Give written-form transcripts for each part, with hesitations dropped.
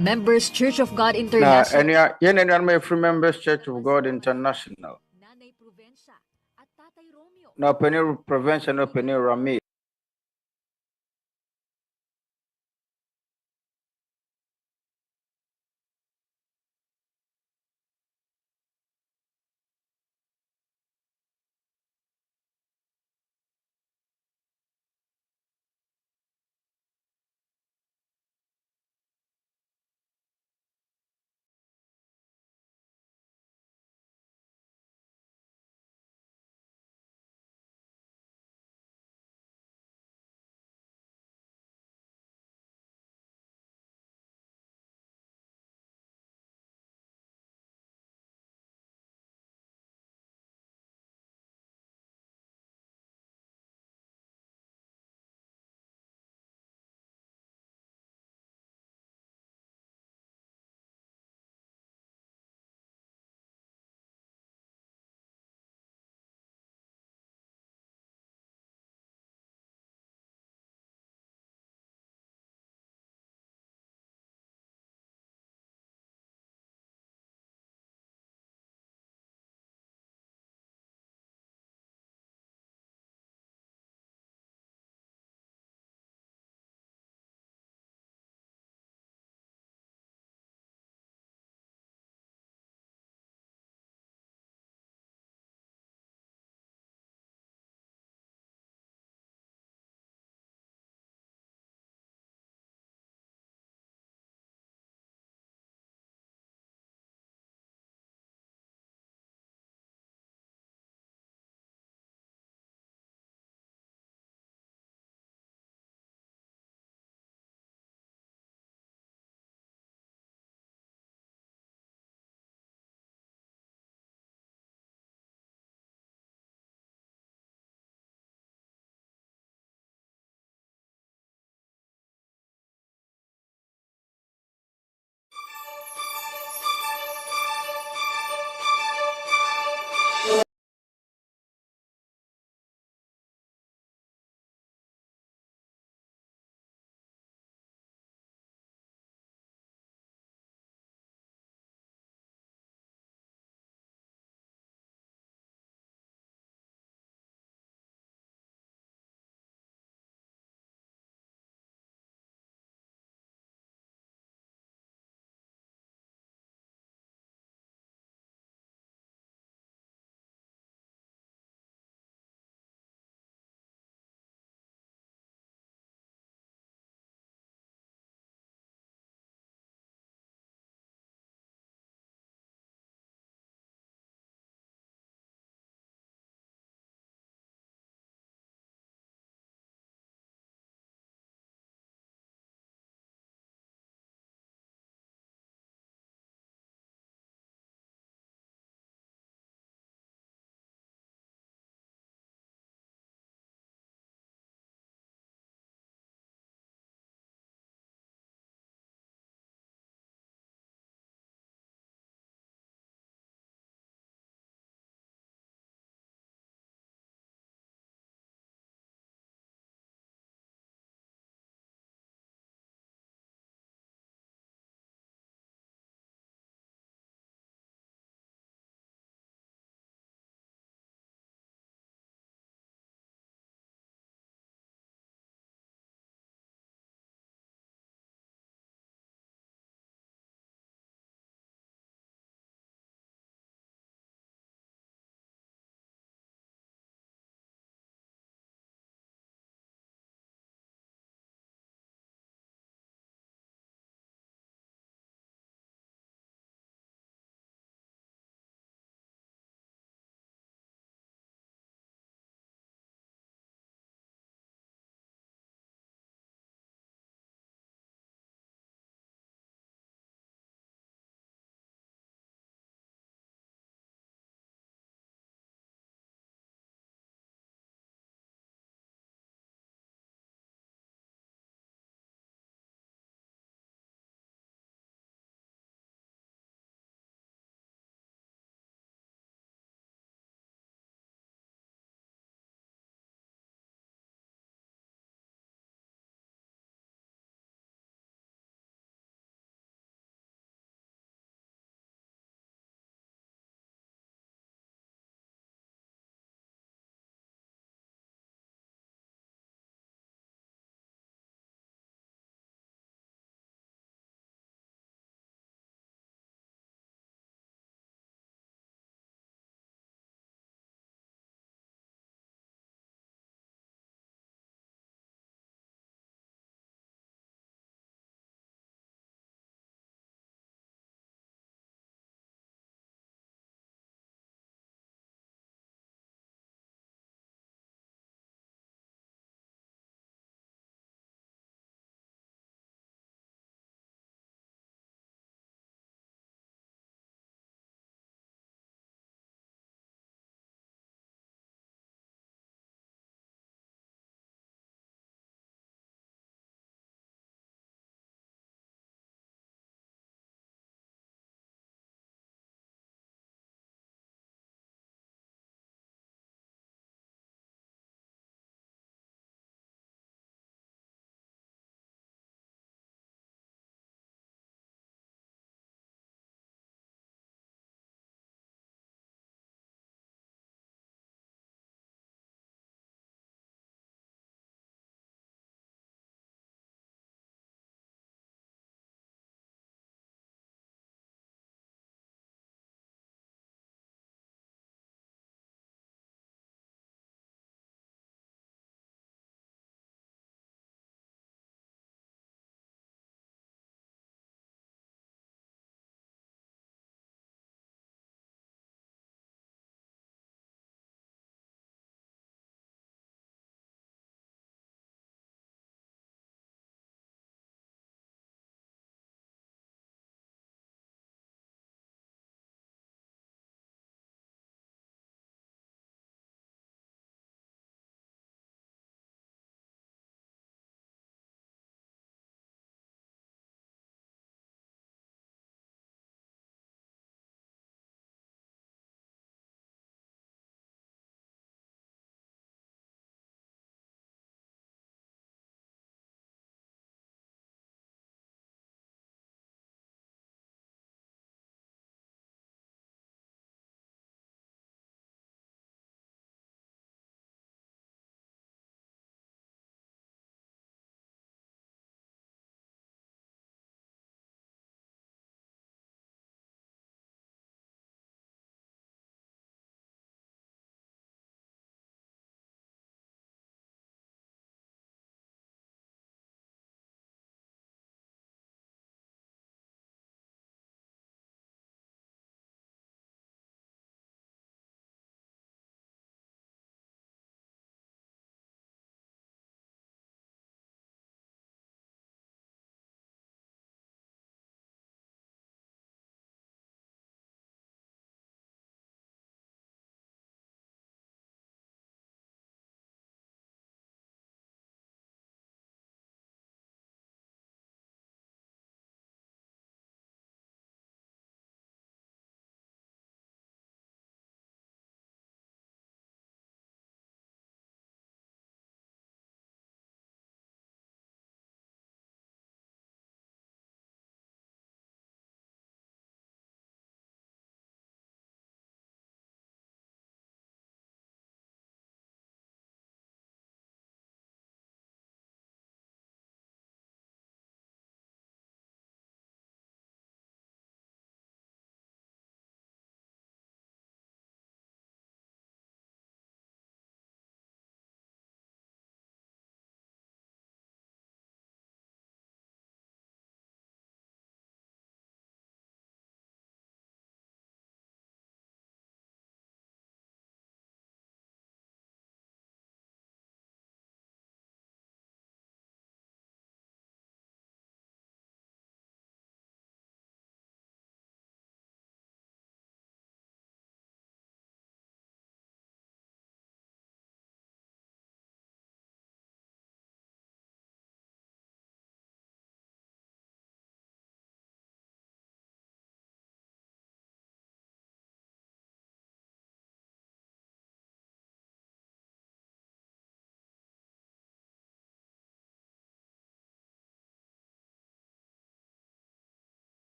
Members Church of God na International. yan may Free Members Church of God International. Nanay Provenza at Tatay Romeo. Na Penny Province no Penny Rami.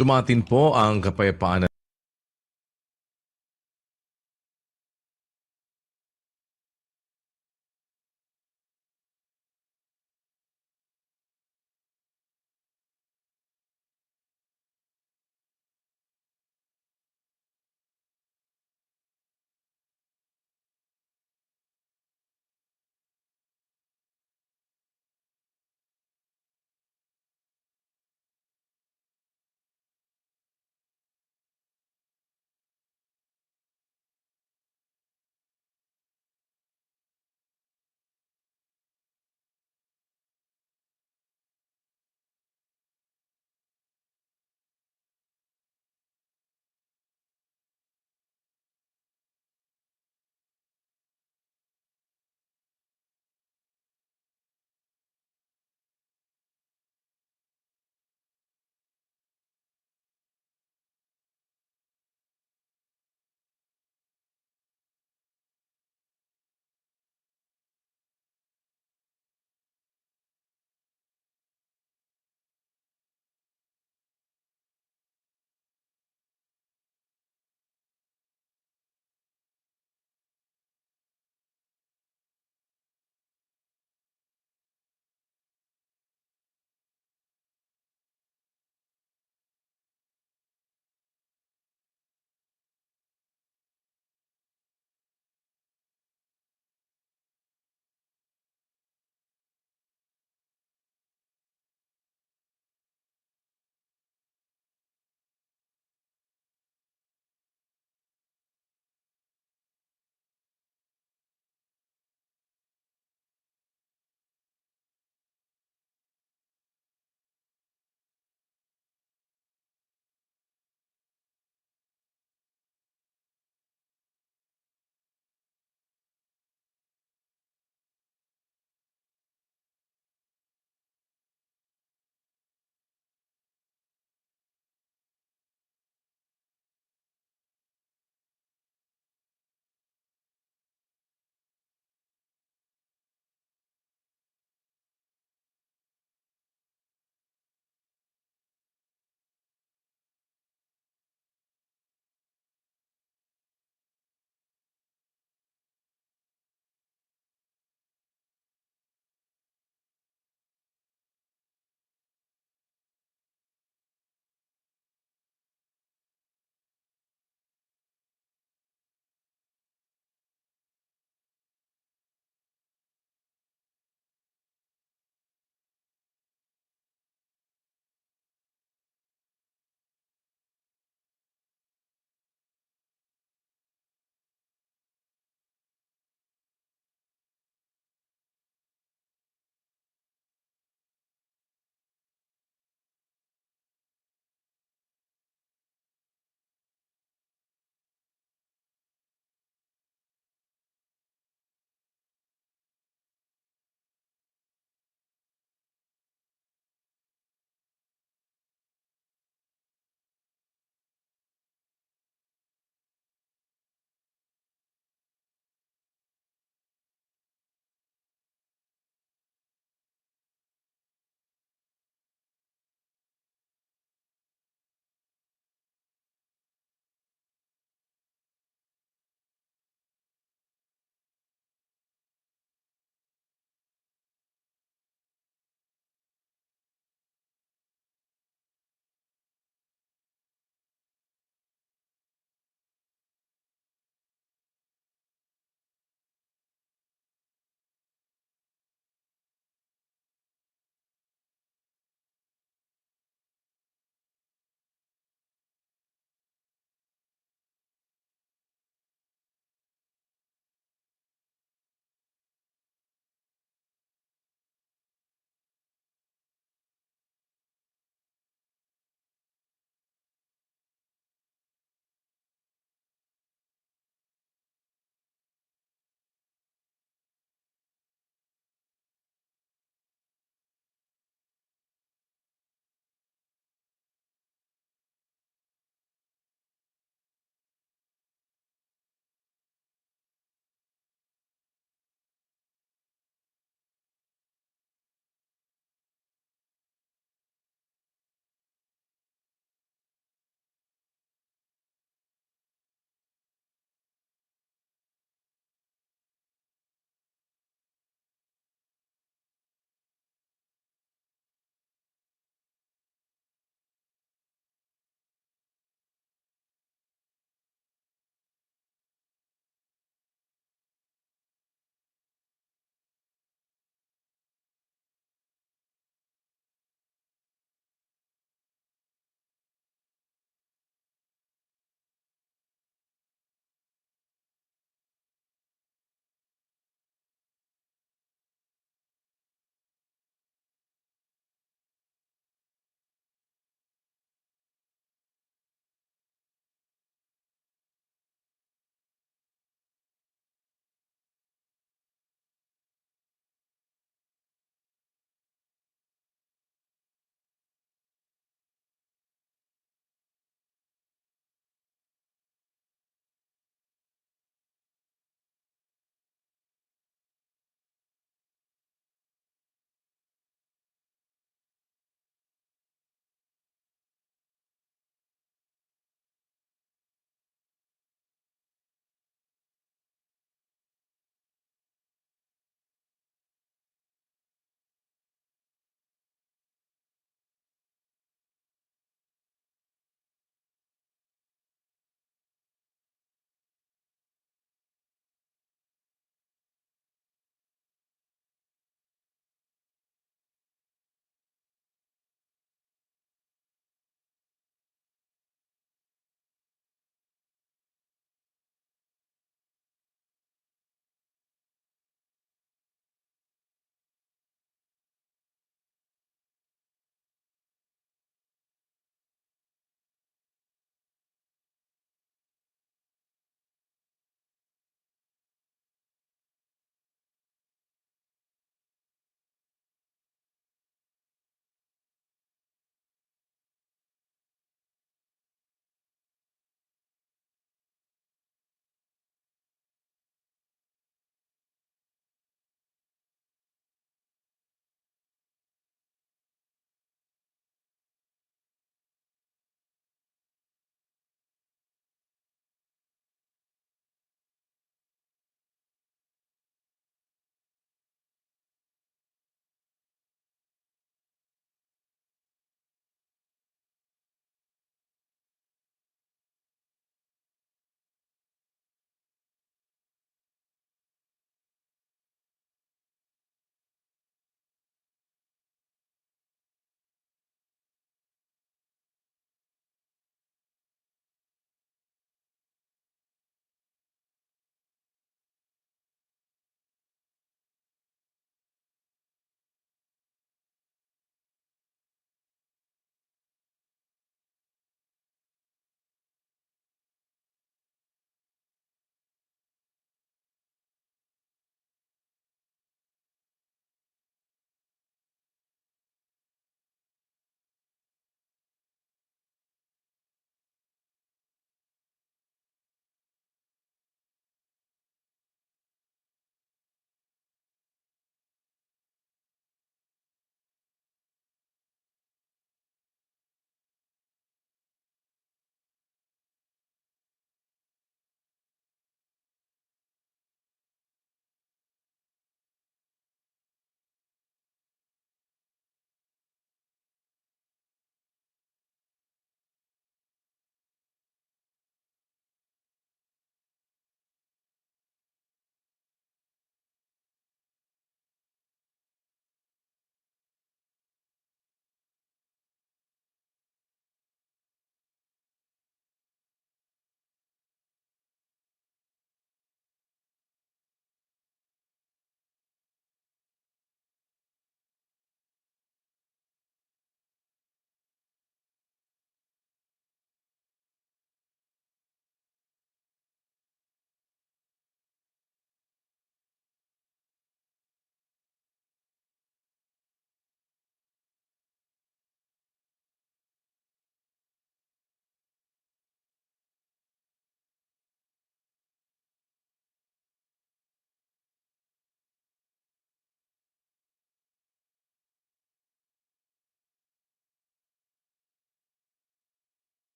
Sumatin po ang kapayapaan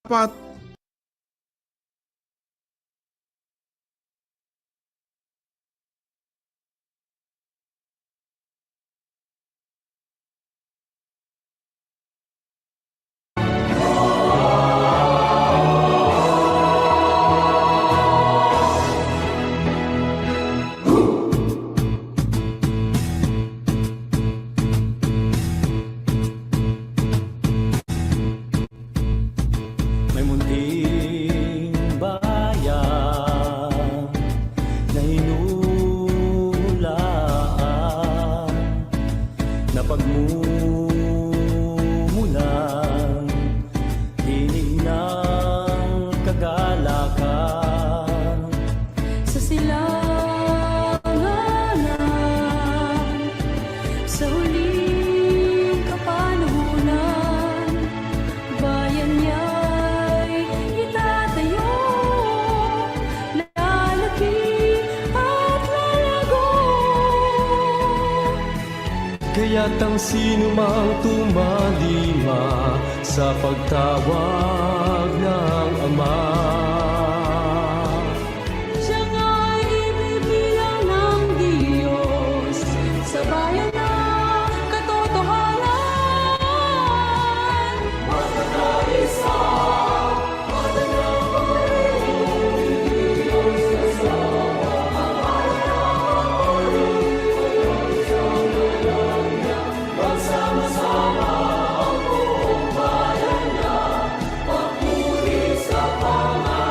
dapat may munting bayan na hinulaan na pagmumulan tinig ng kagalakan sa silanganan sa huling kapanahunan bayan niya'y itatayo lalaki at lalago. kaya't ang sino mang tumalima sa pagtawag ng Ama Siya nga'y ibibilang ng Diyos sa bayan na katotohanan. Magkakaisa, magsama-sama ang buong bayan niya, magpuri sa pangalan.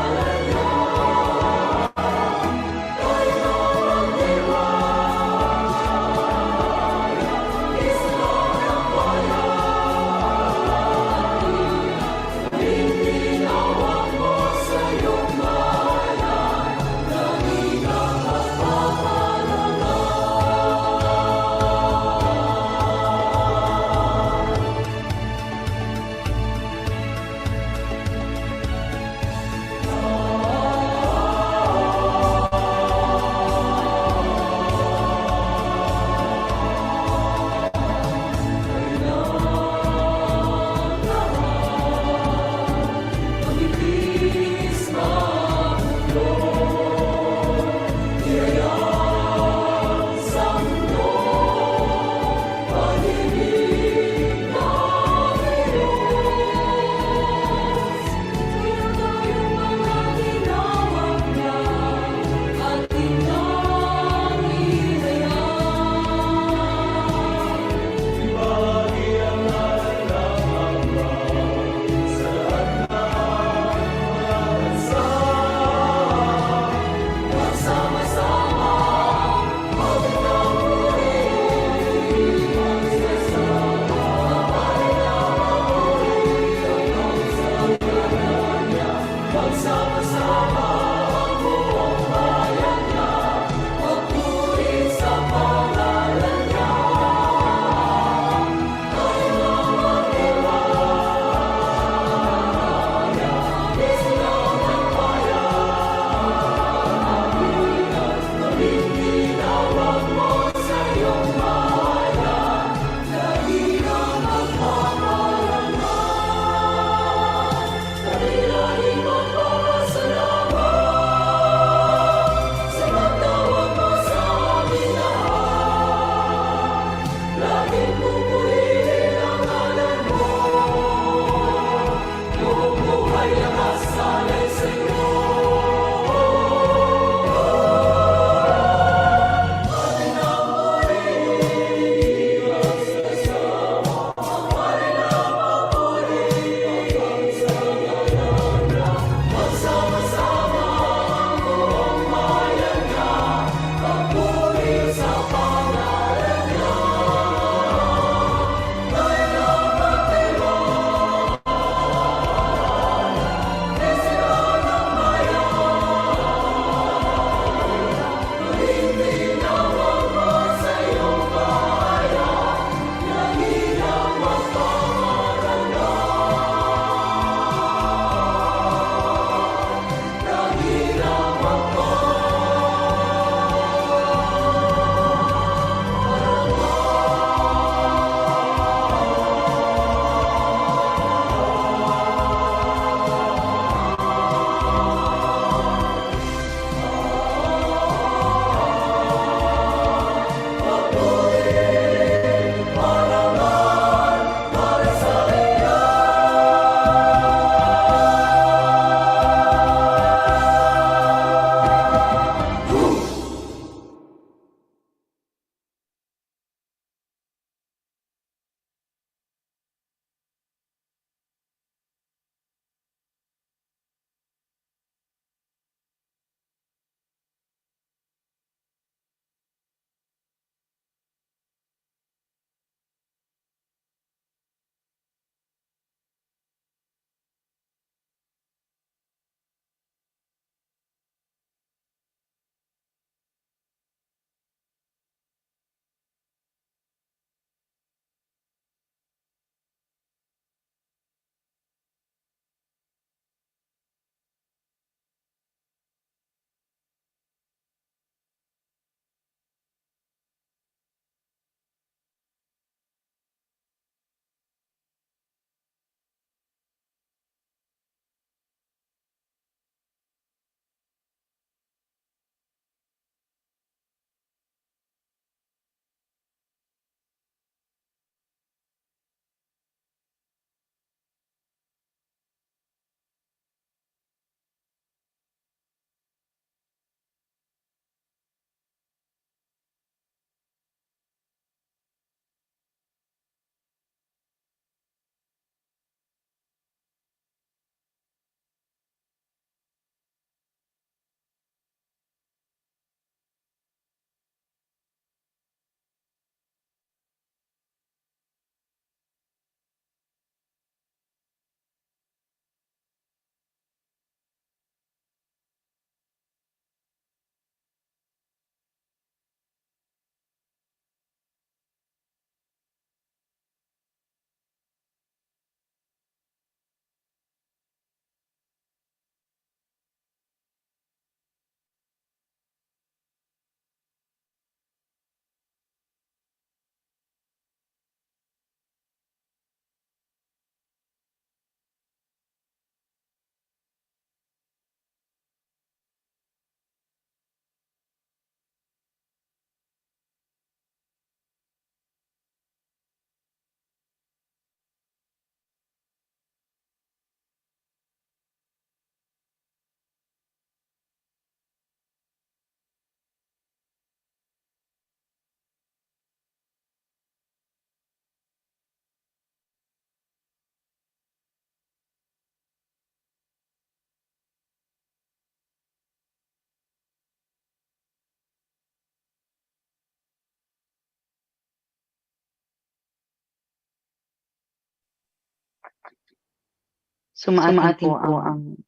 Sumaatin po ang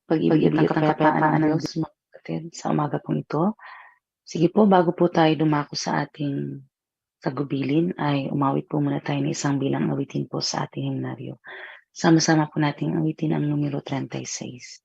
pag-ibig at ang kapayapaan ng Diyos, mga kapatid, sa umaga pong ito. Sige po, bago po tayo dumako sa ating tagubilin, ay umawit po muna tayo ng isang bilang awitin po sa ating himnaryo. Sama-sama po nating awitin ang numero 36.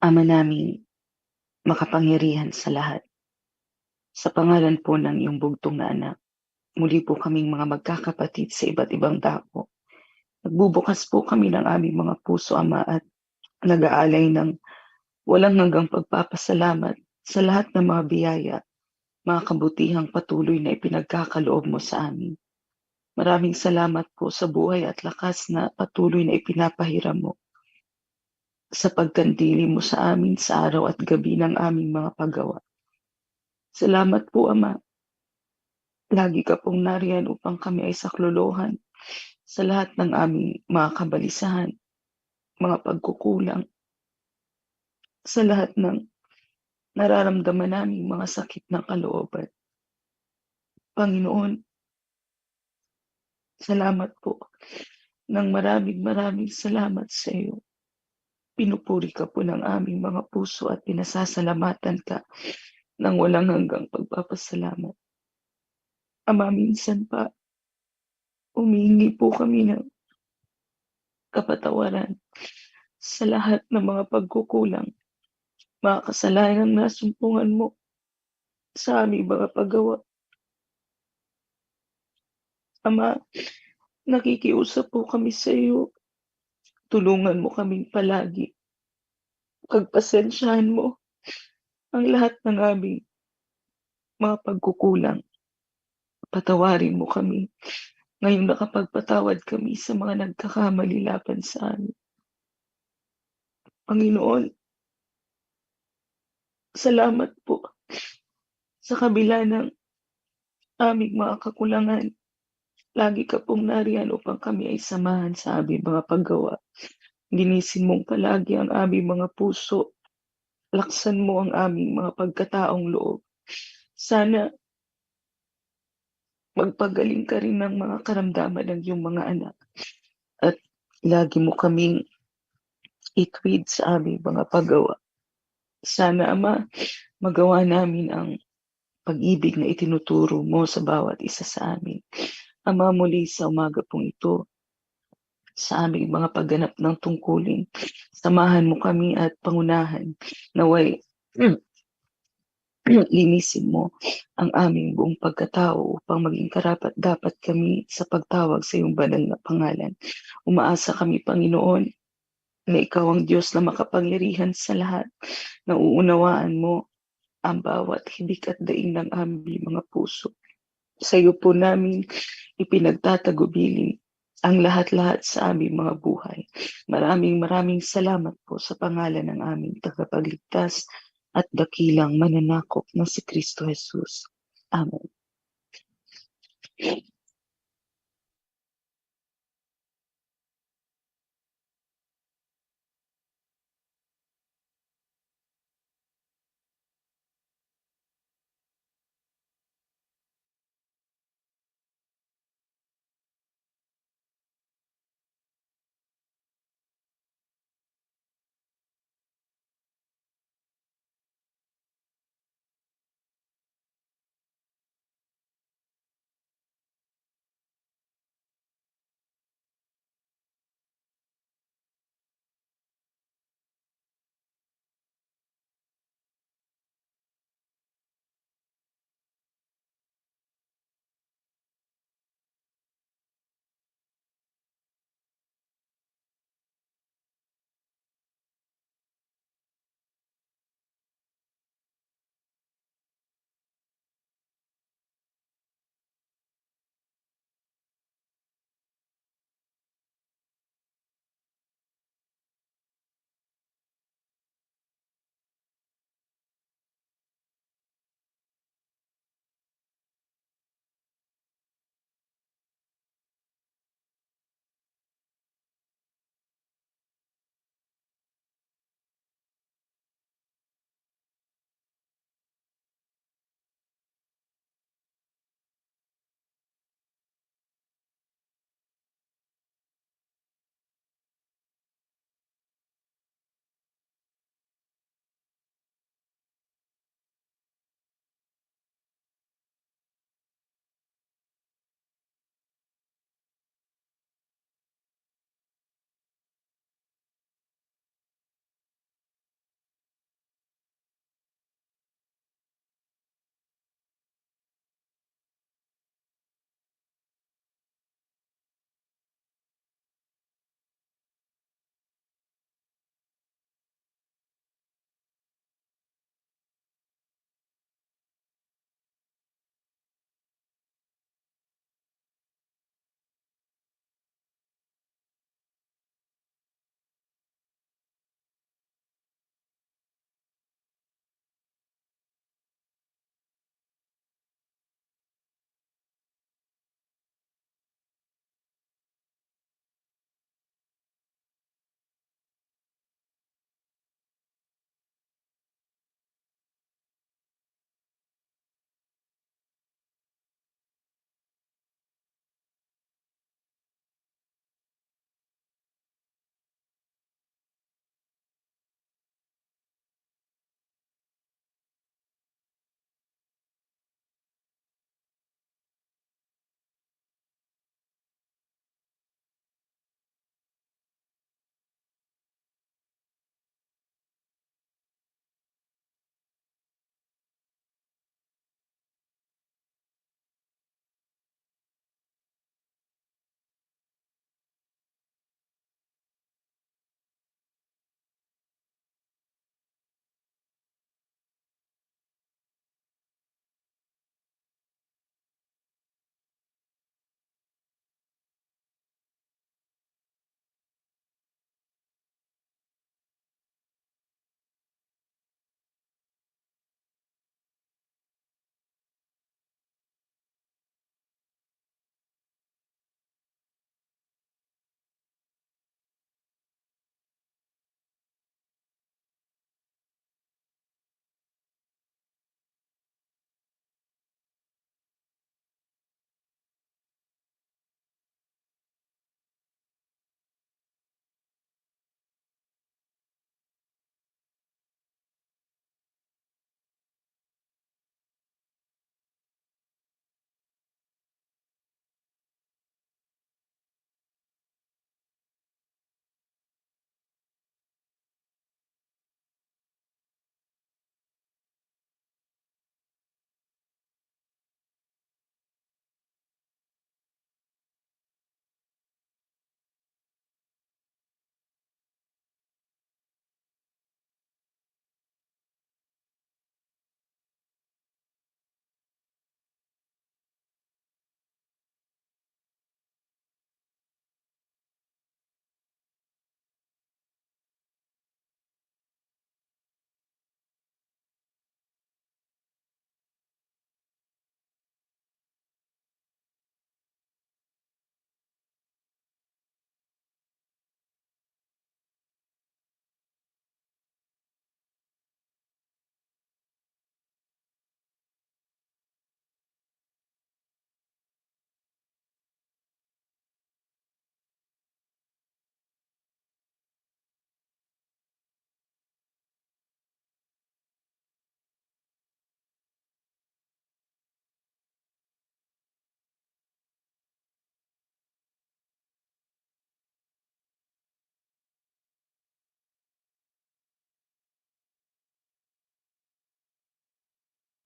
Ama namin, makapangyarihan sa lahat, sa pangalan po ng iyong bugtong na anak, muli po kaming mga magkakapatid sa iba't ibang dako. Nagbubukas po kami ng aming mga puso, Ama, at nag-aalay ng walang hanggang pagpapasalamat sa lahat ng mga biyaya, mga kabutihang patuloy na ipinagkakaloob mo sa amin. Maraming salamat po sa buhay at lakas na patuloy na ipinapahiram mo, sa pagkandili mo sa amin sa araw at gabi ng aming mga paggawa. Salamat po, Ama, Lagi ka pong nariyan upang kami ay saklolohan sa lahat ng aming mga kabalisahan, mga pagkukulang, sa lahat ng nararamdaman naming mga sakit ng kalooban. Panginoon, salamat po ng maraming salamat sa iyo. Pinupuri ka po ng aming mga puso at pinasasalamatan ka ng walang hanggang pagpapasalamat. Ama, minsan pa, humihingi po kami ng kapatawaran sa lahat ng mga pagkukulang, mga kasalanang nasumpungan mo sa aming mga paggawa. Ama, nakikiusap po kami sa iyo. Tulungan mo kaming palagi. Pagpasensyahan mo ang lahat ng aming mga pagkukulang. Patawarin mo kami ngayong nakapagpatawad kami sa mga nagkakamali laban sa amin. Panginoon, salamat po sa kabila ng aming mga kakulangan. Lagi ka pong nariyan upang kami ay samahan sa aming mga paggawa. Linisin mong palagi ang aming mga puso. Laksan mo ang aming mga pagkataong loob. Sana magpagaling ka rin ng mga karamdaman ng iyong mga anak. At lagi mo kaming itwid sa aming mga paggawa. Sana, Ama, magawa namin ang pag-ibig na itinuturo mo sa bawat isa sa amin. Ama, muli sa umaga pong ito, sa aming mga pagganap ng tungkulin, samahan mo kami at pangunahan naway linisin mo ang aming buong pagkatao upang maging karapat-dapat kami sa pagtawag sa iyong banal na pangalan. Umaasa kami, Panginoon, na ikaw ang Diyos na makapangyarihan sa lahat, na uunawaan mo ang bawat hibik at daing ng aming mga puso. Sa iyo po namin ipinagtatagubilin ang lahat-lahat sa aming mga buhay. Maraming salamat po sa pangalan ng aming tagapagligtas at dakilang mananakop na si Kristo Jesus. Amen.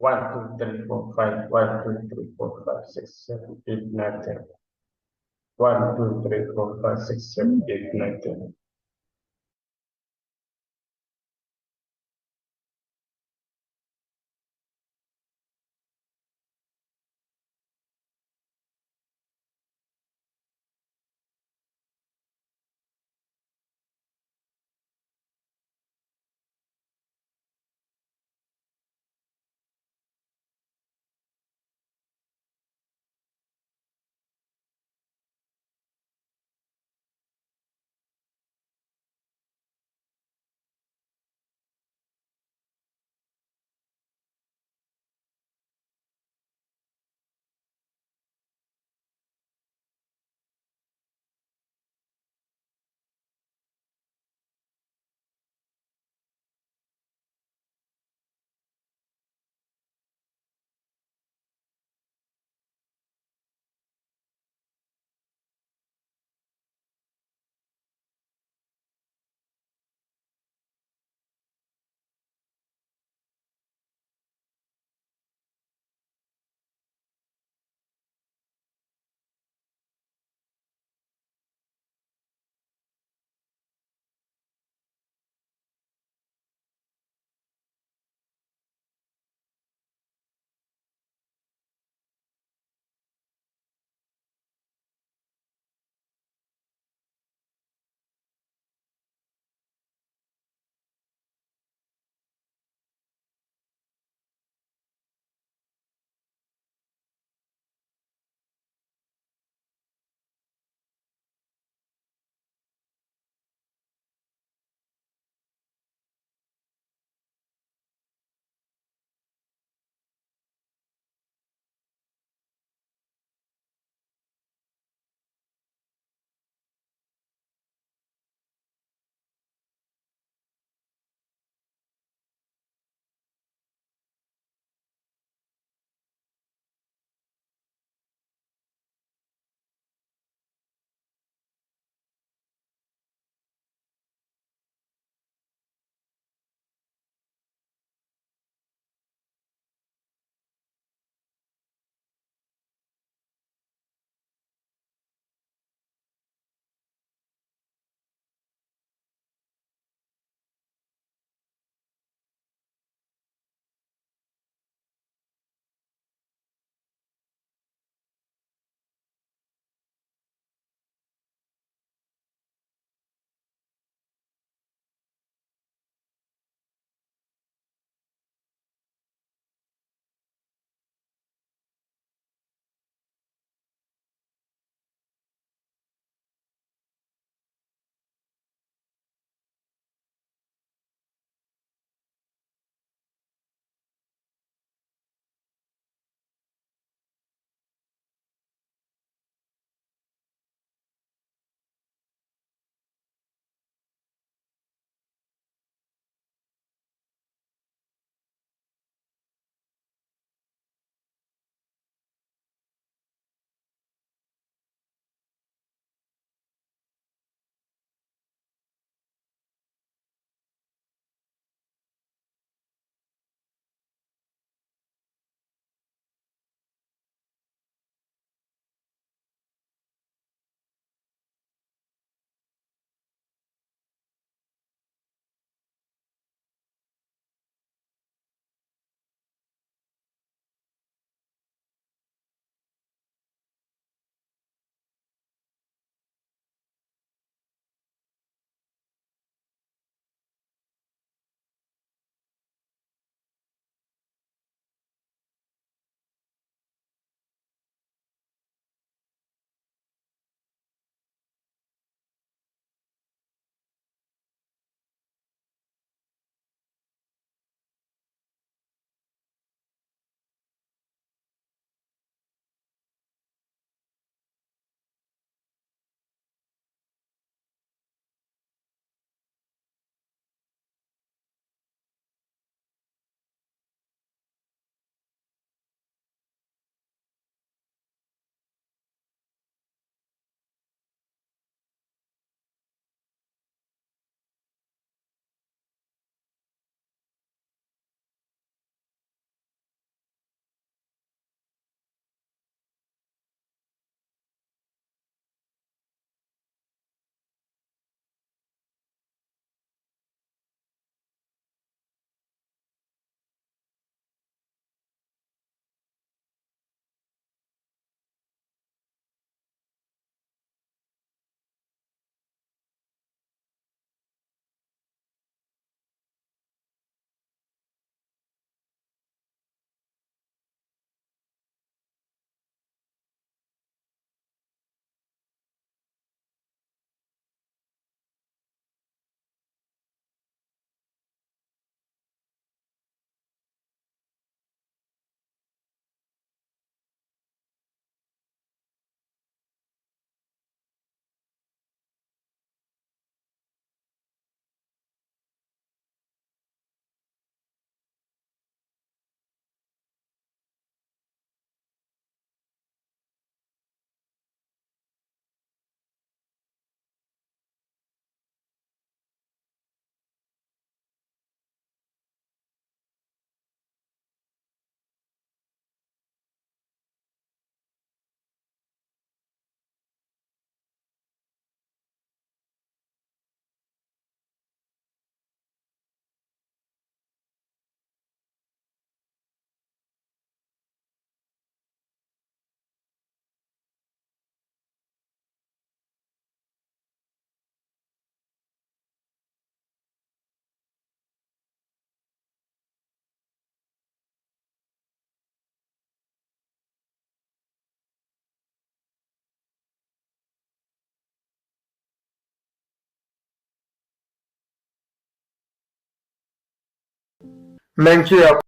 1, 2, 3, 4, 5. 1, 2, 3, 4, 5, 6, 7, 8, 9, 10. 1, 2, 3, 4, 5, 6, 7, 8, 9, 10. Thank you.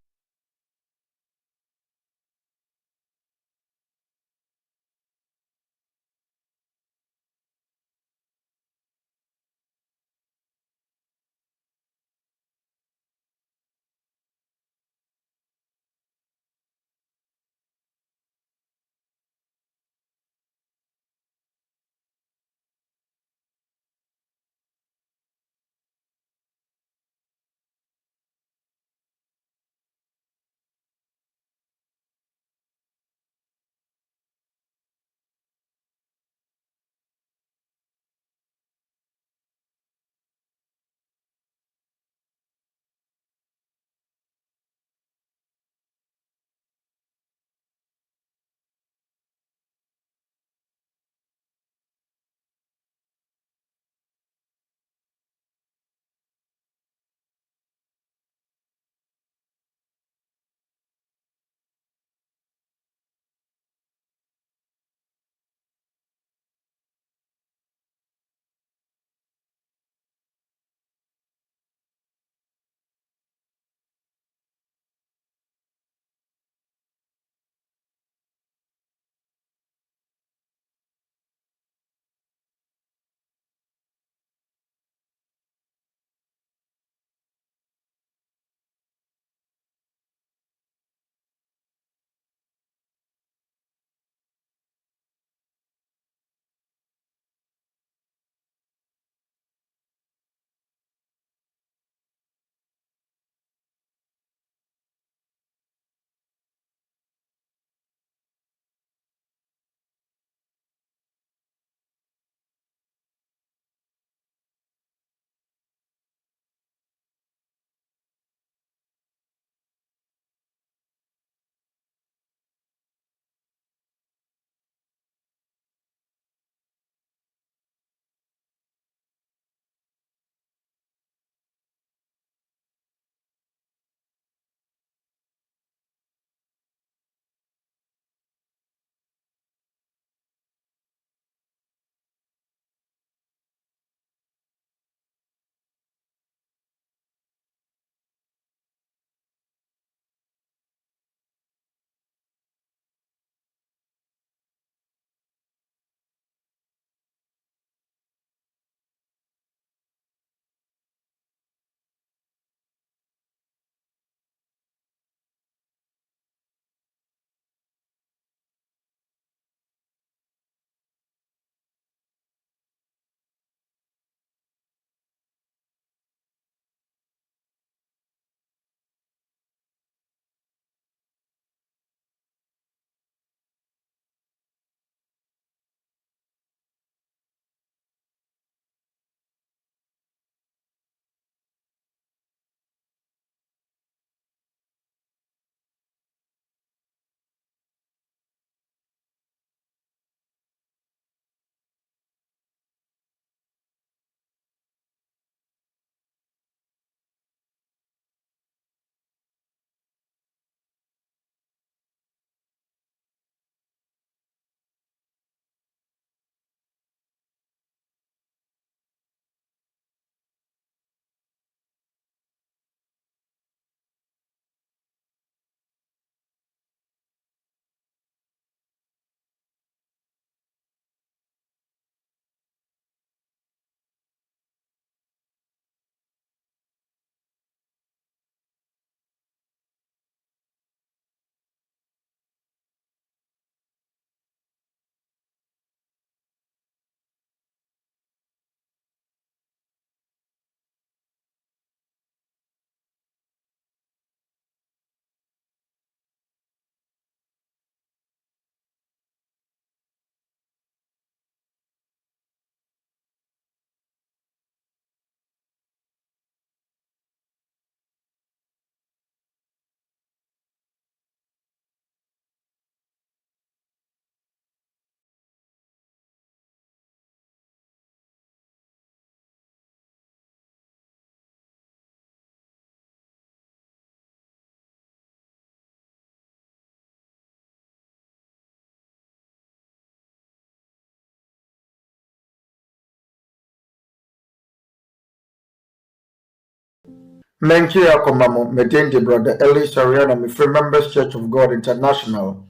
Menki Akomamo, Medindi brother Ellis Ariana, me free members Church of God International.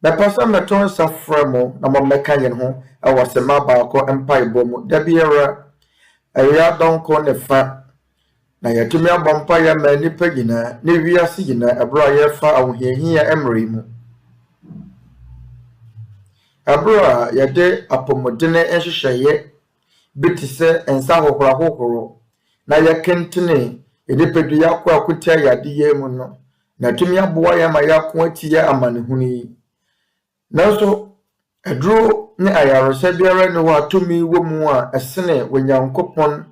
The person meton safremo na mo meka yen ho e wasema baako empire bomu da biara eya donko ne fa na yetumi abompa ya ma nipa gina ne wiase gina ebro aye fa ahohiahia emre mu ebro a yede apomodene enhyehyeye bitise ensa hohoro na yakentene edipedu yakwa akutia yade ye mu no na tumi aboa ya ma yakwa tie amanehuni nanso edru ne ayarose biara ne wa tumi wo mu a esene wenyankopon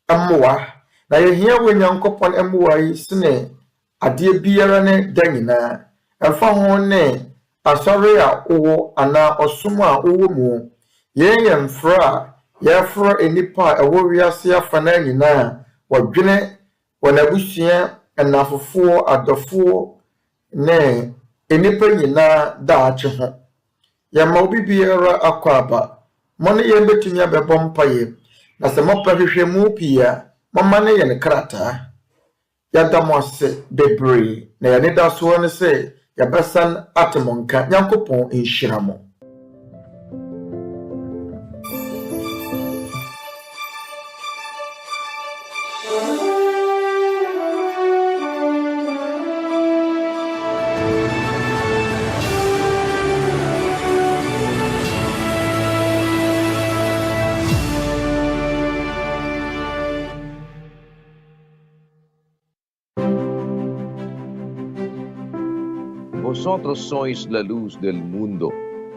amwa na yehia wenyankopon amwa yi sene ade biara ne danyina efa ho ne asore a owo ana osom a owo mu yeyem fra yefra enipa ewo wiase afa na nyina wadwene wonabusua enafofo adofo ne enipa nyina daache ho yama obi biara akwaba mone yembetumi abebɔ mpaye na se mopa hwehwemu pia mama ne ye ne krata yada mo ase bebre na ye ne da so ne se yabesan atemonka nyankopɔn enhyira mo. Vosotros sois la luz del mundo.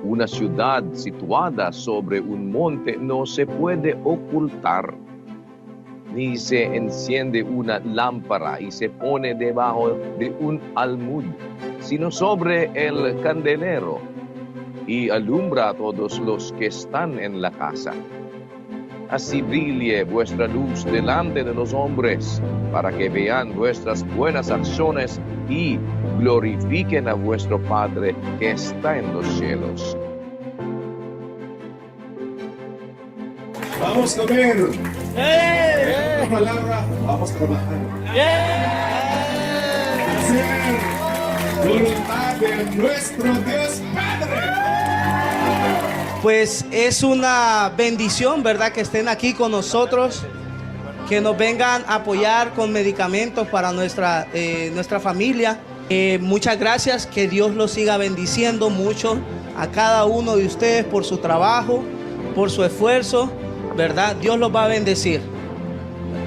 Una ciudad situada sobre un monte no se puede ocultar, ni se enciende una lámpara y se pone debajo de un almud, sino sobre el candelero, y alumbra a todos los que están en la casa. Así brille vuestra luz delante de los hombres, para que vean vuestras buenas acciones y glorifiquen a vuestro Padre que está en los cielos. Vamos a comer. La palabra, vamos a trabajar. Hacer voluntad de nuestro Dios Padre. Pues es una bendición, ¿verdad? Que estén aquí con nosotros, que nos vengan a apoyar con medicamentos para nuestra familia. Muchas gracias, que Dios los siga bendiciendo mucho a cada uno de ustedes por su trabajo, por su esfuerzo, ¿verdad? Dios los va a bendecir.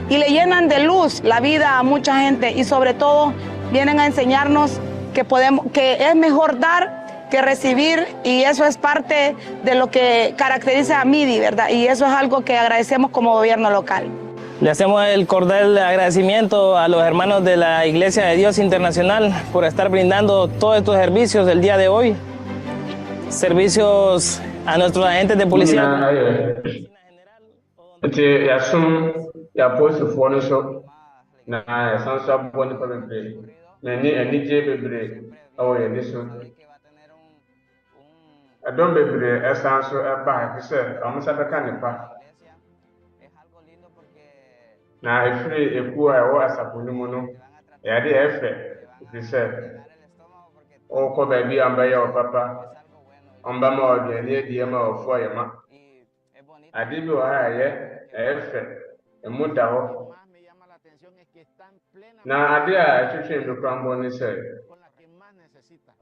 Y le llenan de luz la vida a mucha gente y sobre todo vienen a enseñarnos que es mejor dar que recibir, y eso es parte de lo que caracteriza a MIDI, ¿verdad? Y eso es algo que agradecemos como gobierno local. Le hacemos el cordial agradecimiento a los hermanos de la Iglesia de Dios Internacional por estar brindando todos estos servicios el día de hoy. Servicios a nuestros agentes de policía. Adon bebre esanso eba kise amusa beka nipa na efiri eku a wo asaponi mu no ya de efe kise o ko ba bi amba ya papa amba ma o de ne die ma o fo yema ade bi o ha ye efe emu da ho na ade a twetwe ndo krambo ni se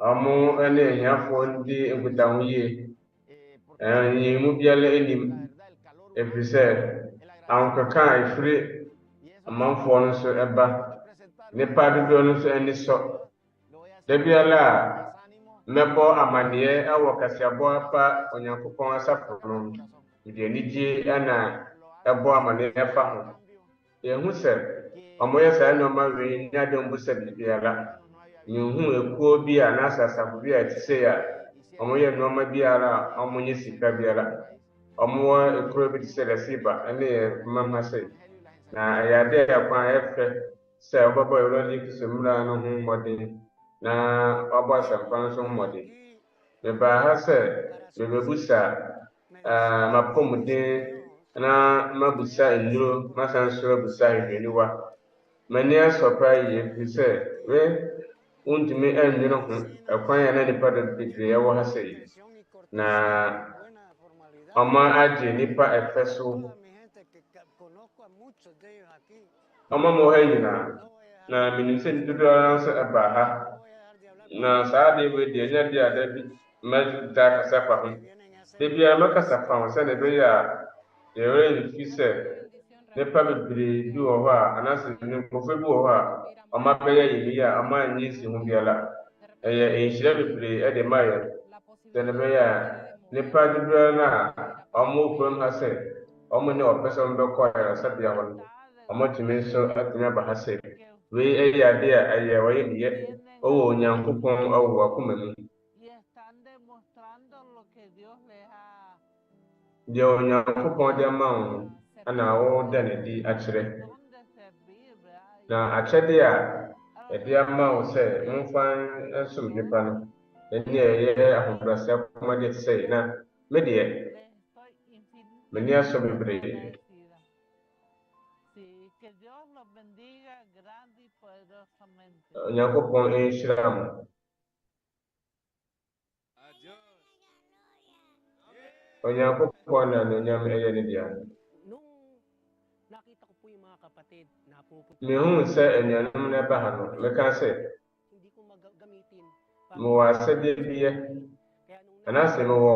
amu ene yafo ndi engutahu ye yi mu biala enim efise ankaka efire amanfo no so eba nipa dodo no so eni so de biala mebo amane awo kasiabo apa onyankopon asaforo de nije ana ebo amane efa ho ye hu se omoye sa no ma we nyade mbusa biala yuhu ekuo bi a na asasafo bi a tise ya omoye noma biara omonye sika biara omo ekuro bi tise resiba ene mama se na ya de akwa efe se obabo yorodi kisemura no hu modin na obo sampan so modin me ba ha se me bebusa mapomde na mabusa enuro masanso busa eheniwa mani asɔpa yie fi sɛ wontumi annwene ho ɛkwan a na nipa bebree ɛwɔ ha sɛ yi na ɔma agye nipa ɛfɛ so ɔma ma ɔha nyinaa na menim sɛ dodoɔ nso ɛba ha na saa de wei deɛ ɛnyɛ deɛ a da bi mɛda kasa fa ho da biara mɛkasa fa ho sɛdeɛ ɛbɛyɛ a yɛwerɛ mfi sɛ nipa bebree bi wɔ hɔ a anaasɛ nkurɔfoɔ bi wɔ hɔ a ɔma bɛyɛ yɛyi a ɔma anyɛ nsi ho biara ɛyɛ nhyira bebree ɛde ma yɛ sɛdeɛ ɛbɛyɛ a nipa dodoɔ no a ɔmo kurom ha sɛ ɔmo ne ɔpɛ sɛ ɔmo bɛkɔ ayaresabea hɔ no ɔmo tumi nso atumi aba ha sɛ wei ɛyɛ ade a ɛyɛ wɔyɛ meyɛ ɔwɔ Onyankopɔn ɔwɔ wakoma mu deɛ Onyankopɔn de ama wo ana woda ne di akyerɛ na akyɛde a ɛde ama wo sɛ momfa nsom nipa no ɛne ɛyɛ ahobrɛsɛ kɔmɔde sɛ na me deɛ m'ani asɔ bebree Onyankopɔn nhyira mo Onyankopɔn na n'onyam ɛyɛ ne dea mehu sɛ anuanom no ɛba ha no meka sɛ mewɔ asɛdeɛ bi yɛ anaasɛ mewɔ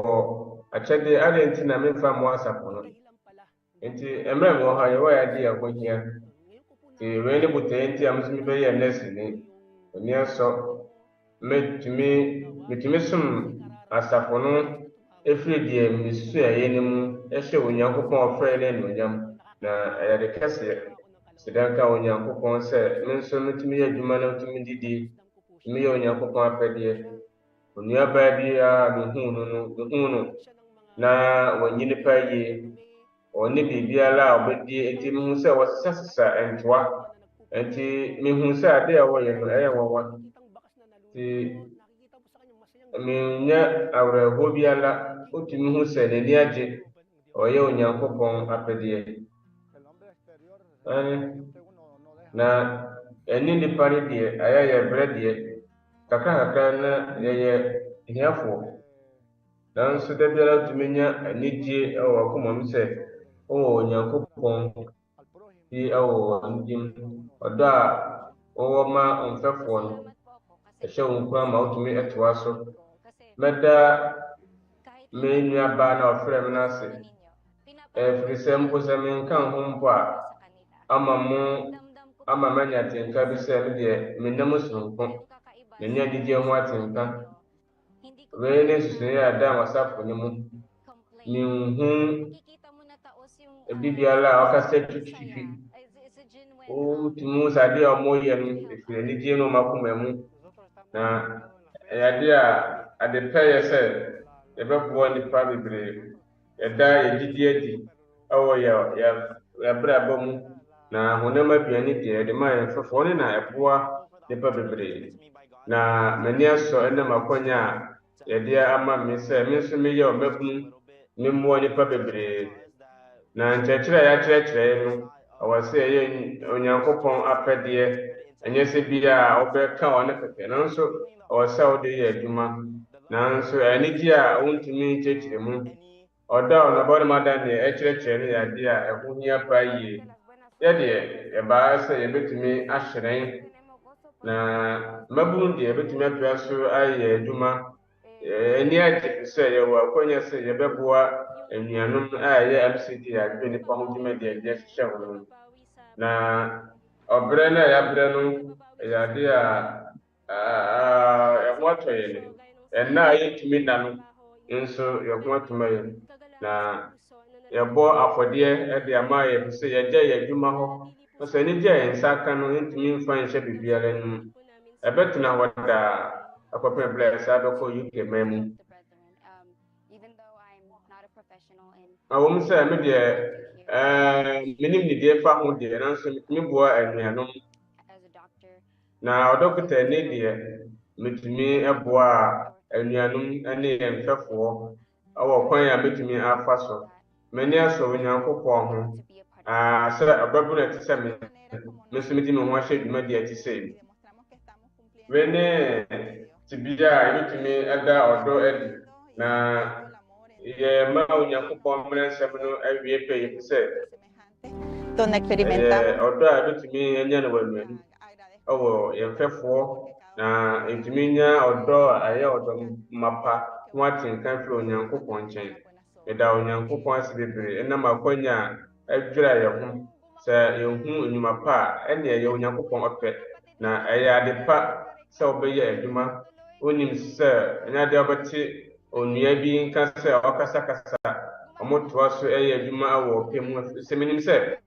akyɛdeɛ ade nti na memfa mo asafo no nti mmerɛ mewɔ ha yɛwɔ yɛade yɛ ho hia nti wei ne botaeɛ nti a meso mebɛyɛ nɛse ne ani asɔ metumi som asafo no ɛfiri deɛ mesuaeɛ no mu ɛhyɛ Onyankopɔn ɔfrɛ ne anuonyam na ɛyɛ de kɛseɛ sedanka Onyankopɔn sɛ me nso metumi yɛ adwuma no metumi didi metumi yɛ Onyankopɔn apɛdeɛ onuabaa biara mehu no na wɔnyi nipa yie ɔne biribiara a ɔbɛdie nti mehu sɛ wɔsesasesa ntoa nti mehu sɛ ade a wɔyɛ no ɛyɛ nwanwa nti menyɛ awerɛhoɔ biara wotumi hu sɛ n'ani agye ɔyɛ Onyankopɔn apɛdeɛ na ɛne nipa no deɛ ayɛ yɛ brɛ deɛ kakra na yɛyɛ hiafoɔ nanso da biara wotumi nya anigye ɛwɔ wakoma mu sɛ wowɔ Onyankopɔn bi ɛwɔ wɔn ɔdɔ a wɔwɔ ma ɔmfɛfoɔ no ɛhyɛ wo nkura ma wotumi ɛtoa so mɛda me nuabaa na ɔfrɛ me no ase ɛfiri sɛ mpo sɛ menka ho mpo a ama manya atenka bi sɛ me deɛ menam sononko n'ani agyegye ho atenka wei ne nsusuneɛ a da masafo no mu menhu bibiara a ɔkasa twitwitwi wotumi hu sɛ ade a ɔmɔyɛ no ɛfiri anigye no ɔmakoma mu na ɛyɛ ade a ade pɛyɛ sɛ yɛbɛboa nipa bebree yɛda yɛgyidi adi ɛwɔ yɛabrabɔ mu na honam aduane deɛ yɛde ma yɛn mfɛfoɔ ne na ɛboa nipa bebree na m'ani asɔ ɛnam akɔnya a yɛde ama me sɛ me nso meyɛ ɔmabunu memmoa nipa bebree na nkyerɛkyerɛ a yɛakyerɛkyerɛ no ɔwɔ sɛ ɛyɛ Onyankopɔn apɛdeɛ ɛnyɛ sɛ bi a wobɛka ɔne kɛkɛ nanso ɔwɔ sɛ wode yɛ adwuma nanso anigye a wontumi nkyerɛkyerɛ mu ɔdɔ a ɔnabɔ no mada neɛ ɛkyerɛkyerɛ no yɛ ade a ɛho hia paa yie yɛdeɛ yɛbaa sɛ yɛbɛtumi ahyerɛn na mmabunu deɛ yɛbɛtumi apia so ayɛ adwuma ani agye sɛ yɛwɔ akɔnya sɛ yɛbɛboa anuanom a ɛyɛ MCD a adwene nipa ho dwumadi adi ahyehyɛ ho no na ɔbrɛ no a yɛabrɛ no ɛyɛ ade a ɛho atɔ yɛn ɛna a yɛntumi da no nso yɛho atoma yɛn na yɛbɔ afɔdeɛ de ama yɛ sɛ yɛgya yɛ adwuma hɔ sɛ anigye a yɛn nsa aka no yɛntumi mfa nhyɛ biribiara no ɛbɛtena hɔ daa akɔpɛ bla yɛsa bɛkɔ UK man mu awom sɛ me deɛ menim ne deɛ fa ho deɛ nanso metumi boa anuanom na ɔdɔkota ne deɛ metumi boa anuanom ne yɛn mfɛfoɔ ɛwɔ kwan a metumi afa so m'ani asɔ Onyankopɔn ho sɛ ɔbɛboro ɛte sɛ me meso medi me ho ahyɛ dwumadi a ɛte sɛ wei ne tibia a yɛbɛtumi ada ɔdɔ adi na yɛma Onyankopɔn mmere nsɛm no awie pɛ yɛfi sɛ ɔdɔ a yɛbɛtumi anya no wɔ anuanu ɛwɔ yɛmfɛfoɔ na yɛtumi nya ɔdɔ a ɛyɛ ɔdɔ mapa ho atenka firi Onyankopɔn nkyɛn. Yɛda Onyankopɔn ase bebree ɛnam akwanya a ɛdwerɛ yɛn ho sɛ yɛhu nnwuma pa a ɛne ɛyɛ Onyankopɔn ɔpɛ na ɛyɛ ade pa sɛ wobɛyɛ adwuma wonim sɛ ɛnyɛ ade a wobɛte onua bi nka sɛ ɔkasakasa ɔmotoa so ɛyɛ adwuma wɔ pɛ mu sɛ menim sɛ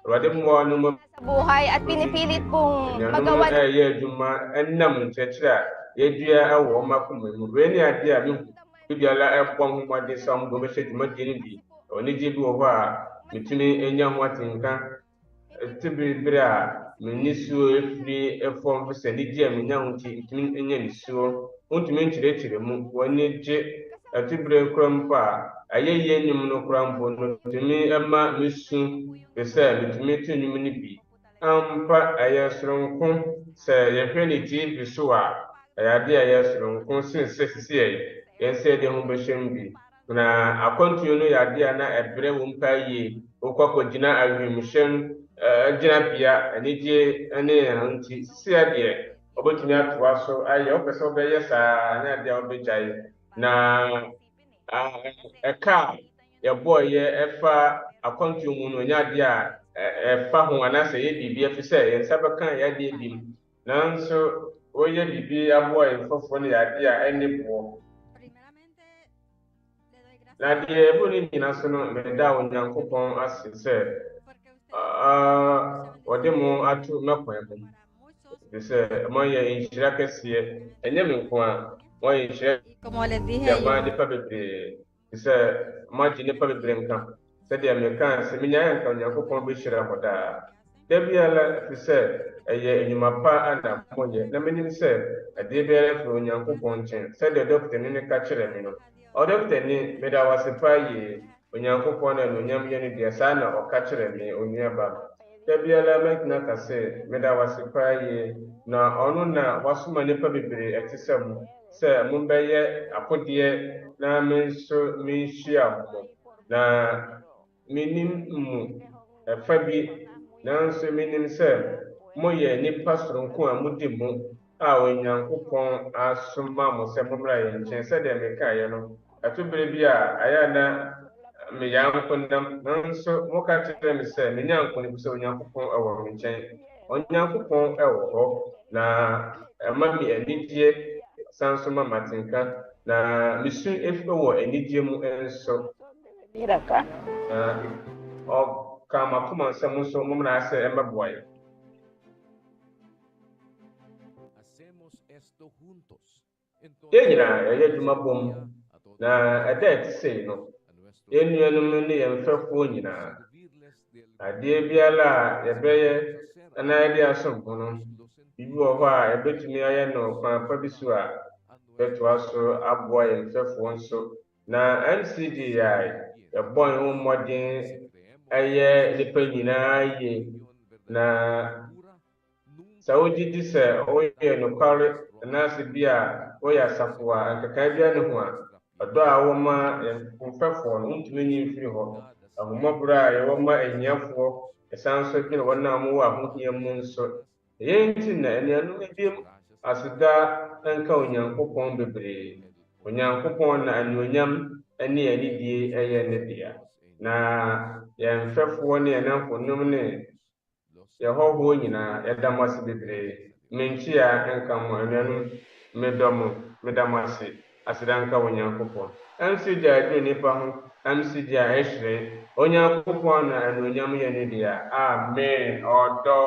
Awurade mmoa no mu buhay at pinipilit pong magawa ɛyɛ adwuma ɛnam nkyerɛkyerɛ a yɛdua ɛwɔ ɔma akoma mu wei ne ade a mehu bibiara ɛbɔ ho mmɔden sɛ ɔmo bɛhyɛ dwumadie no bi ɔnigye bi wɔ hɔ a metumi anya ho atenka ɛte bere a menni suo efiri ɛfɔm sɛ nigye a menya ho nti ntumi anya nisuo wontumi nkyerɛkyerɛ mu wɔne gye ɛte bere kora mpo a ayɛyɛ nnwom no kora mpo no tumi ɛma mesu pɛ sɛ metumi to nnwom no bi ampa ɛyɛ soronko sɛ yɛhwɛ ne TV so a ɛyɛ ade a ɛyɛ soronko sen sɛ sisi yɛn sɛ de ho bɛhyɛ mu bi na akwantuo no yɛ ade a na ɛbrɛ wɔ mpa yie wokɔ akɔgyina awiemhyɛn gyinabea anigye ne ɛho nti sisi adeɛ ɔbɛtumi atoa so ayɛ wopɛ sɛ wobɛyɛ saa ne adeɛ a wobɛgyae na ɛka a yɛbɔɔyɛ ɛfa akwantuo mu no ɛnyɛ adeɛ a ɛfa ho anaasɛ yɛ biribi afi sɛ yɛn nsa bɛka yɛ adeɛ bi mu nanso woyɛ biribi aboa yɛn foforɔ no yɛ adeɛ a ɛne boɔ na deɛ ɛbɔ no nyina so no meda Onyankopɔn ase sɛ wɔde mo ato mɛkwan mu ɛfiri sɛ moayɛ nhyira kɛseɛ ɛnyɛ me nko a moayɛ nhyira yɛma nnipa bebree ɛfiri sɛ moagye nnipa bebree nka sɛdeɛ meka sɛ menyaeɛ nka Onyankopɔn bɛhyira hɔ daa da biara ɛfiri sɛ ɛyɛ nnwuma pa ana moyɛ na menim sɛ adeɛ biara firi Onyankopɔn nkyɛn sɛdeɛ dɔktani no ka kyerɛ me no ɔdɔktani meda wase pa yie Onyankopɔn na anuonyam yɛ no deɛ saa na ɔka kyerɛ me onuaba da biara mɛtena ka sɛ meda wase pa yie na ɔno na wasoma nnipa bebree ɛte sɛ mo sɛ mombɛyɛ akodeɛ na me nso menhyia mo na menim mu ɛfa bi nanso menim sɛ moyɛ nnipa soronko a modi mu a Onyankopɔn asoma mo sɛ mommra yɛn nkyɛn sɛdeɛ mekaeɛ no ɛto bere bi a ɛyɛ na meyɛ nkondam nanso moka kyerɛ me sɛ menya nkonim sɛ Onyankopɔn ɛwɔ me nkyɛn Onyankopɔn ɛwɔ hɔ na ɛma me anigyeɛ san so ma matenka na mesu efi wɔ anigyeɛ mu nso ɔka makoma nsɛm nso mommra sɛ ɛmɛboa yɛ yɛn nyinaa yɛyɛ adwuma bom na ɛda ɛte sei no yɛn nuanom ne yɛn mfɛfoɔ nyinaa adeɛ biara a yɛbɛyɛ anaa yɛde asompo no bibi wɔ hɔ a yɛbɛtumi ayɛ no kwan pa bi so a bɛtoa so aboa yɛn mfɛfoɔ nso na NCD a yɛbɔ yɛn ho mmɔden ɛyɛ nnipa nyinaa yie na sɛ wogye di sɛ woyɛ nokware anaasɛ bi a woyɛ asafo a nkekae bia ne ho a ɔdɔ a wɔma mfɛfoɔ no wontumi nyi mfiri hɔ ahomɔborɔ a yɛwɔ ma ahiafoɔ ɛsan so dwene wɔn a mowɔ ahohia mu nso ɛyɛ nti na anuanom biom aseda nka Onyankopɔn bebree Onyankopɔn na anuonyam ne anidie ɛyɛ ne dea na yɛn mfɛfoɔ ne yɛn namfonom ne yɛhɔhoɔ nyinaa yɛda mo ase bebree menkyia nka mo anuanom meda mo ase aseda nka Onyankopɔn MCD a ɛduru nnipa ho MCD a ɛhyerɛn Onyankopɔn na anuonyam yɛ ne dea amen ɔdɔ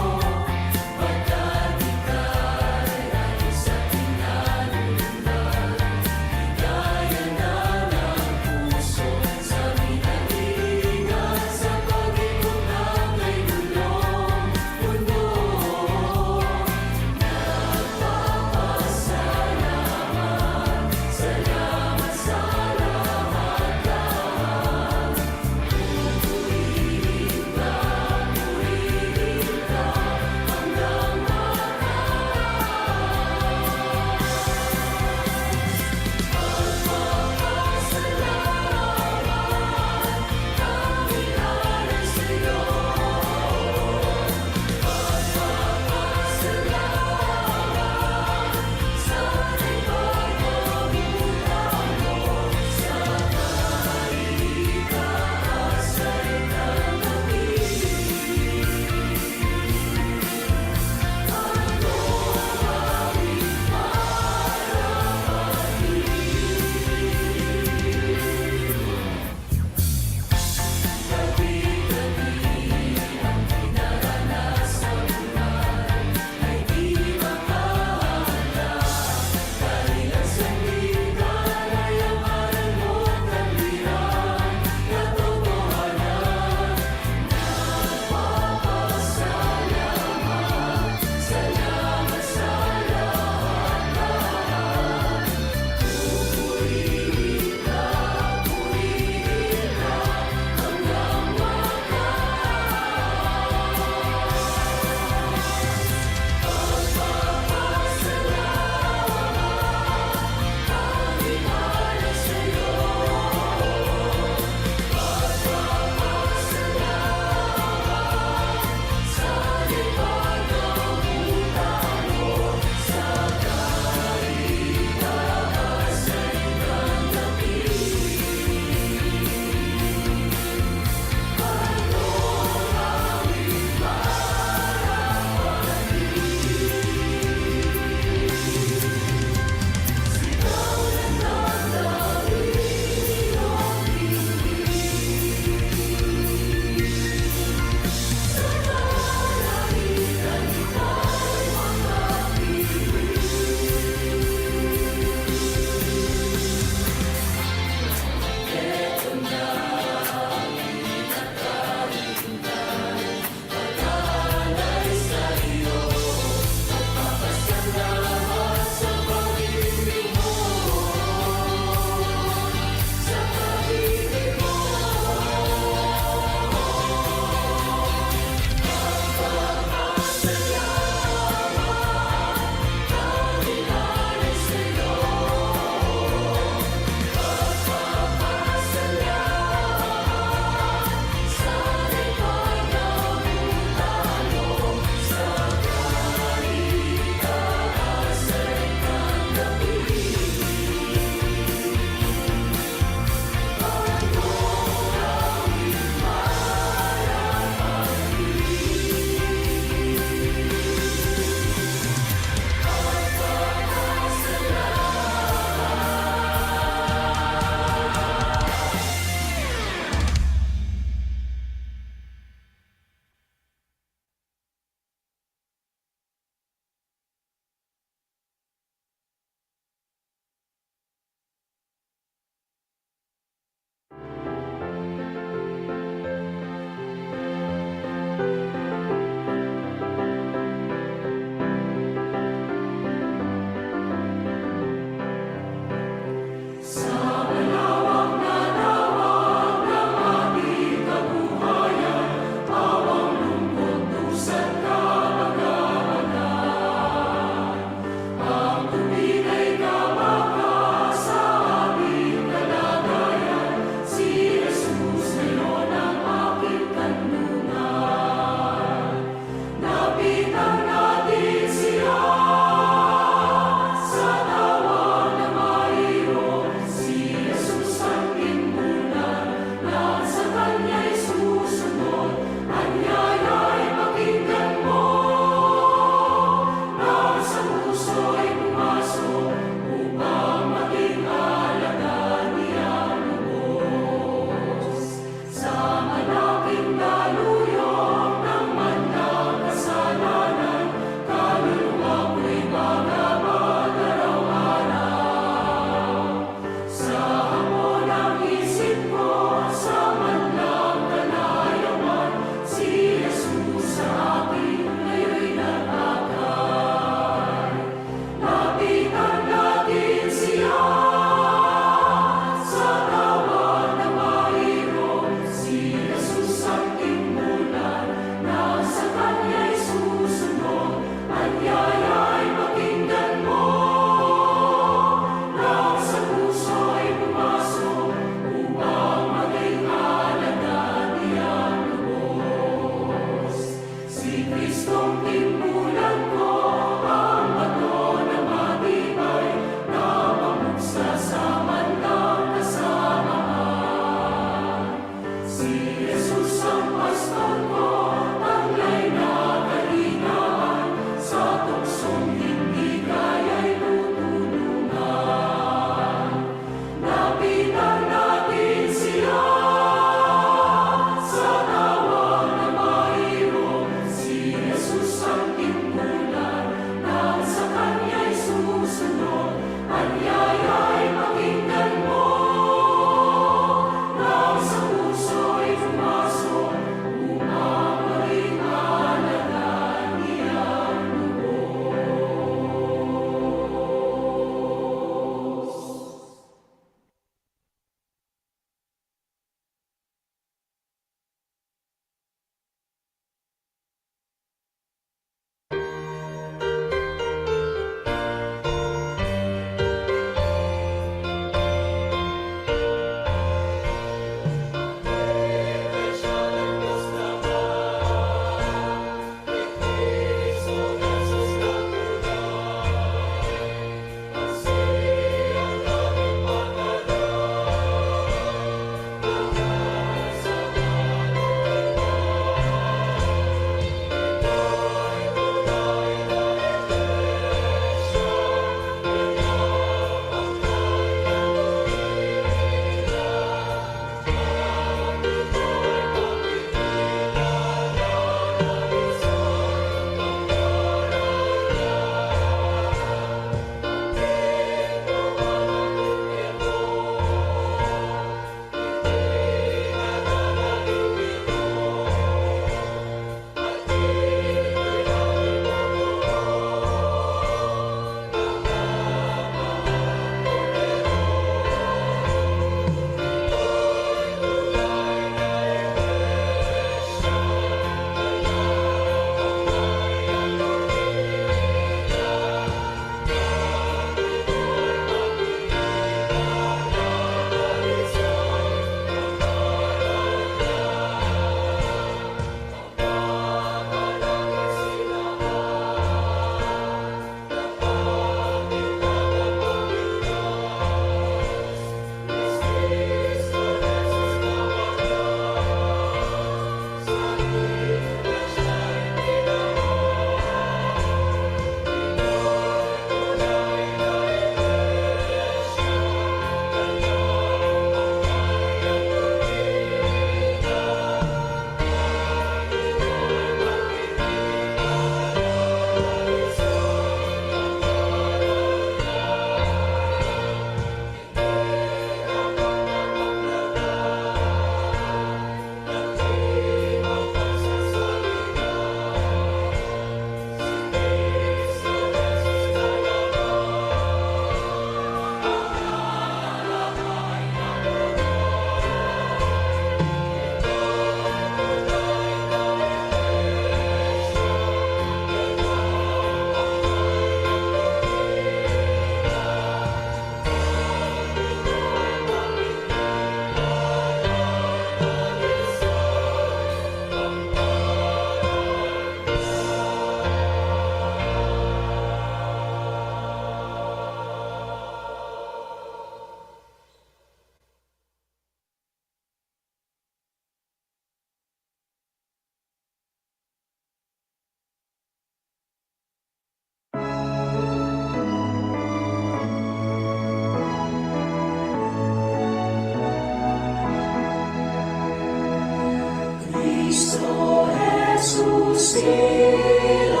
silang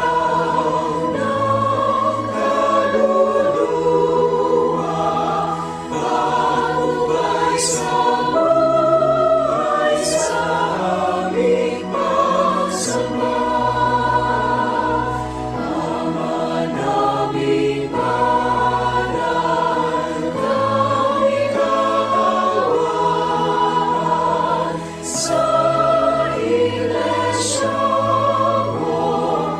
ng kaluluwa, patnubay sa buhay sa aming pagsama. Ama naming banal, kami kaawaan sa iglesia mo,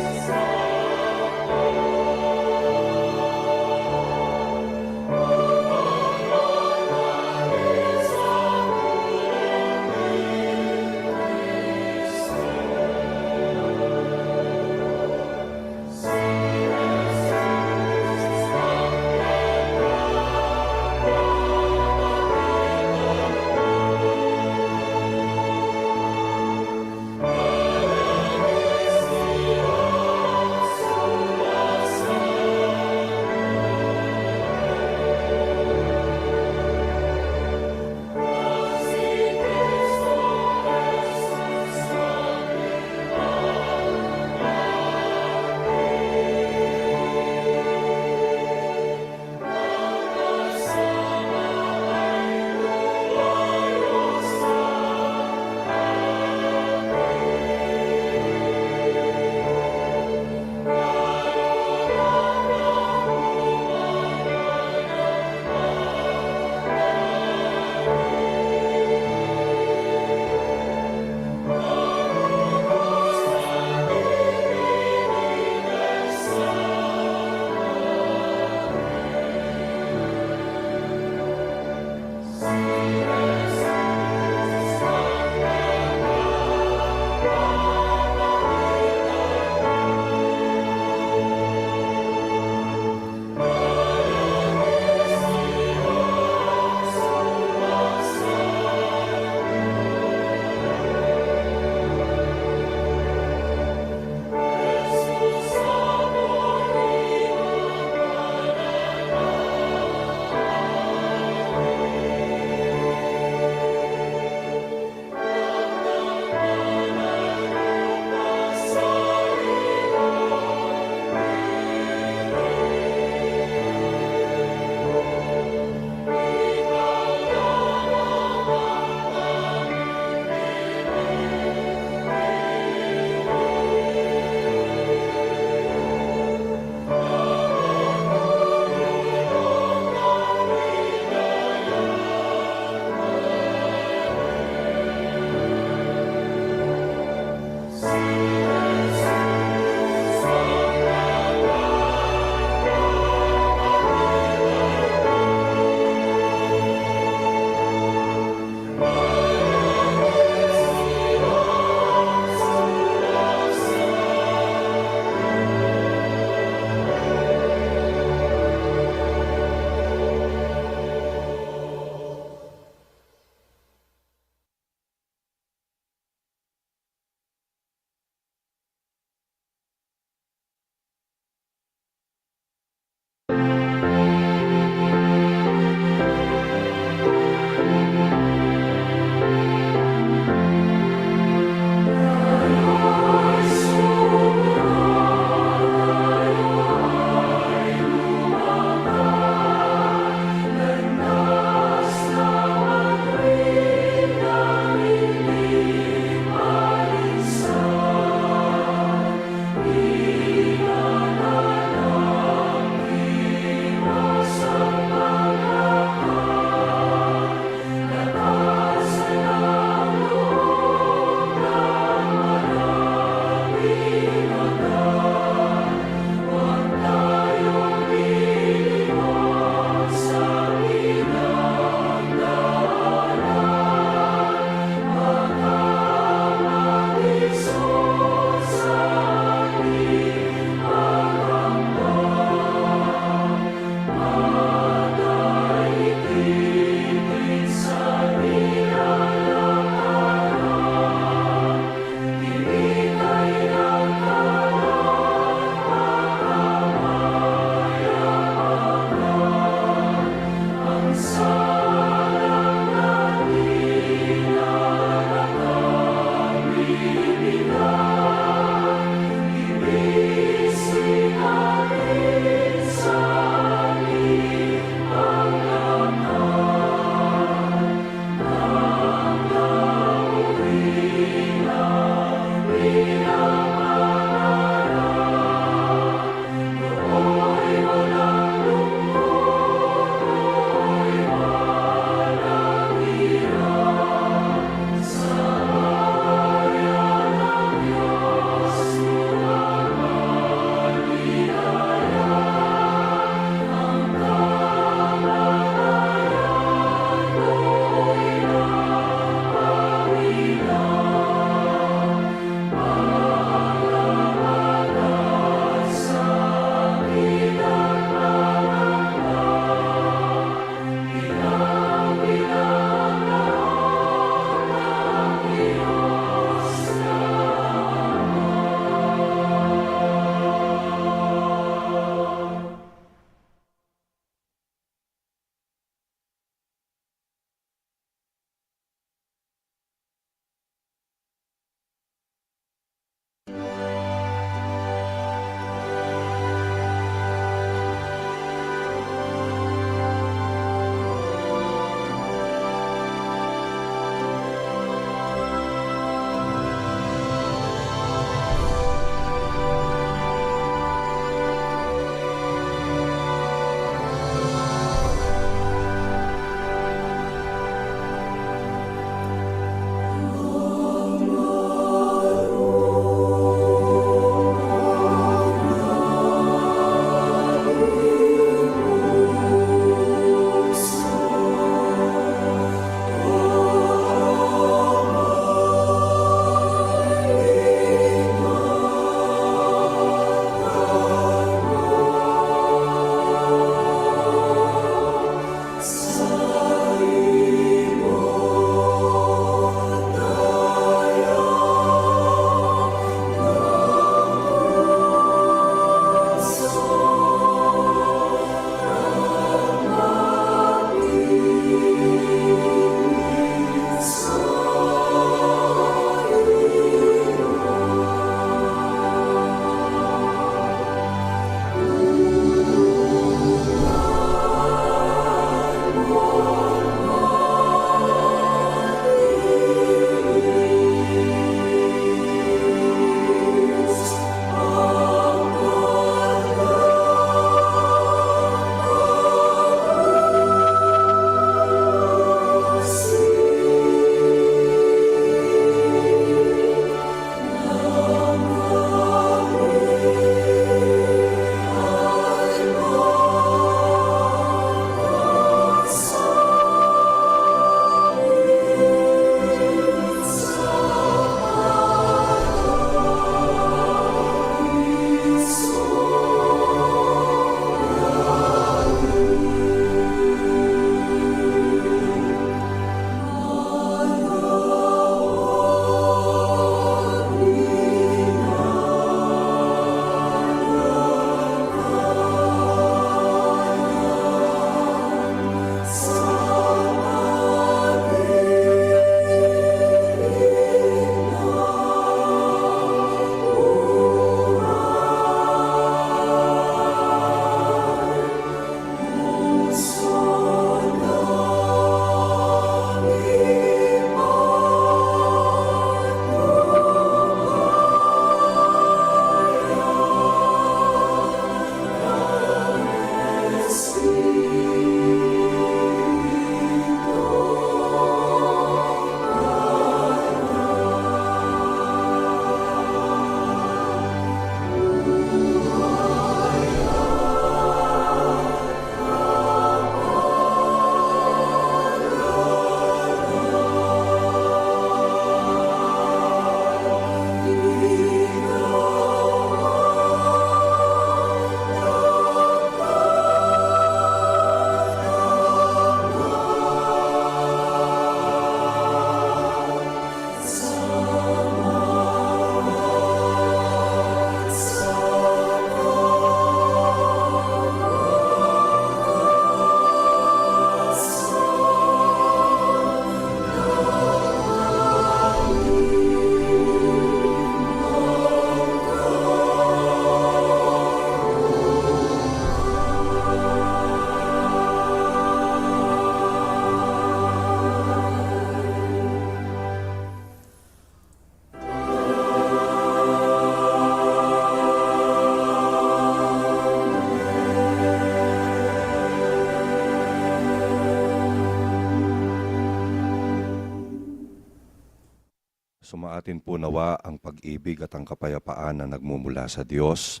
Sumaatin po nawa ang pag-ibig at ang kapayapaan na nagmumula sa Diyos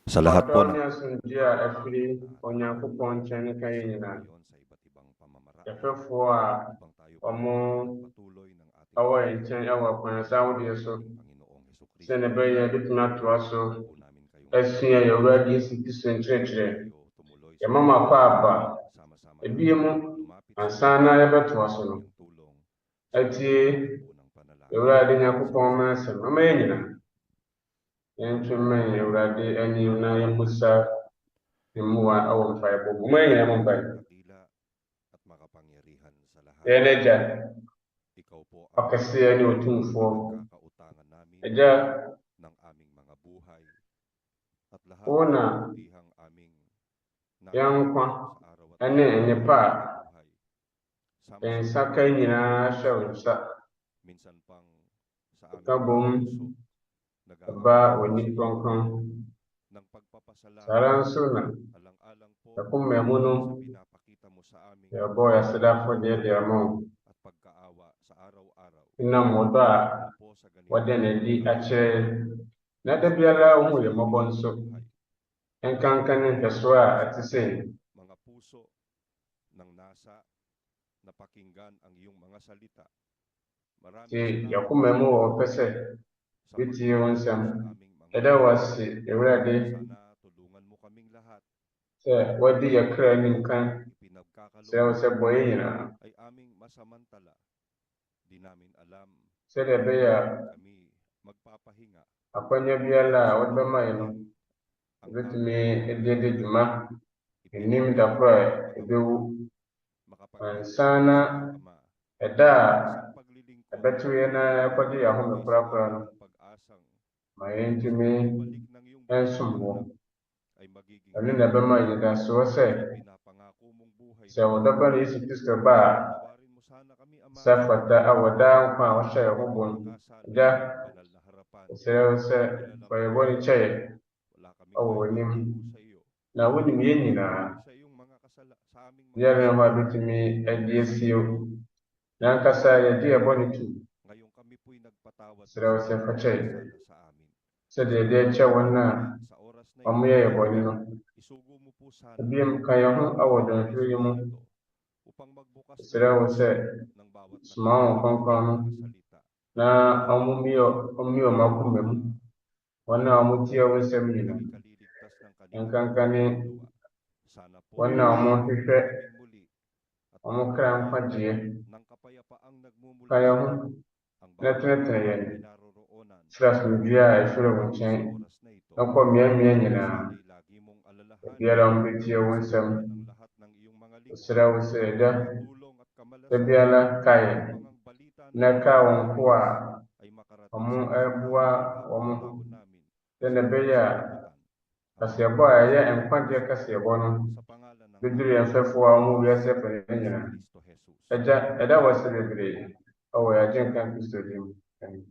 sa lahat po Ɔdɔ ne asomdwoe a ɛfiri Onyankopɔn nkyɛn ne ka yɛn nyinaa. Yɛfɛfoɔ a ɔmo ɛwɔ yɛn nkyɛn ɛwɔ akwansa ahodoɔ so sɛnea ɛbɛyɛ yɛbɛtumi atoa so asua yɛn Awurade Yesu Kristo nkyerɛkyerɛ. Yɛma mo akɔ aba ebiem ansa na yɛbɛtoa so no. Atie Awurade Nyankopɔn ma asɛm ama yɛn nyinaa. Yɛntwe mmɛn Awurade anim na yɛmmusa mmoa ɛwɔ mpaebɔ mu. Ma yɛn nyinaa mo mpae. Yɛn Agya, ɔkɛseɛ ne otumfoɔ, Agya, wo na yɛn nkwa ne nnepa a yɛn nsa ka nyinaa hyɛ wo nsa. Ka bom ɛba w'ani kronkron. Saa ara nso na yɛkoma mu no yɛbɔ yɛn aseda afɔdeɛ de ama wo. Nam ɔdɔ a wɔde n'adi akyerɛ na da biara wo hu yɛn mmɔbɔ nso nkanka ne nhwɛsoɔ a ɛte sɛ nti yɛkoma mu wɔ pɛ sɛ bitie wo nsɛm. Yɛda wo ase Awurade sɛ wɔde yɛ kra anim kan. Srɛ wo sɛ bɔ yɛn nyinaa sɛdeɛ ɛbɛyɛ a akwannya biara a wɔde bɛma yɛn no yɛbɛtumi de dwuma anim da koro a ɛbɛwu ansa na ɛda a ɛbɛto yɛn na ɛkɔgye yɛn ahome korakora no ma yɛntumi nsom wo. Ɛno na ɛbɛma yɛn nidasoɔ sɛ wo dɔba no Yesu Kristo ba a sɛ fata a wɔda nkwa a wɔhyɛ yɛn ho bɔ no. Agya, ɛsrɛ wo sɛ fa yɛn bɔne kyɛ yɛn ɛwɔ w'anim na wonim yɛn nyinaa. Biara hɔ a bɛtumi adi asie wo na ankasa yɛde yɛn bɔne to mu. Ɛsrɛ wo sɛ fa kyɛ yɛn sɛdeɛ yɛde akyɛ wɔn a ɔmo yɛ yɛn bɔne no. Ebiem ka yɛn ho ɛwɔ dɔnhwere yi mu. Ɛsrɛ wo sɛ soma wo kronkron no na ɔmmue ɔmo akoma mu. Wɔn a ɔmo tie wo nsɛm nyinaa nkanka ne wɔn a ɔmo hwehwɛ ɔmo kra nkwagyeɛ. Ka yɛn ho na tenetene yɛn. Srɛ asomdwoe a ɛfiri wo nkyɛn na kɔ mmeammea nyinaa. Biara ɔmo bɛtie wo nsɛm. Ɛsrɛ wo sɛ Agya, da biara ka yɛn na ka wɔn ko a ɔmo ɛboa wɔn ho sɛnea ɛbɛyɛ a kaseɛbɔ a ɛyɛ nkwagyeɛ kaseɛbɔ no bɛduru yɛn mfɛfoɔ a ɔmo wiase pɛrɛ nyinaa. Agya, ɛda wo ase bebree ɛwɔ yɛn Agyenkwa Kristo din mu. Amen.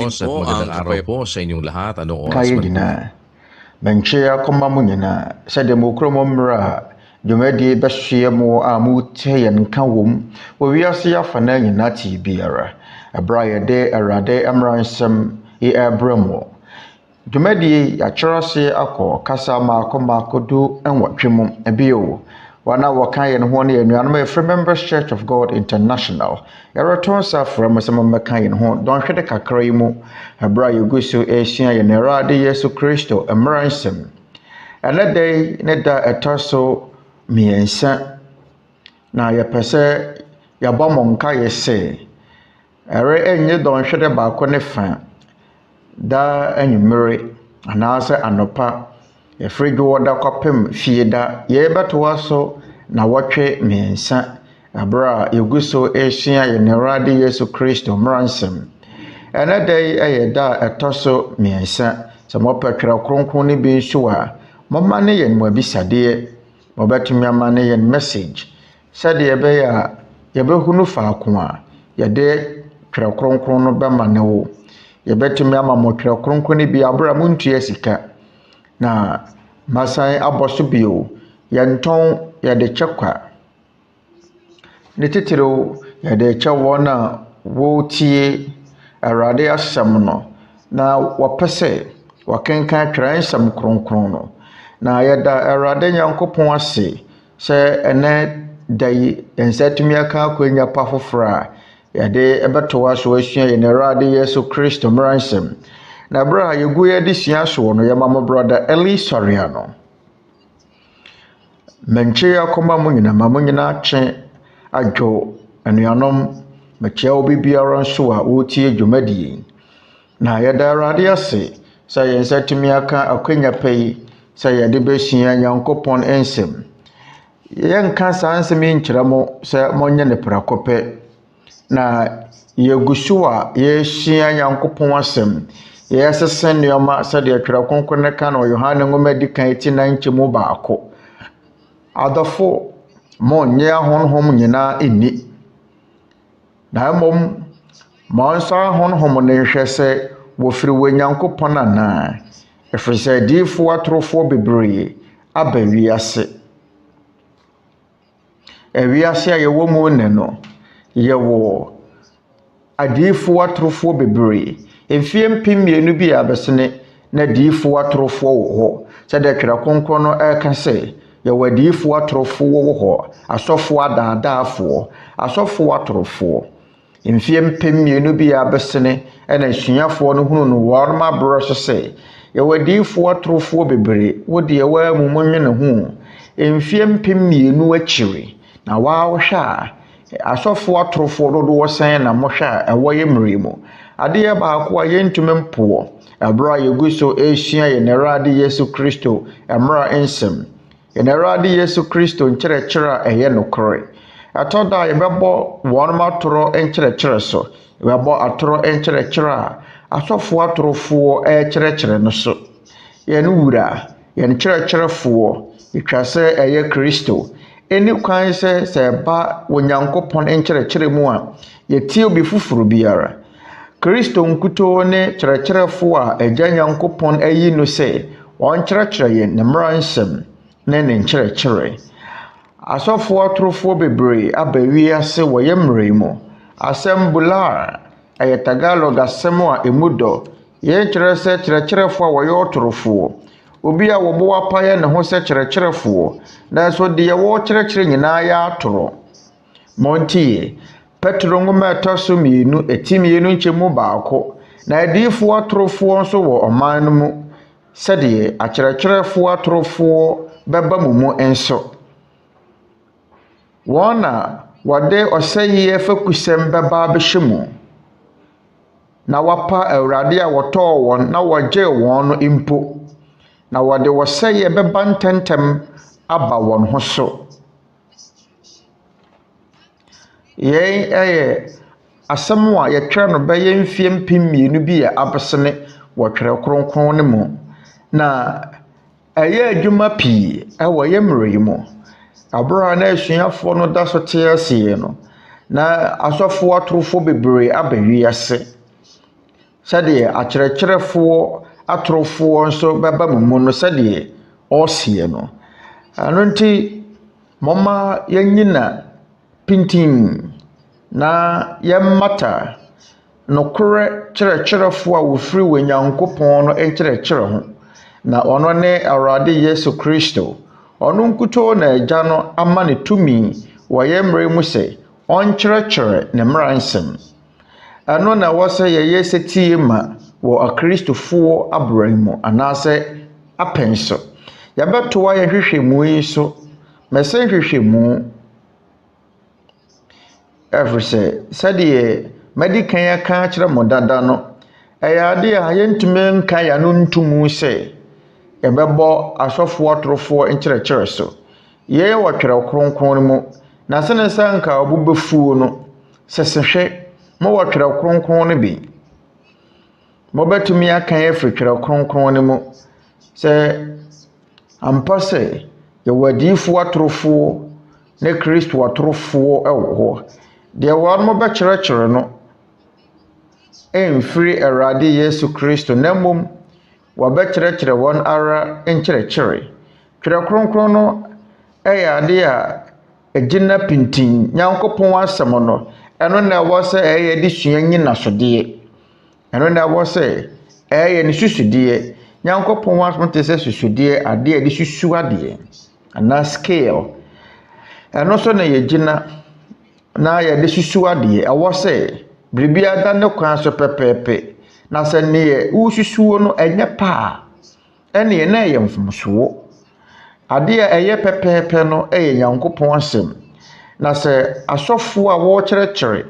Diyos at magandang araw po sa inyong lahat. Anong oras Kayo man din ito? na. Menchia koma mo nyina. Sa demokramo mra. Dwumadi bɛhyeɛ mu a motie yɛn nka wom wɔ wiase afa na nyinaa te biara. Ɛberɛ a yɛde Awurade mmaransɛm yi ɛbrɛ mu. Dwumadi yɛakyerɛ ase akɔ kasa maako do nwɔtwe mu ebio. Wɔn a wɔka yɛn ho ne anuanom a yɛfrɛ Members Church of God International. Yɛretɔn sa frɛ mo sɛ mommɛka yɛn ho dɔnhwɛ de kakra yi mu. Ɛberɛ a yɛgu so ɛresua yɛn Awurade Yesu Kristo mmaransɛm. Ɛnɛ da yi ne da ɛtɔ so mmiɛnsa na yɛpɛ sɛ yɛabɔ mo nka yɛ sɛ ɛre ɛnyɛ dɔnhwɛ de baako ne fa da anwummere anaasɛ anɔpa yɛfrɛ dwo da kɔpem fie da yɛbɛtoa so na wɔtwe mmiɛnsa ɛberɛ a yɛgu so ɛresua yɛn Awurade Yesu Kristo mmaransɛm. Ɛnɛ da yi ɛyɛ da ɛtɔ so mmiɛnsa sɛ mɔpɛ twerɛ kronkron no bi nso a mɔma ne yɛn mu abisadeɛ mɔbɛtumi ama ne yɛn message sɛdeɛ ɛbɛyɛ a yɛbɛhunu faako a yɛde twerɛ kronkron no bɛma ne wo. Yɛbɛtumi ama mo twerɛ kronkron no bi aberɛ a montua sika na masan abɔ so bio yɛntɔn yɛde kyɛ kwa ne titiriw yɛde kyɛ wɔn a wɔtie Awurade asɛm no na wɔpɛ sɛ wɔkenkan twerɛ nsɛm kronkron no. Na yɛda Awurade Nyankopɔn ase sɛ ɛnɛ da yi yɛnsa tumi aka akɔnya pa foforɔ a yɛde ɛbɛtoa so asua yɛn Awurade Yesu Kristo mmaransɛm. na bra yegu ye di sua so no ye mama brother Eli Soriano menche akoma mu nyina ma mu nyina twe adwo anuanom meche obi biara nso a wotie dwumadie na ye da Awurade ase sa ye nsatimi aka akwanya pei sa ye de besua Nyankopɔn ensem ye nka sa nsem nkyerɛ mo sa monye ne prakope na ye gusu a ye sua Nyankopɔn asem ye sesen nneɔma sa de atwera konkon ne ka no Yohane ngoma di kan ti na nkyemu baako adofo mo nye ahonhom nyina inni na mom mo nso ahonhom ne hwɛ sɛ wofiri Nyankopɔn ana efisɛ diifo atrofo bebree aba wiase ewiase a yɛwɔ mu ne no yɛwɔ adiifo atrofo bebree efie mpimienu bi abesene na diifo atrofo wɔ hɔ sɛ de twera konkon no ɛka sɛ yɛwɔ adiifo atrofo wɔ hɔ asɔfo adaadaafo asɔfo atrofo mfie mpimienu bi abesene ɛna suafo no hunu no wɔn ma bro so sɛ yɛwɔ diifo atrofo bebree wo de yɛwɔ amumunwe ne ho mfie mpimienu akyiri na waahwɛ a asɔfo atrofo dodo wɔsan na mohwɛ a ɛwɔ yɛ mmeremu adeɛ baako a yɛntumi mpoɔ ɛbra yɛgu so esua yɛ Awurade Yesu Kristo ɛmra ensem yɛ Awurade Yesu Kristo nkyerɛkyerɛ a ɛyɛ nokore atoda yɛbɛbɔ wɔn matoro nkyerɛkyerɛ so yɛbɛbɔ atoro nkyerɛkyerɛ a asɔfo atrofo ɛkyerɛkyerɛ no so yɛn wura yɛn kyerɛkyerɛfoɔ yɛtwa sɛ ɛyɛ Kristo eni kwan sɛ ba Onyankopɔn nkyerɛkyerɛ mu a yɛtie obi fufuru biara Kristo nkuto ne kyerɛkyerɛfo a agya Nyankopɔn ayi no sɛ wɔn kyerɛkyerɛ yɛn ne mmara nsɛm ne ne nkyerɛkyerɛ asɔfo atrofo bebree aba wiase wɔ yɛ mmara mu asɛm bular ɛyɛ Tagalog asɛm a emu dɔ yɛn kyerɛ sɛ kyerɛkyerɛfo a wɔyɛ ɔtorofoɔ obi a wɔbɔ wapayɛ ne ho sɛ kyerɛkyerɛfoɔ nanso deɛ wɔkyerɛkyerɛ nyinaa yɛ atoro montie Petro ngoma ɛtɔso mienu etimienu nkyemu baako na adiifo atorofoɔ nso wɔ ɔman no mu sɛdeɛ akyerɛkyerɛfoɔ atorofoɔ bɛba mu mu enso wɔn na wɔde ɔsɛyɛ fakusɛm bɛba abɛhyɛ mu na wapa Awurade a wɔtɔɔ wɔn na wɔgye wɔn no impo na wɔde wɔsɛyɛ bɛba ntɛntɛm aba wɔn ho so yɛn ɛyɛ asɛm a yɛtwerɛ no bɛyɛ mfie mpimienu bi a abesene wɔtwerɛ kronkron ne mu na ɛyɛ adwuma pii ɛwɔ yɛ mmere mu abura na asuafoɔ no da so te aseɛ no na asɔfoɔ atrofo bebree aba wiase sɛdeɛ akyerɛkyerɛfoɔ atorofoɔ nso bɛba mu no sɛdeɛ ɔseɛ no ano nti moma yɛnyina pintin na yɛmmata nokore kyerɛkyerɛfoɔ a wofiri wɔ Nyankopɔn no nkyerɛkyerɛ ho na ɔno ne Awurade Yesu Kristo ɔno nkuto na agya no ama ne tumi wɔ yɛ mmere mu sɛ ɔnkyerɛkyerɛ ne mmara nsɛm ɛno na wɔsɛ yɛyɛ sɛ tie ma wɔ akristofoɔ abran mu anaasɛ apɛn so yɛbɛtoa yɛ hwehwɛmu yi so mɛsɛ hwehwɛmu ɛfisɛ sɛdeɛ medikan aka kyerɛ mo dada no ɛyɛ ade a yɛntumi nka ya no ntumu sɛ yɛbɛbɔ asɔfoɔ atorofoɔ nkyerɛkyerɛ so yɛyɛ wɔtwerɛ kronkron mu na sene nsa nka ɔbobɛfuo no sɛsehwɛ mo wɔtwerɛ kronkron no bi mobɛtumi aka yɛ firi twerɛ kronkron no mu sɛ ampa sɛ yɛwɔ adiifoɔ atorofoɔ ne Kristo atorofoɔ ɛwɔ hɔ deɛ wɔn mobɛkyerɛkyerɛ no ɛmfiri Awurade Yesu Kristo na mmom wɔbɛkyerɛkyerɛ wɔn ara nkyerɛkyerɛ twerɛ kronkron no ɛyɛ ade a ɛgyina pintin Nyankopɔn asɛm no ɛno na ɛwɔ sɛ ɛyɛ de sua nyinasodeɛ ɛno na ɛwɔ sɛ ɛyɛ ne susudeɛ Nyankopɔn asɛm te sɛ susudeɛ adeɛ de susu adeɛ ana scale ɛno so na yɛgyina na yɛde susu adeɛ ɛwɔ sɛ biribi ada ne kwan so pɛpɛɛpɛ na sɛ ne ususuo no enye pa ene na ye mfomso ade a eye pepepe no eye Nyankopɔn asɛm na sɛ asɔfo a wo kyerɛkyerɛ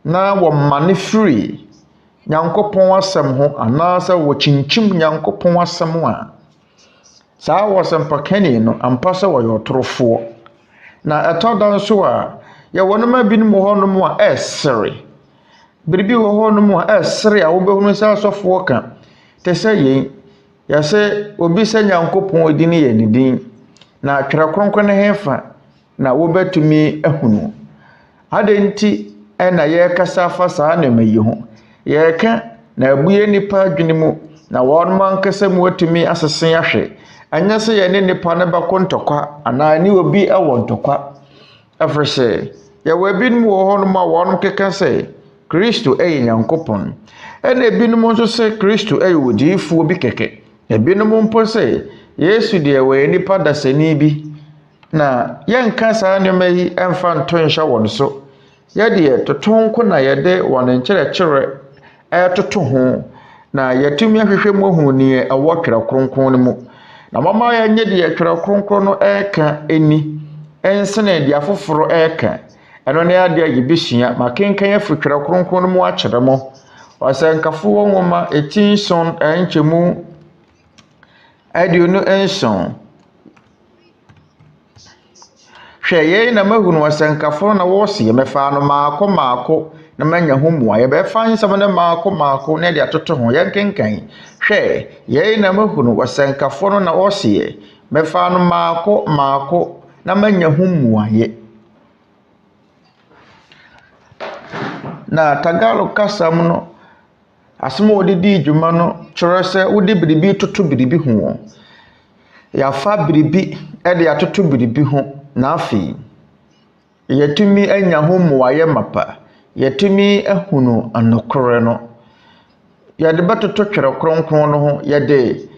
na wo mane free Nyankopɔn asɛm ho anaasɛ wo kyinkyim Nyankopɔn asɛm a saa wɔsɛmpakani no ampa sɛ wɔyɛ ɔtorofoɔ na ɛtɔda nso a yɛ wɔnoma binom hɔ no mu a ɛsere biribi wɔ hɔ no mu a ɛsere a wobɛhunu sɛ asɔfoɔ ka te sɛ yɛn yɛsɛ obi sɛ Nyankopɔn di ne yɛ ne din na Twerɛ Kronkron ne hefa na wobɛtumi ahunu adenti ɛna yɛkasa fa saa nneɛma yi ho yɛka na abue nipa adwene mu na wɔn mankasa mu atumi asese ahwɛ anya sɛ yɛ ne nipa ne bɛkɔ ntɔkwa anaa ne obi ɛwɔ ntɔkwa afre sɛ yɛwɔ ebinom wɔ hɔ no ma wɔn keka sɛ Kristo ɛyɛ Nyankopɔn ɛna ebinom nso sɛ Kristo ɛyɛ odiyifoɔ bi kɛkɛ ebinom mpo sɛ Yesu deɛ wɔ nipa dasani bi na yɛnka saa nneɛma yi ɛmfa nto nhyɛ wɔn so yɛde toto nko na yɛde wɔn nkyerɛkyerɛ ɛtoto ho na yɛtumi ahwehwɛ mu hu ne ɛwɔ Twerɛ Kronkron no mu na mama yɛnyɛ deɛ Twerɛ Kronkron no ɛka eni ɛnsene deɛ afoforo ɛka ɛno ne ade a yɛbɛsua makenkan afiri Twerɛ Kronkron no mu akyerɛ mo Ɔsɛnkafo nwoma etinson ɛnkyɛmu aduonu nson hwɛ yɛn na mahunu Ɔsɛnkafo na wɔsi yɛmɛfa no maako na manya ho mua yɛbɛfa nsɛm ne maako na de atoto ho yɛnkenkan hwɛ yɛn na mahunu Ɔsɛnkafo no na wɔsi yɛmɛfa no maako na manya ho mua yɛ na Tagalog kasam no asɛm odidi dwuma no kyerɛ sɛ wodi biribi toto biribi ho yɛafa biribi de atoto biribi ho na afei yɛtumi anya ho mmuayɛ mapa yɛtumi ahunu anokore no yɛde bɛtoto Twerɛ Kronkron no ho yɛde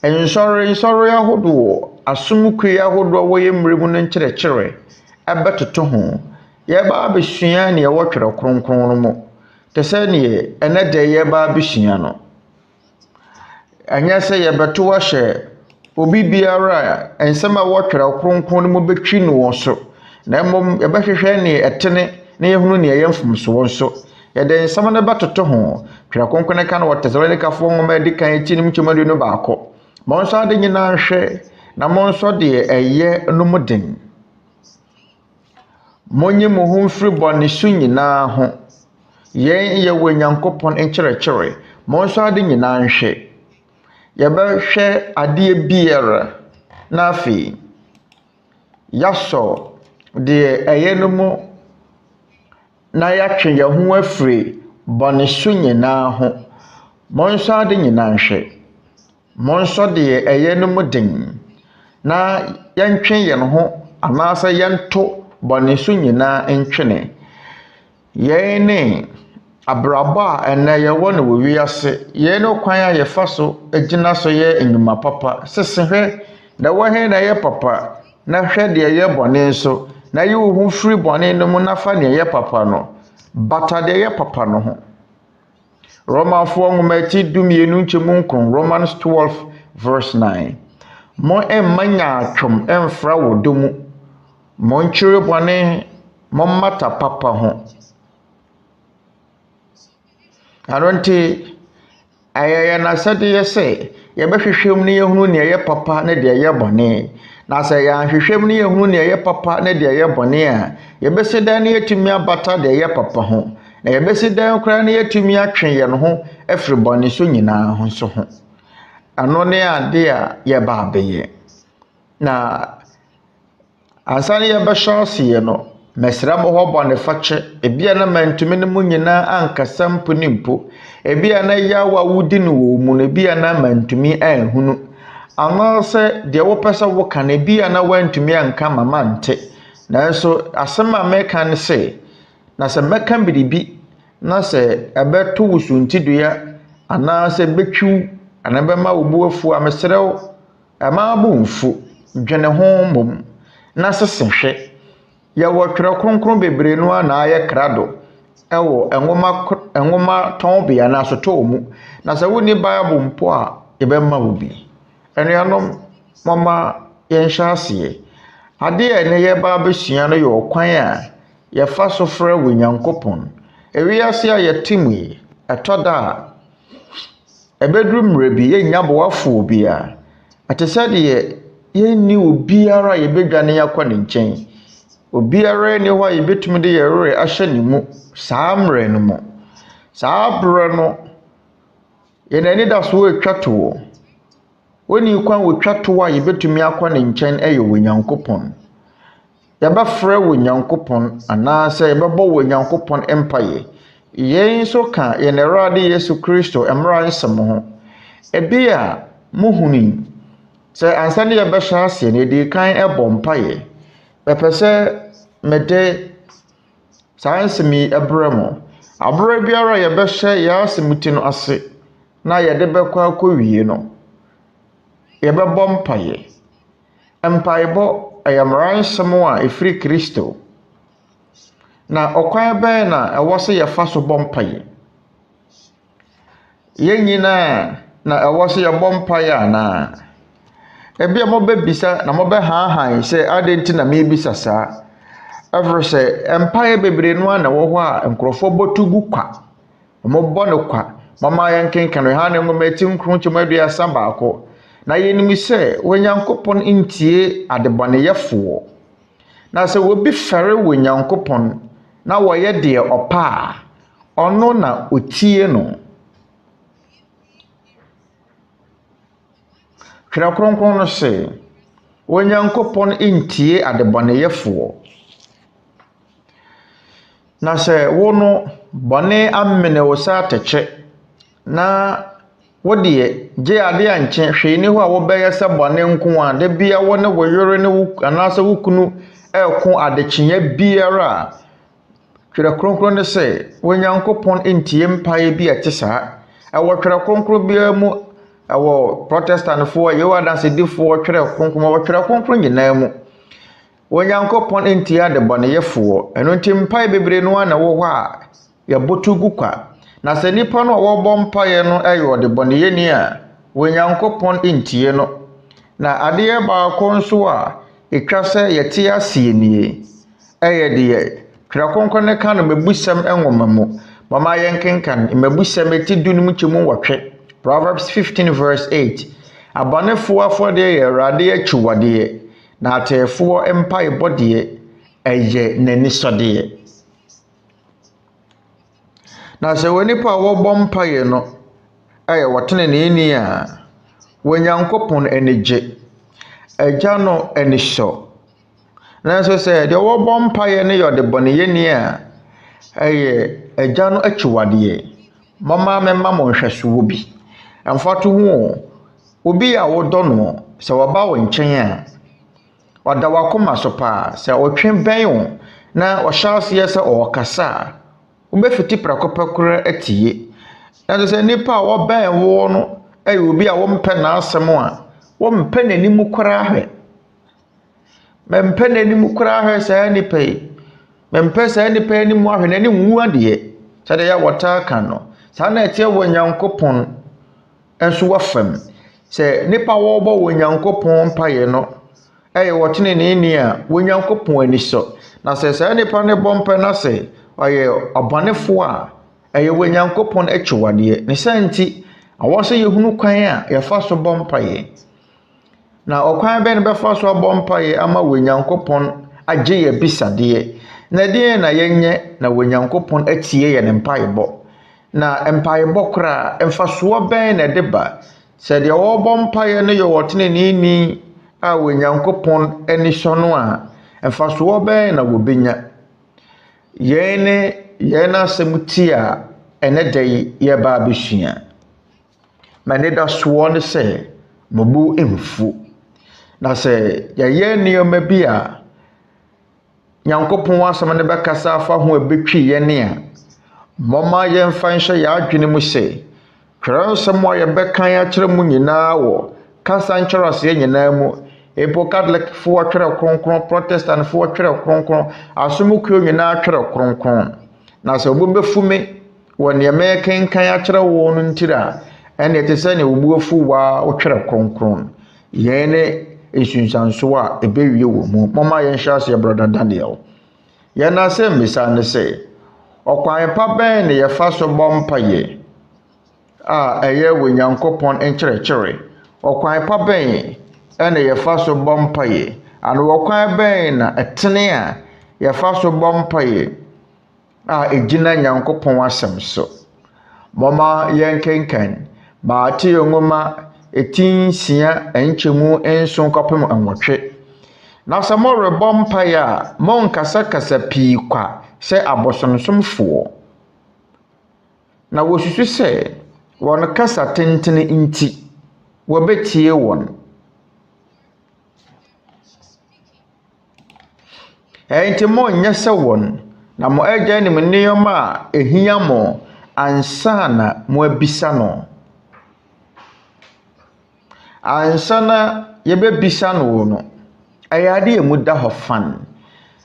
nsɔre ahodoɔ asomkue ahodoɔ wɔyɛ mmeremu no nkyerɛkyerɛ ɛbɛtoto ho yɛba abɛsua ne ɛwɔ Twerɛ Kronkron no mu te sɛ ne ɛnɛ de yɛba abɛsua no ɛnyɛ sɛ yɛbɛto wahyɛ obi biara ensɛm a wɔ Twerɛ Kronkron no mu betwi no wɔ so na mmom yɛbɛhwehwɛ ne ɛtene na yɛhunu ne ɛyɛ mfomso wɔ so yɛde nsɛm no bɛtoto ho Twerɛ Kronkron no ka no wɔ Tesalonikafoɔ nwoma edi kan ekyinum kyɛmadu no baako mo nso ade nyinaa hwɛ na mo nso de ɛyɛ no mu den monye mo ho mfiri bɔne so nyinaa ho yɛn yɛwɔ Nyankopɔn nkyerɛkyerɛ mo nso ade nyinaa hwɛ yɛbɛhwɛ adeɛ biara na afei yasɔ deɛ ɛyɛ no mu na yɛatwe yɛn ho afiri bɔne so nyinaa ho mo nso ade nyinaa hwɛ mo nso deɛ ɛyɛ no mu den na yɛntwe yɛn ho anaasɛ yɛnto bɔne so nyinaa ntwene yɛn ne abrabɔ a ɛnɛ yɛwɔ no wɔ wiase yɛn no kwan a yɛfa so agyina so yɛ enyuma papa sese hwɛ na wɔhɛ na yɛ papa na hwɛ deɛ yɛ bɔne nso na yɛ wo ho firi bɔne no mu na fa deɛ yɛ papa no bata deɛ yɛ papa no ho Romafoɔ nwoma eti dumienu nkyɛmu nkron Romans 12 verse 9 mo emma nyaatwom emfra wɔ do mu mo nkyere bɔne mo mata papa ho aronti ayɛyɛ na sɛde yɛ sɛ yɛbɛhwehwɛm ne yɛhunu ne yɛ papa ne deɛ yɛ bɔne na sɛ yɛahwehwɛm ne yɛhunu ne yɛ papa ne deɛ yɛ bɔne a yɛbɛsi dan ne yɛtumi abata deɛ yɛ papa ho na yɛbɛsi dan koraa ne yɛtumi atwe yɛn ho afiri bɔne so nyinaa ho so ho ano ne ade a yɛba abɛyɛ na ansa ne yɛbɛhyɛ aseɛ no mesra mo ho bɔne fakyɛ ebia na mantumi ne mu nyinaa ankasa mpo ne mpo ebia na yawa wudi no wɔ mu no ebia na mantumi anhunu anaasɛ deɛ wopɛ sɛ woka na ebia na wantumi anka mama nte nanso asɛm a meka ne sɛ na sɛ meka biribi na sɛ ɛbɛto wo suntidua anaasɛ bɛtwiw ana bɛma wo bu afu a mesrɛ wo ɛma bo mfu dwene ho mmom na sese hwɛ yɛwɔ Twerɛ Kronkron bebree no a na ayɛ krado ɛwɔ nwoma tɔnbea na asotɔ mu na sɛ wonni bible mpo a yɛbɛma wo bi anuanom mama yɛnhyɛ aseɛ adeɛ a ɛne yɛba abɛsua no yɛ ɔkwan a yɛfa so frɛ wɔ Nyankopɔn ewiase a yɛte mu yi ɛtɔ da a ɛbɛduru mmerɛ bi yɛnnya boafoɔ bi a ɛte sɛ deɛ yɛnni obiara a yɛbɛdwane akɔ ne nkyɛn obiara ni hɔ a yɛbɛtumi de yɛwerɛ ahyɛ ne mu saa mmerɛ no mu saa berɛ no yɛn ani da so ɛtwa toɔ wɔnni kwan wɔtwa toɔ a yɛbɛtumi akɔ ne nkyɛn ɛyɛ wɔ Nyankopɔn yɛbɛfrɛ wɔ Nyankopɔn anaasɛ yɛbɛbɔ wɔ Nyankopɔn mpaeɛ yɛn nso ka yɛn Awurade Yesu Kristo mmara nsɛm ho ebi a muhuni sɛ ansa ne yɛbɛhyɛ aseɛ ne de kan ɛbɔ mpaeɛ bɛpɛ sɛ mede saa nsɛm yi ɛbrɛ mu abere biara yɛbɛhyɛ yɛ asɛm ti no ase na yɛde bɛkɔ akɔ wie no yɛbɛbɔ mpaeɛ mpaebɔ ɛyɛ mmara nsɛm a ɛfiri Kristo na ɔkwan bɛn na ɛwɔ sɛ yɛfa so bɔ mpaeɛ yɛn nyinaa na ɛwɔ sɛ yɛbɔ mpaeɛ anaa ebi a mobɛbisa na mobɛhanhan sɛ ade nti na mebisa saa ɛfiri sɛ mpaeɛ bebree no na ɛwɔ hɔ a nkurɔfoɔ bɔtu gu kwa mobɔ no kwa mama yɛnkenka no Yohane nwoma eti nkron nkyɛmu aduasa baako na yɛnim sɛ Onyankopɔn ntie adebɔneyɛfoɔ na sɛ wobi fɛre wɔ Nyankopɔn na wɔyɛ deɛ ɔpa a ɔno na otie no Twerɛ Kronkron no sɛ Onyankopɔn ntie adebɔneyɛfoɔ na sɛ wo no bɔne amene wo sa atɛkyɛ na wodeɛ gye ade ankyɛ hwee ni hɔ a wobɛyɛ sɛ bɔne nko a da bia wo ne wo yore ne wo anaasɛ wo kunu ɛko adekyeɛ biara a Twerɛ Kronkron no sɛ Onyankopɔn ntie mpaeɛ bi a ɛte saa ɛwɔ Twerɛ Kronkron biara mu ɛwɔ Protestantfoɔ Yehowa Adansedifoɔ Twerɛ Kronkron ɛwɔ Twerɛ Kronkron nyinaa mu Onyankopɔn ntie adebɔneyɛfoɔ ɛno nti mpaeɛ bebree no na ɛwɔ hɔ a yɛbɔtu gu kwa na sɛ nipa no a wɔbɔ mpaeɛ no ɛyɛ ɔdebɔneyɛni a Onyankopɔn ntie no na adeɛ baako nso a ɛtwa sɛ yɛte aseɛ nie ɛyɛ deɛ Twerɛ Kronkron ne ka no Mmabusɛm nwoma mu mama yɛnkenkan Mmabusɛm eti 15:8 Proverbs 15:8 Abɔnefoɔ afɔdeɛ yɛ Awurade akyiwadeɛ na atɛɛfoɔ mpaebɔ deɛ ɛyɛ n'anisɔdeɛ na sɛ wonipa a wɔbɔ mpaeɛ no ɛyɛ wɔteneneeni a Onyankopɔn anigye agya no anisɔ nanso sɛ deɛ wɔbɔ mpaeɛ no yɛ ɔdebɔneyɛni a ɛyɛ agya no akyiwadeɛ mama mɛma mo nhwɛsoɔ bi ɛmfato ho obi a wodɔ no sɛ wɔba wo nkyɛn a ɔda wakoma so paa sɛ ɔtwe bɛn wo na ɔhyɛ aseɛ sɛ ɔkasa a wobɛfiti prakɔpɛkora atie nanso sɛ nipa a wɔbɛn wo no ɛyɛ obi a wɔmpɛ n'asɛm a wɔmpɛ n'anim koraa hwɛ mempɛ n'anim koraa hwɛ saa nipa yi mempɛ saa nipa yi anim ahwɛ n'anim nwu adeɛ sɛdeɛ yɛ wɔtaa ka no saa na ɛteɛ wɔ Nyankopɔn nso wafam sɛ nipa wɔbɔ wɔ Nyankopɔn mpaeɛ no ɛyɛ wɔteneneeni a wɔ Nyankopɔn ani sɔ na sɛ saa nipa ne bɔ mpaeɛ na sɛ ɔyɛ ɔbɔnefoɔ a ɛyɛ wɔ Nyankopɔn akyiwadeɛ ne sɛ nti awɔ sɛ yɛhunu kwan a yɛfa so bɔ mpaeɛ na ɔkwan bɛn ne bɛfa so abɔ mpaeɛ ama wɔ Nyankopɔn agye yɛ bisadeɛ na deɛ na yɛnyɛ na wɔ Nyankopɔn atie yɛ ne mpaebɔ na mpaebɔ koraa mfasoɔ bɛn na de ba sɛ deɛ wɔbɔ mpaeɛ no yɛ wɔteneneeni a wɔ Nyankopɔn ani sɔ no a mfasoɔ bɛn na wɔbɛnya yɛn ne yɛn asɛm ti a ɛnɛ da yi yɛba abɛsua ma ne da soɔ ne sɛ mɔbu mfu na sɛ yɛyɛ nneɛma bi a Nyankopɔn asɛm ne bɛkasa afa ho ɛbɛtwi yɛn a mmɔma yɛmfa nhyɛ yɛ adwene mu sɛ twerɛ nsɛm a yɛbɛkan akyerɛ mu nyinaa wɔ kasa nkyerɛaseɛ nyinaa mu epo Catholicfoɔ twerɛ kronkron Protestantfoɔ twerɛ kronkron asomukuo nyinaa twerɛ kronkron na sɛ obubefume wɔ nneɛma kenkan akyerɛ wo no ntira ɛne te sɛ ne obuafu wa wotwerɛ kronkron yɛn ne esunsanso a ebewie wɔ mu mama yɛn hyɛ ase brother Daniel yɛn na sɛ mbisa ne sɛ ɔkwan pa bɛn ne yɛfa so bɔ mpaeɛ a ɛyɛ wɔ Nyankopɔn nkyerɛkyerɛ ɔkwan pa bɛn ɛne yɛfa so bɔ mpaeɛ ano ɔkwan bɛn na ɛtene a yɛfa so bɔ mpaeɛ a egyina Nyankopɔn asɛm so mama yɛn kenkan baate ngoma etinsia enchemu enso kopem anwotwe na sɛ morebɔ mpaeɛ a monkasa-kasa pii kwa sɛ abosonsomfoɔ na wosusu sɛ wɔn kasa tentene nti wɔbetie wɔn enti mo nyɛ sɛ wɔn na mo agya nim nneɛma a ehia mo ansa na mo abisa no ansa na yɛbɛbisa no no ayade emu da hɔ fan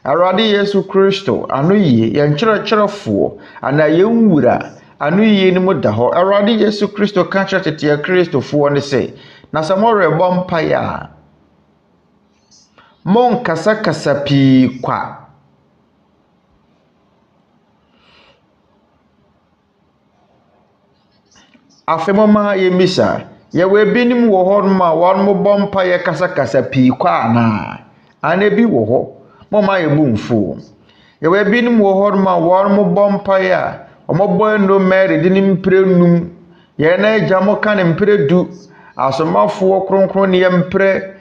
Awurade Yesu Kristo ano yie yɛn kyerɛkyerɛfoɔ ana yɛn wura ano yie ni mu da hɔ Awurade Yesu Kristo ka kyerɛ tete Kristofoɔ ne sɛ na sɛ mo rebɔ mpaeɛ a mon kasa pii kwa afemoma yɛmisa yɛwɔ ebinim wɔ hɔ no ma wɔn mo bɔ mpaeɛ kasa pii kwa ana bi wɔ hɔ mama yɛ bumfo yɛwɔ ebinim wɔ hɔ no ma wɔn mo bɔ mpaeɛ a ɔmɔbɔ no Mary de ne mpire num yɛn na agya mo ka ne mpire du asomafoɔ kronkron ne mpire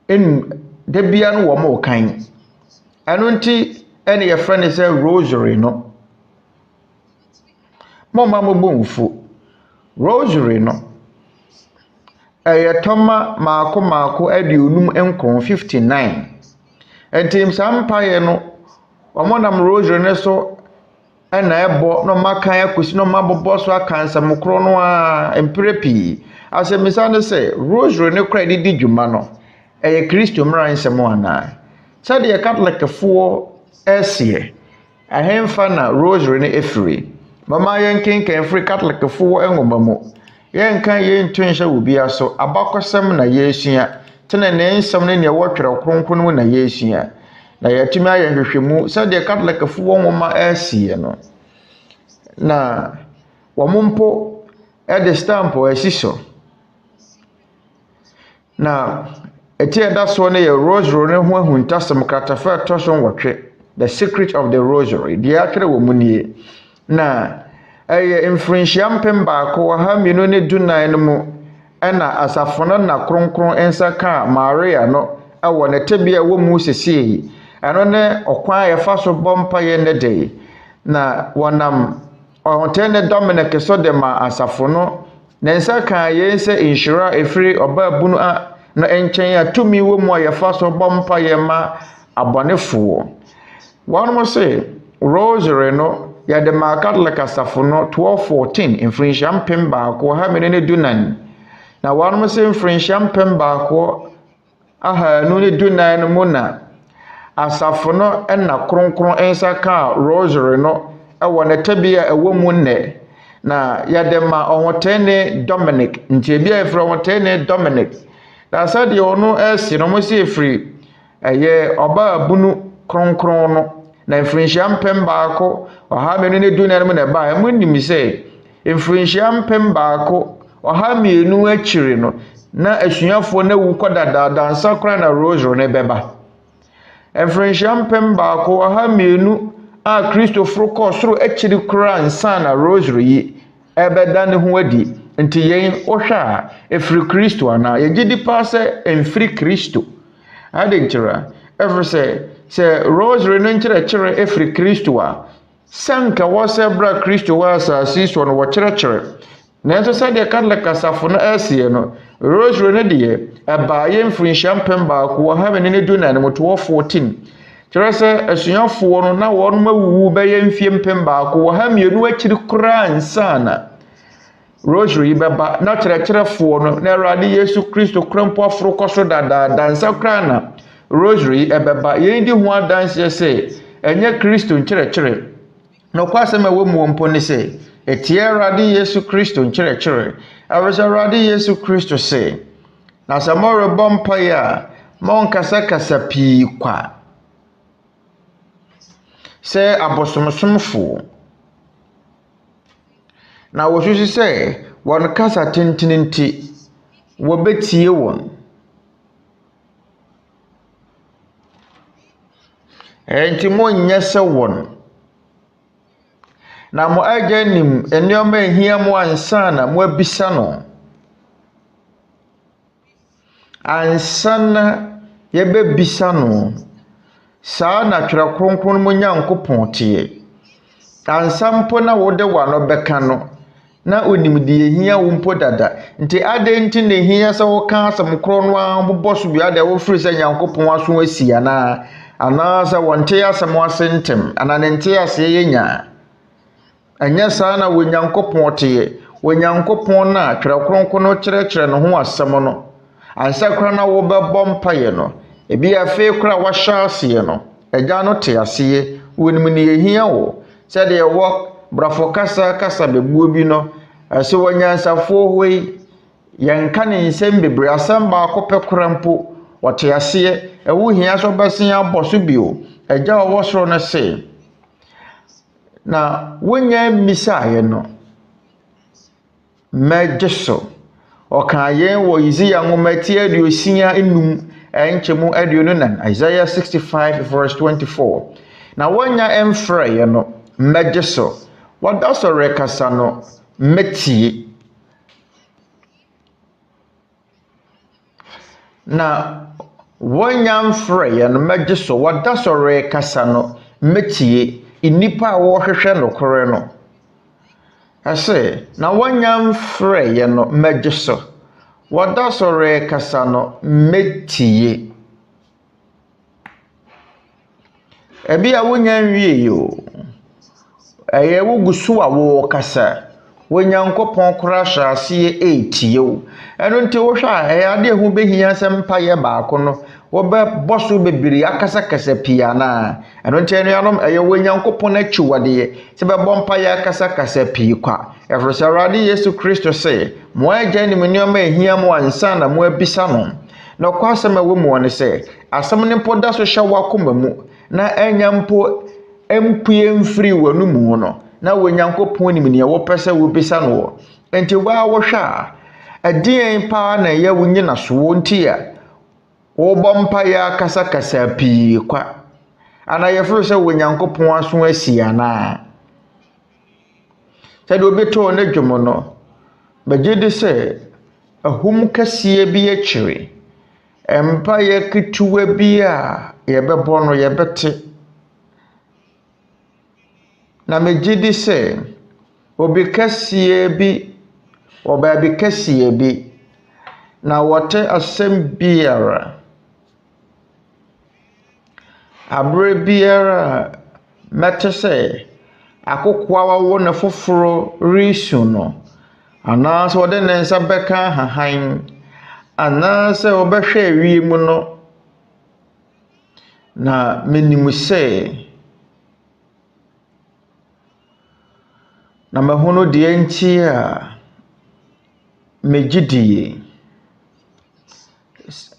en de bia no wɔ mo kan ɛno nti ɛne yɛfrɛ ne sɛ rosary no mama mo bumfo rosary no ɛyɛ tɔma maako aduonum nkron 59 ɛntim sampaeɛ no ɔmonam rosary ne so ɛna ɛbɔ no makan akosi no mabobɔ so akansam kro no a mpere pii asɛmisa ne sɛ rosary ne kora de di dwuma no ɛyɛ Kristo mmara nsɛm ana sɛdeɛ Catholicfoɔ ɛseɛ ahemfa na rosary ne efiri mama yɛn kenkan free Catholicfoɔ ngoma mu yɛn kan yɛn tunhyɛ wo bia so abakɔsɛm na yɛsua tena ne nsɛm ne ne wɔtwerɛ kronkron mu na yɛsua na yɛtumi ayɛ hwehwɛmu sɛdeɛ Catholicfoɔ ngoma ɛseɛ no na wɔn mpo ɛde stamp ɛsi so na ɛtie da so ne yɛ rosary ne ho ahuntasɛm kratafa ɛtɔ so nwɔtwe the secret of the rosary deɛ atwerɛ wɔ mu nie na ɛyɛ mfrinhyia mpem baako ha mmienu ne dunan no mu ɛna asafo no na kronkron ensa ka Maria no ɛwɔ ne tebea wɔ mu sesie ɛno ne ɔkwan yɛfa so bɔ mpaeɛ ne de na wɔnam ɔhoten ne Dominic so de ma asafo no ne nsa ka yɛn sɛ nhyira efiri ɔbaabunu a na enkyɛn a tumi wɔ mu a yɛfa so bɔ mpaeɛ ma abɔnefoɔ wɔn mo se rosary no yɛde ma Catholic asafo no 1214 mfrinhyia mpem baako ha mene ne dunan na wɔn mo se mfrinhyia mpem baako aha no ne dunan no mu na asafo no ɛna kronkron ensa ka rosary no ɛwɔ ne tabia ɛwɔ mu nnɛ na yɛde ma ɔhotene Dominic nti bia efiri ɔhotene Dominic na sɛdeɛ ɔno ɛsi no mo se efiri ɛyɛ ɔbaabunu kronkron no na mfrinhyia mpem baako ɔha mmienu ne dunan mu na ba emu nim sɛ mfrinhyia mpem baako ɔha mmienu akyiri no na asuafoɔ na wu kɔ dadaada nsa kora na rosary ne bɛba mfrinhyia mpem baako ɔha mmienu a Kristoforo kɔ soro akyiri kora nsa na rosary yi ɛbɛda ne ho adi nti yɛn ohwɛ a efiri Kristo ana yɛgye di pa sɛ emfiri Kristo ade nkyira ɛfiri sɛ rosary no nkyerɛkyerɛ efiri Kristo a sanka wɔsɛ bra Kristo wɔ asase so no wɔkyerɛkyerɛ nanso sɛdeɛ Catholic asafo no ɛseɛ no rosary no deɛ ɛbaa yɛn mfrinhyia mpem baako ɔha mene ne dunan mu 1214 kyerɛ sɛ asuafoɔ no na wɔn mawuwu bɛyɛ mfie mpem baako ɔha mmienu akyiri koraa nsana rosary bɛba na kyerɛkyerɛfoɔ no na Awurade Yesu Kristo krampo aforo kɔ so dadaada nsa koraa na rosary ɛbɛba yɛn di ho adanseɛ sɛ ɛnyɛ Kristo nkyerɛkyerɛ no kwase me wo mu mpo ne se etie Awurade Yesu Kristo nkyerɛkyerɛ awese Awurade Yesu Kristo se na samore bompa ya mon kasa pii kwa se abosomsomfo na wo hwehwe se won kasa tintininti wo betie won enti mo nyese won na mo aganim enioma ehia mo ansana mo abisa no ansana yebebisa no saa na twere kronkron mo Nyankopɔn tie ansampo na wo de wano beka no na onimdi ehia wo mpo dada nti adenti na ehia se wo ka asem kro no aboboso bia de wo firi se Nyankopɔn aso asia na anasa wonte asem asentem ananente ase yenya anya saa na wo Nyankopɔn tie wo Nyankopɔn na twere kronkron no kyerɛkyerɛ no ho asem no ansa kra na wo bɛbɔ mpaye no ebi afi kra wa hyase no agya no te ase wonim ne ehia wo sɛ de wo brafo kasa bebuo bi no ɛso wanyansafo hoi yanka ne nsɛm bebre asɛm ba akɔpɛ krampo wɔte ase ɛwo hia so bɛsen abɔso bio agya wo soro no se na wonya misaye no mɛgyeso ɔkaayɛ wɔ Isaiah ngomati aduosia enum enchemu aduonu nan Isaiah 65 verse 24 na wonya emfrɛ no mɛgyeso wadaso rekasa no metie na wonya mfrɛ no mɛgyeso wadaso rekasa no metie inipa a wo hwehwɛ no kore no ase na wonya mfrɛ no mɛgyeso wadaso rekasa no metie ebi a wonya nwie yo eye wo gusu a wo kasa Nyankopɔn kora hyase etie wo eno nti wo hwa ade hu behia sempa ye baako no wo be boso bebiri akasa pia na eno nti enuanom eye Nyankopɔn achiwade se be bompa ye akasa pii kwa efresa Awurade Yesu Kristo se mo agya ni mnioma ehia mo ansa na mo abisa no na kwasema wo mu one se asem ne poda so hya wakoma mu na enyampo empue mfiri wanu mu no na Nyankopɔn ni mne wo pese wo bisa no enti wa wo hwa adien pa na ye wo nyina so wo nti a wo bompa ya kasa pii kwa ana ye furu se Nyankopɔn aso asia na sɛ de obeto na dwomo no bagye se ahum kasie bi akire empa ye kituwa bi a ye bɛbɔ no ye bɛte na megidi se obi kasie bi oba bi kasie bi na wote asem biara abre biara mete se akokwa wo na foforo risu no ana so de nensa beka hahan ana se obehwe awie mu no na menimu se na mahono de nti a megidie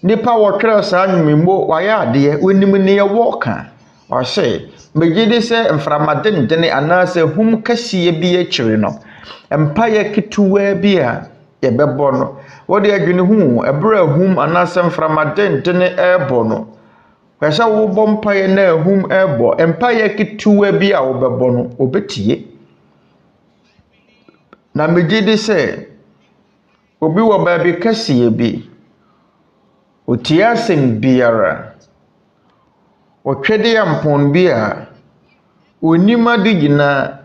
nipa wotwere saa nwemmo wayɛ ade onim ne ye woka o se megidi se mframaden dene anase hum kasie bi akire no empa ye kituwa bi a ye bɛbɔ no wode adwene hu ebra hum anase mframaden dene ebo no kwese wo bɔ mpa ye na hum ebo empa ye kituwa bi a wo bɛbɔ no obetie na megidi se obi wo ba bi kasie bi otiasem biara otwede yampon bi a onima digina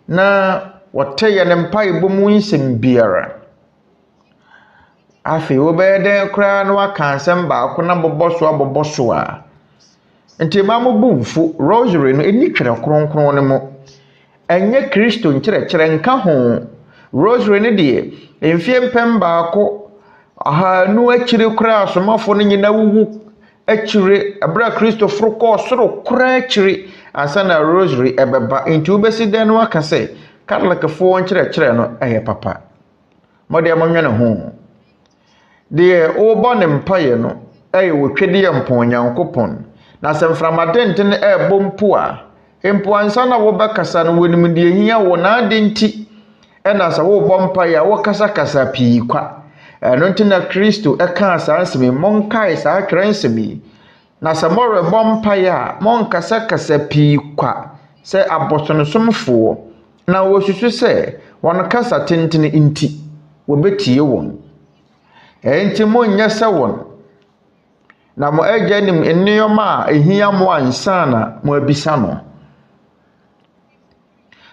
na wote ne mpai bomu nsem biara afi wo be de kra no aka nsem ba ko na boboso a enti ma mo bumfu rosary no eni twere kronkron ne mo enye Kristo nkyerɛkyerɛ nka ho rosary ne de emfie mpem ba ko aha nu akiri kra asomafo no nyina wuwu akyire abra Christopher ko soro kura akyire asana rosary ebeba nti ubesi den no aka say Catholic fo nkyerɛkyerɛ no ɛyɛ papa mode amonwene ho de o bɔ ne mpaye no ɛyɛ wotwede yɛ mponyankopon na semframadenten ɛbɔ mpo a mpo ansa na wo bɛkasa no wonim de hia wo na ade nti ɛna sa wo bɔ mpaye a wo kasa kasa pii kwa ɛno nti na Kristo ɛka asansemi monkae saa twɛnsemi na sa more bɔ mpaye a monkasa kasa pii kwa sɛ abosonsomfo na wo susu sɛ wɔn kasa tenten nti wo betie wɔn enti monyɛ sɛ wɔn na mo agyanim nneɛma a ehia mo ansana mo abisa no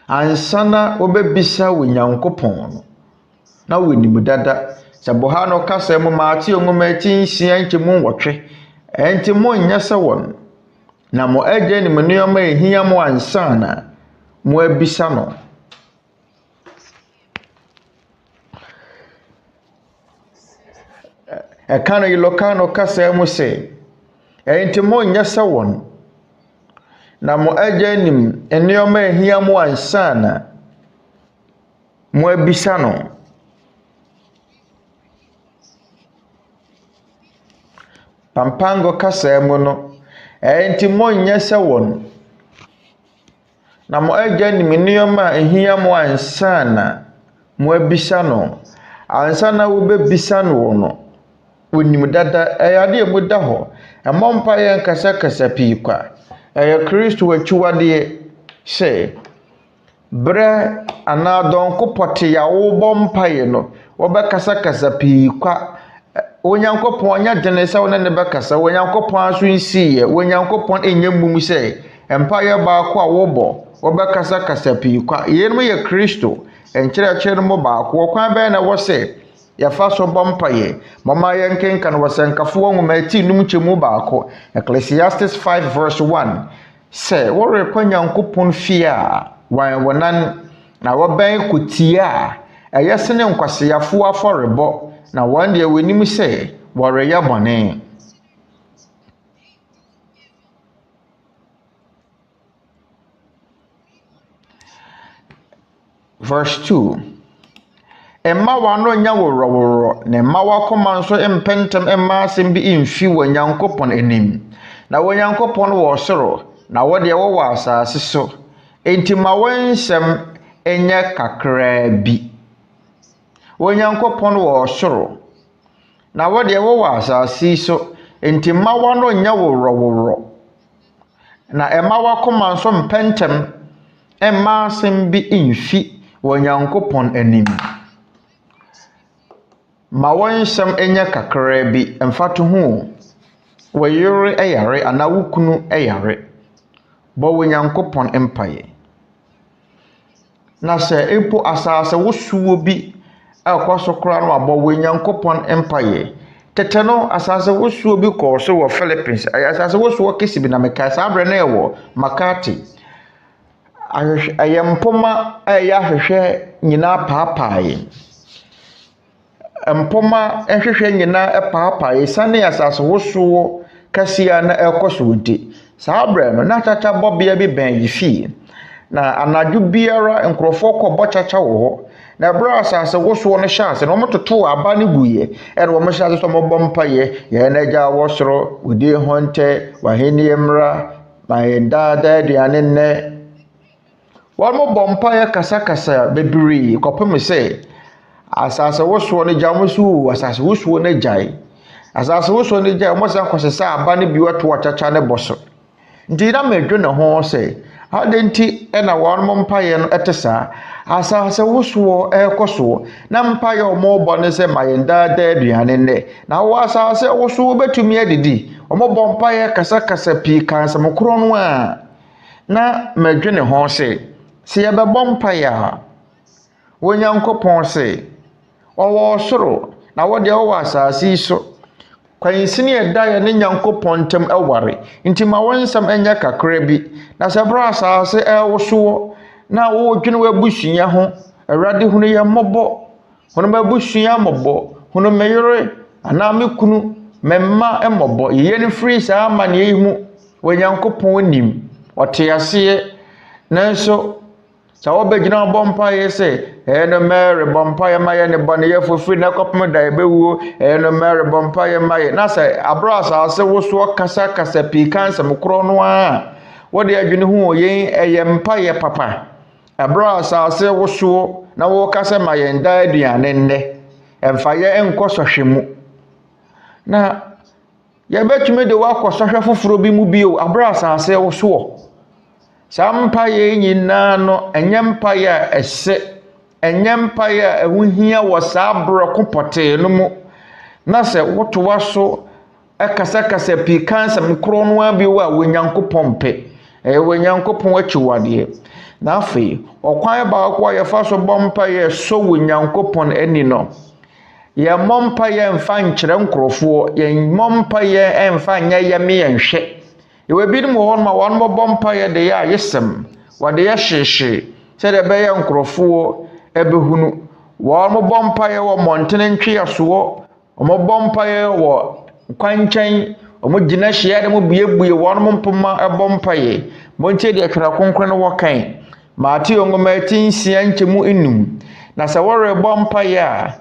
ansana obebisa wo Nyankopɔn no na wonim dada sɛ boha no kasa mu maate onwoma tinsia nti mo nwɔtwe enti monyɛ sɛ wɔn na mo agyanim nneɛma ehia mo ansana mo abisa no ekano yilokano kasa mu se enti monyɛ sɛ wɔn na mo agyanim nneɛma ehia mo ansana mo abisa no pampango kasa mu no enti monyɛ sɛ wɔn na mo agyanim nneɛma ehia mo ansana mo abisa no ansana wo bebisa no no wonim dada ayade mu da ho emompa yɛ nkasa kasa pii kwa Kristo atwuwade sɛ bre anadonko pote ya wo bompaye no wo bɛkasa kasa pii kwa Onyankopɔn nya dene sɛ wo ne bɛkasa Onyankopɔn aso nsiye Onyankopɔn enye mum sɛ empaye baako a wo bɔ wo bɛkasa kasa pii kwa yenum yɛ Kristo enkyerɛkyerɛ mo baako kwan bɛn na wo sɛ ya faso bompaye mama yenkenka no wasankafo nwoma ati num kyemu baako Ecclesiastes 5 verse 1 say wo rekwa Nyankopon fie a wan wonan na wo bɛn kotia ɛyɛsene nkwaseyafo aforebɔ na wan de wenim sɛ wɔreyɛ bɔne verse 2 Emma wano nya woroworo ne ma wakoma nso empentem emma asem bi imfi wo Nyankopon enim na wo Nyankopon wo soro na wo de wo asase so enti ma wonsem enya kakra bi wo Nyankopon wo soro na wo de wo asase so enti ma wano nya woroworo na emma wakoma nso empentem emma asem bi imfi wo Nyankopon enim ma wonsem enya kakra bi emfato ho wayere eyare ana wukunu eyare bo wo Nyankopon empaye na se epo asase wosuo bi akwaso kra no abo wo Nyankopon empaye tete no asase wosuo bi ko so wo Philippines asase wosuo kesi bi na meka sa abre na ewo Makati ayempoma ayahwehwe nyina paapae empoma ehwehwe nyina epaapa esane asase woso kasia na ekoso nti saabre no na chacha bobia bi ben yifi na anadwo biara nkrofo kɔbɔ chacha wo ho na bra asase woso no hyase no mototo aba ne guye ere wo hyase so mobɔ mpaye ye na gya wo soro udi honte waheni emra mayenda da aduane ne wo mobɔ mpaye kasa bebiri kɔpem sɛ asase woso ne jamusu asase woso ne jai asase woso ne jai mo san kwosesa aba ne biwato wachacha ne boso ndi na medwo ne ho se adenti e na won mo mpaye no etesa asase woso ekoso na mpaye o mo bo ne se mayenda da aduane ne na wo asase woso betumi adidi o mo bo mpaye kasa pi kansa mo kro no a na medwo ne ho se ye be bo mpaye a wo Nyankopɔn se owo soro na wo de wo asase so kwansini eda ye ne Nyankopɔn tem eware nti ma wonsam enya kakra bi na se bra asase ewoso na wo dwene wabusunya ho awrade hunu ye mmobɔ hono mabusunya mmobɔ hono meyere ana mekunu memma emmobo ye ne free saa amane yi mu onyankopon nim ote ase nanso sa obegina bompa ye se no Mary bompa ye maye ne bone ye fofiri na kopem da ebewuo no Mary bompa ye maye na se abro asase wo so kasa kasa pi kansa mkro no a wode adwene hu oyen eye mpa ye papa abro asase wo so na wo kasa maye nda aduane nne emfa ye enkosohwemu na ye betume de wakosohwe foforo bi mu bio abro asase wo so sampa ye nyina no enyempa ya ese enyempa ya ehunhia wo saabro kopote no mu na se wotowa so ekasa pi kansa mkro no abi wa wonyankopon pe wonyankopon achiwade na afi okwan ba kwa ye fa so bompa ye so wonyankopon ani no ye mompa ye mfa nkyere nkrofo ye mompa ye emfa nya ye me yenhwe yewe bi mu hon ma wan mo bompa ye de ya yesem wade ye hyehye se de be ye nkrofo ebehunu wan mo bompa ye wo montene ntwe aso mo bompa ye wo kwanchen mo gina hye de mo buebue wan mo mpoma ebompa ye mo ntie de akra konkro no wo kan Mati ongoma tinsia nchemu enum na se wore bompa ye a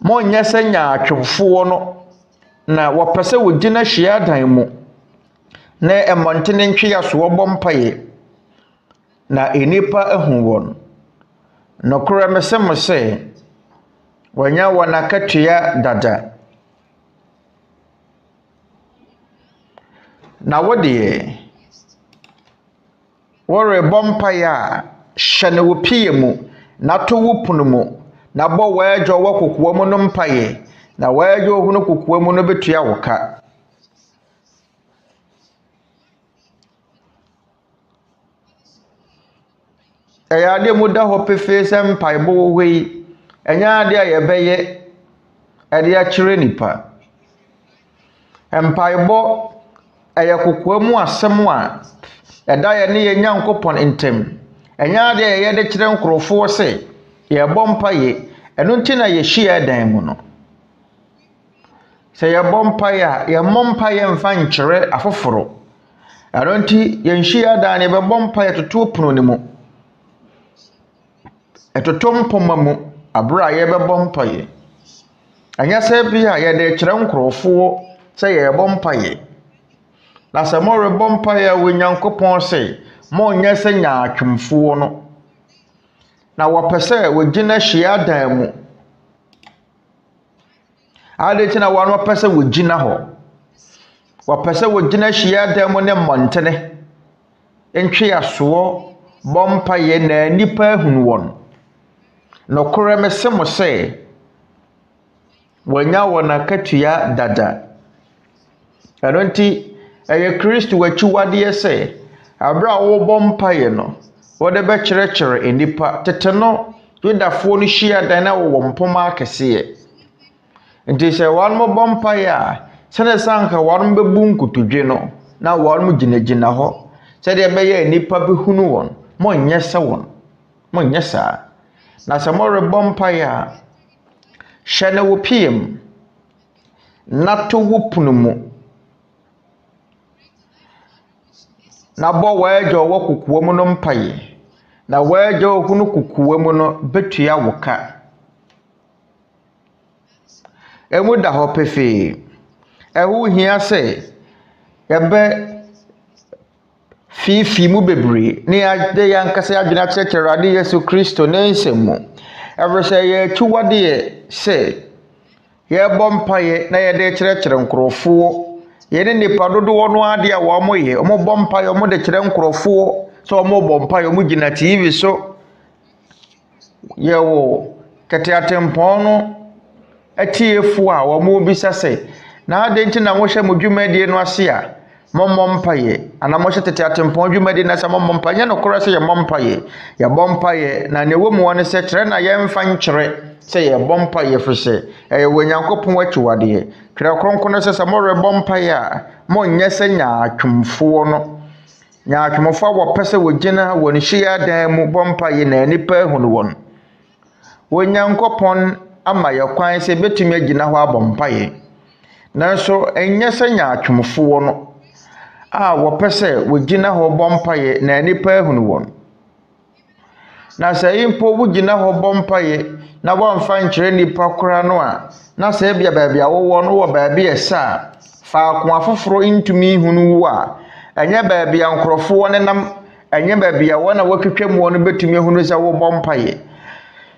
mo nyese nya atwofo no na wo pese wo gina hye adan mu na emontene ntwe aso bompa ye na enipa ehu won no kura mesem se wanya wana katua dada na wode wore bompa ya hyene wo pie mu na to wo punu mu na bo wajo wo kokoa mu no mpaye na wajo hu no kokoa mu no betua woka ade mu da ho pefe se mpae bo hwei enya ade aye beye ade a kire nipa mpae bo eye kokoa mu asem a eda ye ne ye nyankopon entem enya ade ye de kire nkrofo se ye bompa ye eno nti na ye hia dan mu no se ye bompa ya ye mompa ye mfa nkire afoforo eno nti ye hia dan ne be bompa ye toto puno ne mu etotompoma mu abra ye be bompa ye anya se bia ye de kire nkrofo se ye bompa ye na se mo re bompa ye wonyankopon se mo nya se nya atwemfo no na wo pese wo gina hia dan mu ade tina wo no pese wo gina ho wo pese wo gina hia dan mu ne montene entwe aso bompa ye na nipa hunu won no kore mesemo se wanya wona katua dada anonti eye Kristo wachiwade se abra wo bompa ye no wo de be kyerɛkyerɛ enipa tete no yudafo no hia dan na wo mpoma akese nti se wan mo bompa ya sene sanka wan bebu nkutudwe no na wan mo ginagina ho se de be ye enipa behunu won mo nyese won mo nyesa na se mo re bompa ya hyene wo piem na to wo punu mu na bo wajo wo kokoa mu no mpaye na wajo hunu kokoa mu no betua woka emu da ho pefe ehu hia se yebe fifi mu bebre ne ade yankasa adwena kyerɛkyerɛ ade Yesu Kristo ne nsemu ever say ye tuwade se ye bompaye na ye de kyerɛkyerɛ nkrofo ye ne nipa dodo wono ade a wo moye omo bompaye omo de kyerɛ nkrofo so omo bompaye omo gina TV so ye wo kete atempon no atiefu a wo mo bisa se na ade nti na wo hye modwumadie no ase a mompaye ana mo hye tete atempon dwumadie na se mompaye no kora se ye mompaye ye bompaye na ne wo mu woni se kyerɛ na ye mfa nkyerɛ se ye bompaye fese e wonyankopon atwuwade kyerɛ kronkron no se mo re bompaye a mo nyɛ se nya atwumfo no nya atwumfo wo pese wo gina wo ne hia dan mu bompaye na nipa hunu won wonyankopon ama ye kwan se betumi agina ho abompaye nanso enye sɛ nyaatwomfoɔ no a wɔpɛ sɛ wɔgyina hɔ bɔ mpaeɛ na nipa ehunu wɔn. Na sɛ impo wogyina hɔ bɔ mpaeɛ na wɔmfa nkyerɛ nipa kora no a na sɛ bia baabi a wɔwɔ no wɔ baabi ɛsa faako afoforo ntumi hunu wo a enye baabi a nkorɔfoɔ ne nam enye baabi a wɔn a wɔtwetwa mu no betumi hunu sɛ wo bɔ mpaeɛ.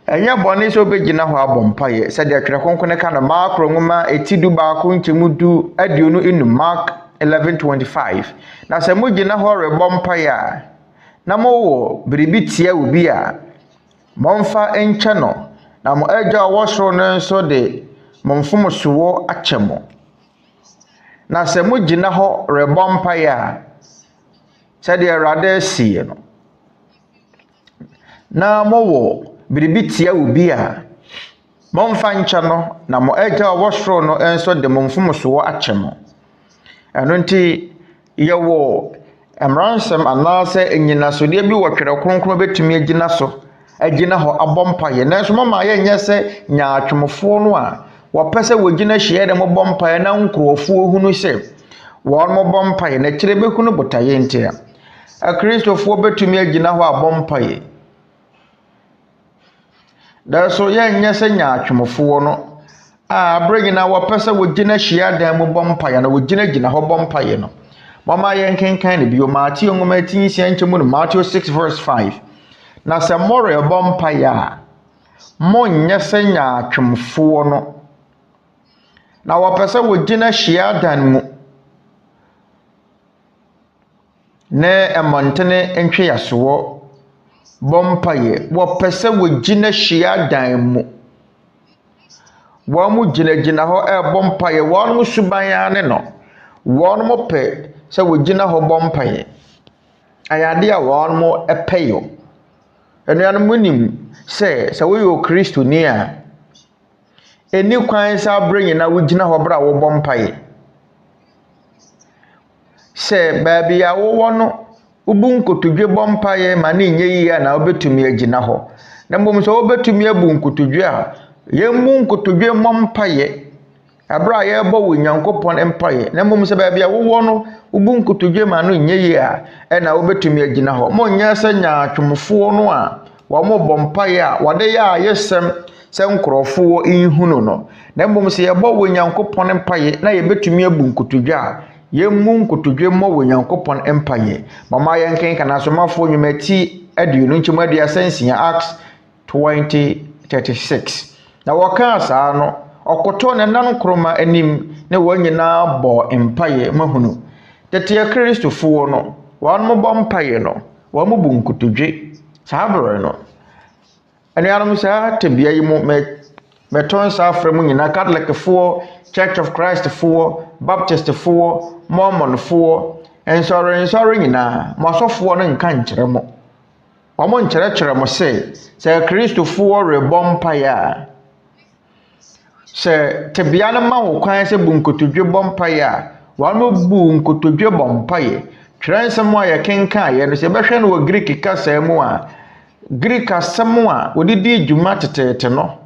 Enye bɔne sɛ obegyina hɔ abɔ mpaeɛ sɛ de atwerɛ konkone ka no Mark nwoma etidu baako nkyɛmu du aduonu enu Mark 11:25. Na sɛ mogyina hɔ rebɔ mpaeɛ a na mowɔ biribi tia obi a momfa nkyɛ no na mo agya a wɔsoro no nso de mo mfomsoɔ akyɛ mo. Na sɛ mogyina hɔ rebɔ mpaeɛ a sɛ de Awurade asie no na mowɔ biribi tia obi a momfa nkyɛ no na mo agya a wɔsoro no nso de mo mfomsoɔ akyɛ mo. Ɛno nti yɛwɔ mmaransɛm anaasɛ enyinasodeɛ bi wɔ twerɛ kronkron betumi agyina hɔ abɔ mpaeɛ. Nanso mama yɛnyɛ sɛ nyaatwomfoɔ no a wɔpɛ sɛ wɔgyina hyia dɛ mobɔ mpaeɛ na nkurɔfoɔ hunu sɛ wɔn mobɔ mpaeɛ na kyerɛ behunu botaeɛ nti a akristofoɔ betumi agyina hɔ abɔ mpaeɛ. Nanso yɛnyɛ sɛ nyaatwomfoɔ no a abere nyina wɔpɛ sɛ wɔgyina hyia dan mu bɔ mpaeɛ na wɔgyina hɔ bɔ mpaeɛ no. Mama yɛnkenkan ne bio Matthew nwoma etinsia nkyɛmu no Matthew 6:5. Na sɛ morebɔ mpaeɛ a monyɛ sɛ nyaatwomfoɔ no na wɔpɛ sɛ wɔgyina hyia dan mu na ɛmɔntene ntweyasoɔ bɔ mpaeɛ. Wɔpɛ sɛ wɔgyina hyia dan mu wɔn mo gyina hɔ ɛbɔ mpaeɛ. Wɔn mo suban ane no wɔn mo pɛ sɛ wɔgyina hɔ bɔ mpaeɛ. Ayade a wɔn mo ɛpɛyo. Enuanom munim sɛ wɔyɛ okristoni a eni kwan sɛ abere nyina wogyina hɔ bra wo bɔ mpaeɛ. Sɛ baabi a wowɔ no ubu nkotodwe bɔ mpaeɛ ma ne nye yie na wobetumi agyina hɔ. Na mbom sɛ wobetumi abu nkotodwe a yɛmmu nkotodwe mmɔ mpaeɛ abere a yɛbɔ wɔ Nyankopɔn mpaeɛ. Na mbom sɛ baabi a wowɔ no ubu nkotodwe ma no nye yie a ɛna wobetumi agyina hɔ. Monyɛ sɛ nyaatwomfoɔ no a wɔn mo bɔ mpaeɛ a wɔde yɛ ayɛsɛm sɛ nkurɔfoɔ nhunu no. Na mbom sɛ yɛbɔ wɔ Nyankopɔn mpaeɛ na yɛbetumi abu nkotodwe a yɛmmu nkotodwe mmɔ wɔ Nyankopɔn mpaeɛ. Mama yɛnkenkan asomafoɔ nnwumati aduonu nkyɛmu aduasa nsia Acts 20:36. Na wɔka saa no ɔkɔtɔ ne nan kroma anim ne wɔn nyinaa bɔ mpaeɛ mahunu. Tete kristofoɔ no wɔn mo bɔ mpaeɛ no wɔn mo bu nkotodwe saa bere no. Anuanom saa tebea yi mu mɛtɔn saa afrɛ mu nyinaa Catholicfoɔ, Church of Christfoɔ, Baptistfoɔ, Mormonfoɔ, nsɔre nyinaa mo asɔfoɔ no nka nkyerɛ mo. Wɔn nkyerɛkyerɛ mo sɛ kristofoɔ rebɔ mpaeɛ a sɛ tebea no ma wo kwan sɛ bu nkotodwe bɔ mpaeɛ a wɔn mo bu nkotodwe bɔ mpaeɛ. Twerɛ nsɛm a yɛkenkan yɛ no sɛ bɛhwɛ no wɔ Greek kasa mu a Greek asɛm a wɔdedi dwuma teteete no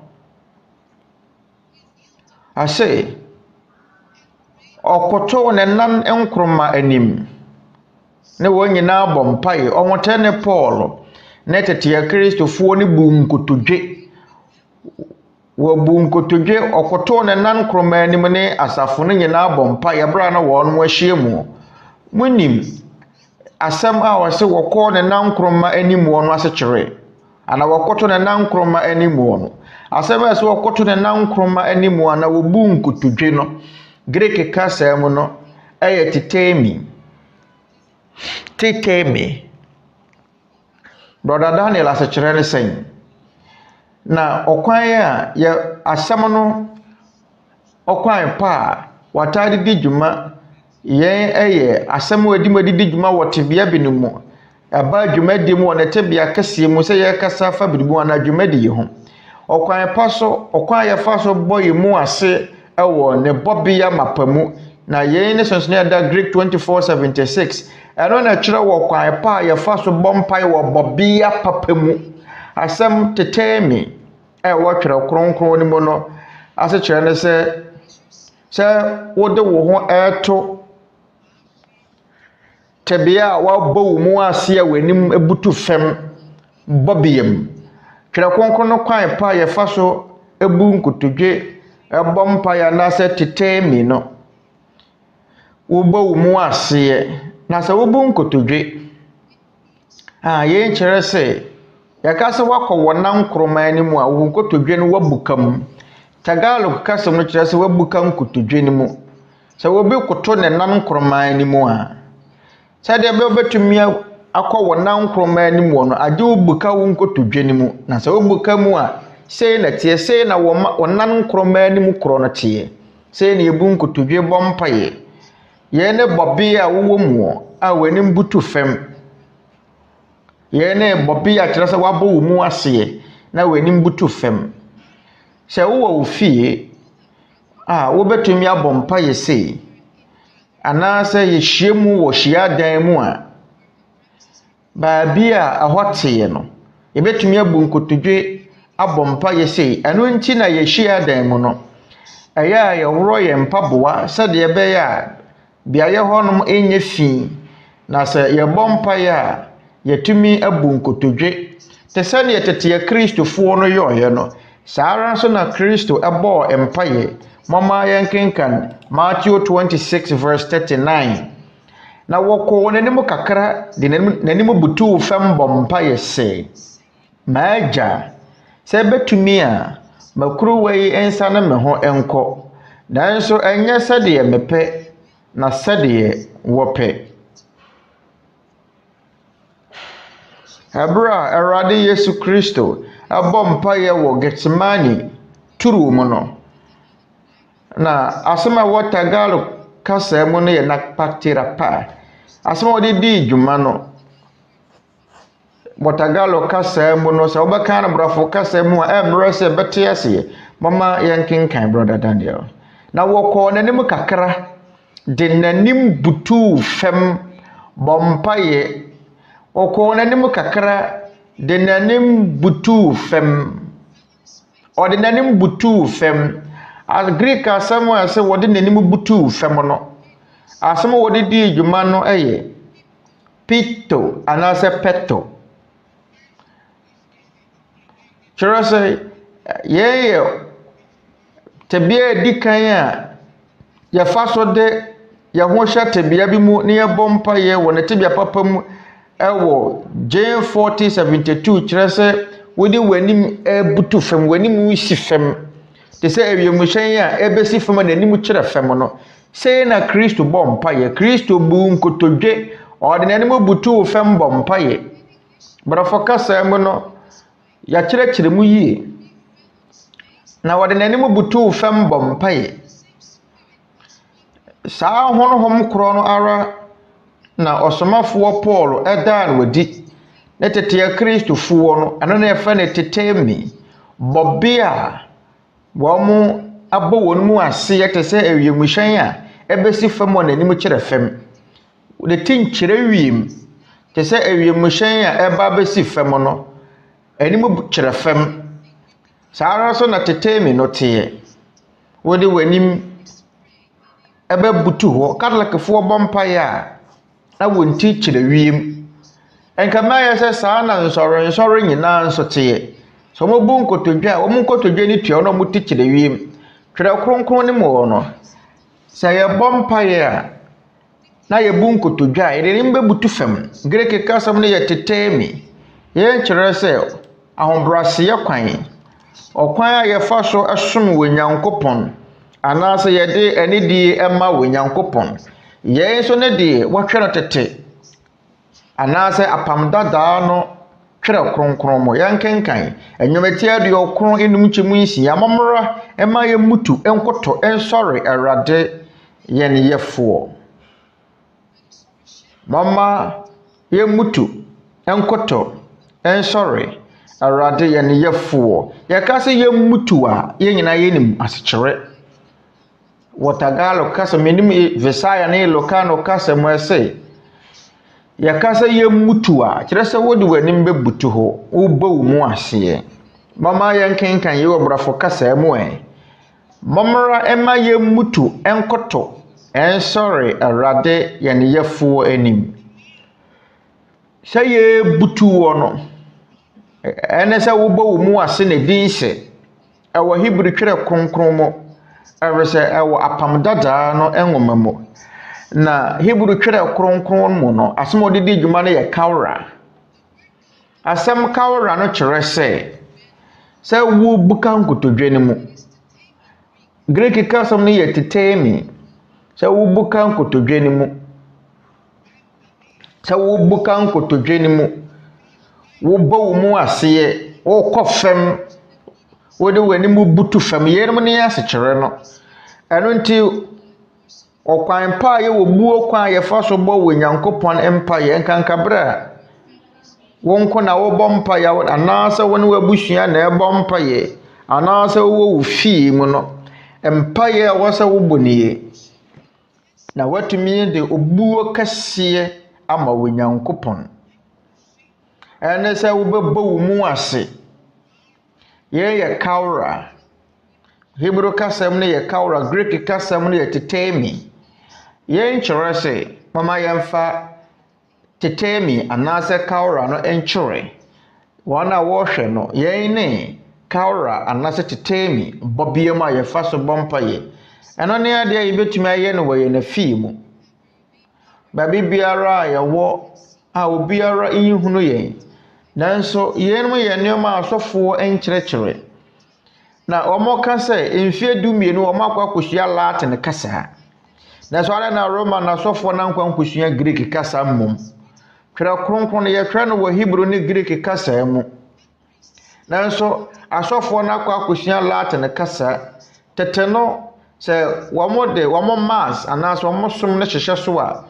ase ɔkɔtɔ ne nan nkroma anim ne wɔn nyinaa bɔ mpaeɛ. Ɔmotɛ ne Paul ne tete kristofoɔ ne bu nkotodwe. Wɔbu nkotodwe ɔkɔtɔ ne nan nkroma anim ne asafo no nyinaa bɔ mpaeɛ bra na wɔn mo ahyia mu. Munim asɛm a wɔse wɔkɔ ne nan nkroma anim wɔ no asekyerɛ ana wɔkɔtɔ ne nan nkroma anim wɔ no. Asɛm a sɛ wɔkɔtɔ ne nan nkroma anim wɔ na wɔbu nkotodwe no Greek kasa mu no ɛyɛ tetemi. Brother Daniel asekyerɛ ne sɛn. Na ɔkwan a yɛ asɛm no ɔkwan pa a watade di dwuma yɛn ɛyɛ asɛm a di dwuma wɔ tebea bi no mu. Aba dwuma di mu wɔ ne tebea kɛseɛ mu sɛ yɛkasa fa biribi ana dwuma di ho. Ɔkwan pa so ɔkwan yɛfa so bɔ yɛ mu ase ɛwɔ ne bɔbea mapa mu. Na yɛn ne sonson ɛda Greek 24:76. Ɛno na kyerɛ wɔ kwan pa a yɛfa so bɔ mpaeɛ wɔ bɔbea papa mu. Asɛm tetemi ɛwɔ twerɛ kronkron no mu no ase kyerɛ ne sɛ wode wo ho ɛto tebea a wabɔ wo mu ase a w'anim abutu fam bɔbiam twerɛ kronkron no kwan pa yɛfa so ebu nkotodwe ɛbɔ mpaeɛ anaasɛ tetemi no wobɔ wo mu ase na sɛ wobu nkotodwe yɛn kyerɛ sɛ yɛka sɛ wakɔ wɔ nan kroma anim a wo nkotodwe no wabuka mu Tagalog kasɛm no kyerɛ sɛ wabuka nkotodwe no mu sɛ wobi koto ne nan kroma anim a sɛdeɛ bɛbɛtumi akɔ wɔ nan kroma anim wɔ no agye wobuka wo nkotodwe no mu na sɛ wobuka mu a sei na tie sei na wɔ nan kroma anim korɔ no tie sei na ebu nkotodwe bɔ mpaeɛ yɛn ne bɔbe a wowɔ mu a w'anim butu fam yɛn ne bɔbe a kyerɛ sɛ wabɔ wo mu aseɛ na w'anim butu fam sɛ wowɔ wo fie wobɛtumi abɔ mpaeɛ sei anaasɛ yɛhyia mu wɔ hyiadan mu a baabi a ɛhɔ teɛ no yɛbɛtumi abu nkotodwe abɔ mpaeɛ sei ɛno nti na yɛhyiadan mu no ɛyɛ a yɛworɔ yɛn mpaboa sɛdeɛ ɛbɛyɛ a beaeɛ hɔnom ɛnyɛ fi na sɛ yɛbɔ mpaeɛ a yɛtumi abu nkotodwe te sɛ ne yɛtete kristofoɔ no yɔɔyɛ no saa ara nso na Kristo ɛbɔɔ mpaeɛ mama yɛnkenkan Matthew 26 verse 39 na wɔkɔɔ n'anim kakra de n'anim butuu fam bɔ mpaeɛ sɛ maagya sɛ bɛtumi a makuruwa yi ɛnsa ne me ho ɛnkɔ nanso ɛnyɛ sɛdeɛ mepɛ na sɛdeɛ wɔpɛ ɛberɛ a Awurade Yesu Kristo abɔ mpaeɛ wɔ Getsemani turu mu no na asɛm a wɔ Tagalog kasa mu no yɛ nakpatirapa asɛm a wɔde di dwuma no wɔ Tagalog kasa mu no sɛ wobɛka no brafo kasa mu a ɛmmerɛ sɛ bɛte aseɛ mama yɛnkenkan brother Daniel na wɔkɔɔ n'anim kakra de n'anim butuu fam bɔ mpaeɛ wɔkɔɔ n'anim kakra de n'anim butuu fam ɔde n'anim butuu fam Greek asɛm a sɛ wɔde n'anim butuu fam no asɛm a wɔde di dwuma no ɛyɛ pito anaasɛ peto kyerɛ sɛ yɛyɛ tebea edi kan a yɛfa so de yɛho hyɛ tebea bi mu ne yɛbɔ mpaeɛ wɔ ne tebea papa mu ɛwɔ J 40:72 kyerɛ sɛ wode w'anim butu fam w'anim si fam te sɛ awiamuhyɛn a ɛbɛsi fam a n'anim kyerɛ fam no sei na Kristo bɔ mpaeɛ Kristo bu nkotodwe ɔde n'anim butu fam bɔ mpaeɛ brafo kasa mu no yɛakyerɛkyerɛ mu yie na wɔde n'anim butu fam bɔ mpaeɛ saa honhom korɔ no ara na ɔsomafoɔ Paul ɛdaa no wadi ne tete kristofoɔ no ɛno na yɛfrɛ ne tetemi bɔbe a wɔn abɔ wɔn mu ase yɛte sɛ awiamuhyɛn a ɛbɛsi fam wɔ n'anim kyerɛ fam ne ti nkyerɛ wiem te sɛ awiamuhyɛn a ɛba bɛsi fam no anim kyerɛ fam saa ara so na tetemi no teɛ wɔde w'anim ɛbɛbutu hɔ Katolikfoɔ bɔ mpaeɛ a na wɔn ti kyerɛ wiem nkama yɛ sɛ saa na nsɔre nyinaa nso teɛ so mo bu nkotodwe a wɔn nkotodwe ne tua na wɔn ti kyerɛ wiem twerɛ kronkron ne mu no sɛ yɛbɔ mpaeɛ a na yɛbu nkotodwe a yɛde ne mbɛbutu fam Greek kasam no yɛ tetemi yɛn kyerɛ sɛ ahobraseɛ kwan ɔkwan a yɛfa so ɛsom wɔ Nyankopɔn anaasɛ yɛde anidie ɛma wɔ Nyankopɔn yɛn nso ne deɛ wɔhwɛ no tete anaasɛ apam dadaa no twerɛ kronkron mu yɛnkenkan ɛnwomati aduɔkron enum nkyɛmu nsia amamra ɛma yɛmutu ɛnkoto ɛnsɔre Awurade yɛn yɛfoɔ mama yɛmutu ɛnkoto ɛnsɔre Awurade yɛn yɛfoɔ yɛka sɛ yɛmutu a yɛn nyinaa yɛnim asekyerɛ wɔ Tagalog kasa menim Visaya ne Ilocano kasa mu ɛsɛ yɛka sɛ yɛmutu a kyerɛ sɛ wode w'anim bɛbutu hɔ wobɔ wo mu aseɛ mama yɛnkenkan yɛwɔ brafo kasa mu Momra ema ye mutu enkoto ensori Awurade ye ne yefuo anim. Sɛ ye butu wo no ene sɛ wo bo mu ase ne din hye ɛwɔ Hebrew twere kronkron mu ɛwese ɛwɔ apam dada no enwoma mu. Na Hebrew twere kronkron mu no asɛm odidi dwuma no yɛ kawra. Asɛm kawra no kyerɛ sɛ wo buka nkotodwe ne mu. Greek kasam no yɛ tetemi. Sɛ wo buka nkotodwe ne mu. Sɛ wo buka nkotodwe ne mu. Wo bo mu ase wo kɔfam. Wo de wani mu butu fam yenom ne asekyere no. Ɛno nti ɔkwan pa ye wo buo kwan ye fa so bɔ wo Nyankopɔn empa ye nkankabra. Wonko na wo bompa ya anaasɛ wo ne wabusua na ɛbɔ mpa ye anaasɛ wo fie mu no empa ye wo sɛ wo bɔnie na watumi de obuo kɛseɛ ama wo Nyankopɔn ɛne sɛ wo bɛbɔ wo mu ase ye kawra. Hebrew kasam no ye kawra, Greek kasam no ye tetemi. Ye nkyerɛ sɛ mama yɛmfa tetemi anase kawra no enkyure. Wana wɔhwɛ no yɛn ne kawra anase tetemi bɔbie ma yɛ fa so bɔmpa ye. Ɛno ne ade a yɛbɛtumi ayɛ no wɔ yɛ na fie mu. Ba bibiara yɛwɔ a obiara nhunu yɛn. Nanso yɛn mu yɛ nneɛma asɔfoɔ enkyerɛkyerɛ. Na ɔmo ka sɛ mfie dumienu ɔmo akɔ akosua Latin kasa. Na so ara na Roman asɔfoɔ na nkwa nkosua Greek kasa mmom. Twere kronkron ye twere no wɔ Hebrew ne Greek kasa mu. Nanso asɔfoɔ na akɔ akosua Latin kasa tete no sɛ wɔmo mass anaasɛ wɔmo som ne hyehyɛ so a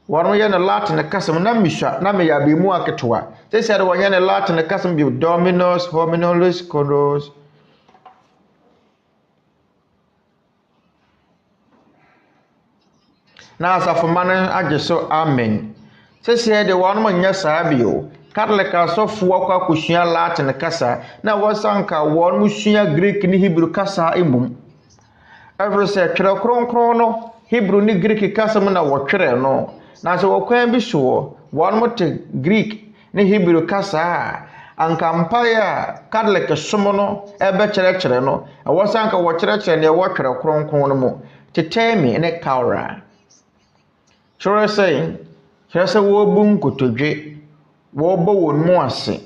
wɔno yɛ ne Latin kasa mu na misha na me yabe mu aketoa. Sɛ sɛ de wɔnyɛ ne Latin kasa mu bi Dominus Hominolus Codos. Na asafoma no agye so amen. Sɛsɛ de wɔn mo nyɛ saa bio. Catholic asɔfoɔ kɔ akosua Latin kasa na wɔsanka wɔn mo sua Greek ne Hebrew kasa emum. Ɛfiri sɛ twere kronkron no Hebrew ne Greek kasa mu na wɔtwere no. Na sɛ wɔkwan bi so wɔn mo te Greek ne Hebrew kasa anka mpae a Catholic som no ɛbɛkyerɛkyerɛ no. Wɔsanka wɔkyerɛkyerɛ ne wɔtwere kronkron no mu. Tetemi ne kawra. Kyerɛ sɛ wo bu nkotodwe wo bɔ won mu ase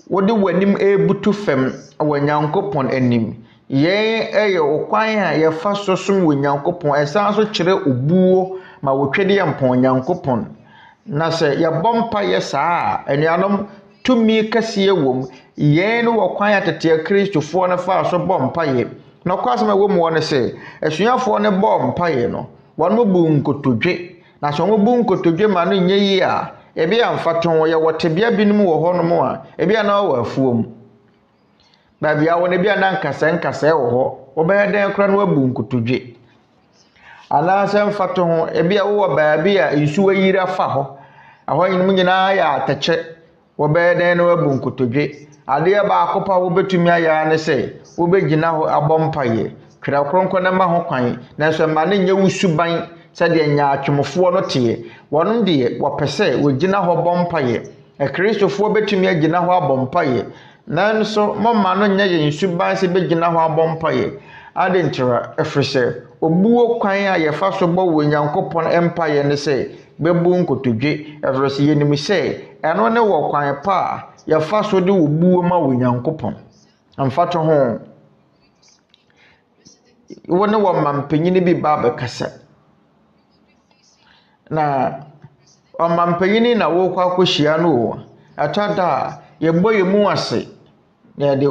wo de wanim ebutu fam wɔ Nyankopɔn anim yɛn ɛyɛ okwan a yɛfa so som wɔ Nyankopɔn ɛsan so kyerɛ obuo ma wo twede yampɔn Nyankopɔn na sɛ yɛbɔ mpa yɛ saa anuanom tumi kɛseɛ wom yɛn no wɔ kwan a tete Kristofoɔ no fa so bɔ mpa yɛ na kwasɛm wɔ mu wɔ ne sɛ asuafoɔ ne bɔ mpa yɛ no wɔn mo bu nkotodwe na so mo bu nkotodwe ma no nye yi a ebi amfaton yɛ wɔtebea binom wɔ hɔ no mo a ebi ana wɔ afuom ba bia wɔ ne bia na nkasa wɔ hɔ wɔbɛyɛ den kora no wabu nkotodwe ana sɛ mfaton ebi a wɔ baabi a nsu ayira fa hɔ ahɔ nyinum nyinaa yɛ atɛkyɛ wɔbɛyɛ den no wabu nkotodwe adeɛ baako pa wobɛtumi ayɛ ne sɛ wobɛgyina hɔ abɔ mpaeɛ twere kronkron na ma ho kwan na so ma ne nya wusuban sɛ de nyaatwomfoɔ no teɛ wɔn de wɔpɛ sɛ wɔgyina hɔ bɔ mpaeɛ Kristofoɔ betumi agyina hɔ abɔ mpaeɛ nanso mama no nya yɛ nsuban sɛ bɛgyina hɔ abɔ mpaeɛ ade ntira ɛfiri sɛ obuo kwan a yɛfa so bɔ wɔ Nyankopɔn mpaeɛ ne sɛ bɛbu nkotodwe ɛfiri sɛ yɛnim sɛ ɛno ne wɔ kwan pa a yɛfa so de obuo ma wɔ Nyankopɔn amfato ho wone wɔ mampanyini bi ba bɛkasa na ɔmampanyini na wo kwa akɔhyia no atada yɛbɔ yɛ mu ase na de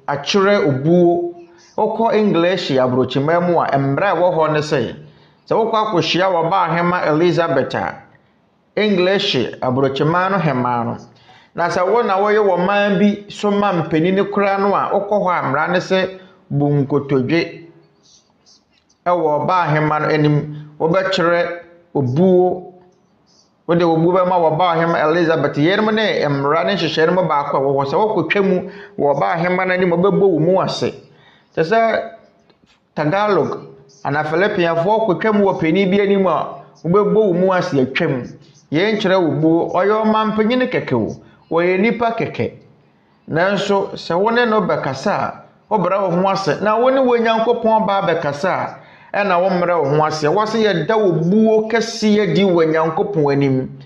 akyerɛ obuo okɔ English abrochima mu a embra wɔ hɔ ne sɛ wokɔ akɔhyia wɔ ba ahema Elizabeth a English abrochima no hema no na sɛ wo na wɔyɛ wɔ man bi so mampanyini kura no a okɔ hɔ amra ne sɛ bu nkotodwe ɛwɔ ba ahema no anim wɔbɛkyerɛ obuo wode obuo bɛma wɔ ba ahema Elizabeth yɛnum ne mmara ne hyehyɛ no baako a wɔwɔ sɛ wɔkɔtwa mu wɔ ba ahema no anim wɔbɛbɔ wo mu ase Sasa Tagalog ana Philippine fo kwetwam wo pani bi anim a wobɛbɔ wo mu ase atwam yɛn kyerɛ wo buo ɔyɛ ɔmampanyine kɛkɛ wo wɔyɛ nipa kɛkɛ nanso sɛ wo ne no bɛkasa a wobɛra wo ho ase na wo ne wo Nyankopɔn ba bɛkasa a ɛna wo mmrɛ wo ho ase wɔ se yɛda wo buo kɛseɛ di wɔ Nyankopɔn anim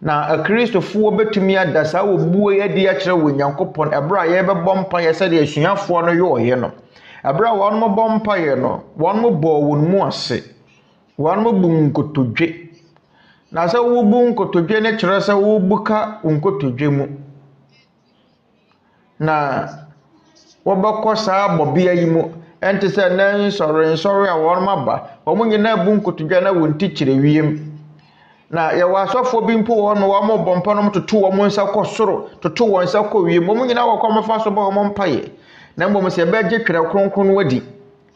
na akristofoɔ betumi ada saa wo buo yɛ di akyerɛ wɔ Nyankopɔn ɛbra a yɛbɛbɔ mpa yɛ sɛ de asuafoɔ no yɛ ɔyɛ no ɛbra a wɔn mo bɔ mpa yɛ no wɔn mo bɔ wɔn mu ase wɔn mo bu nkotodwe na sɛ wo bu nkotodwe ne kyerɛ sɛ wo buka nkotodwe mu na wɔbɛkɔ saa bɔbea yi mu ɛnte sɛ nan nsɔre a wɔn aba wɔn nyinaa bu nkotodwe na wɔn ti kyerɛ wiem na yɛwɔ asɔfoɔ bi mpo wɔn wɔn bɔ mpa no toto wɔn nsa kɔ soro toto wɔn nsa kɔ wiem wɔn nyinaa wɔkɔ mfa so bɔ wɔn mpa yɛ na mbom sɛ bɛgye twerɛ kronkron no wadi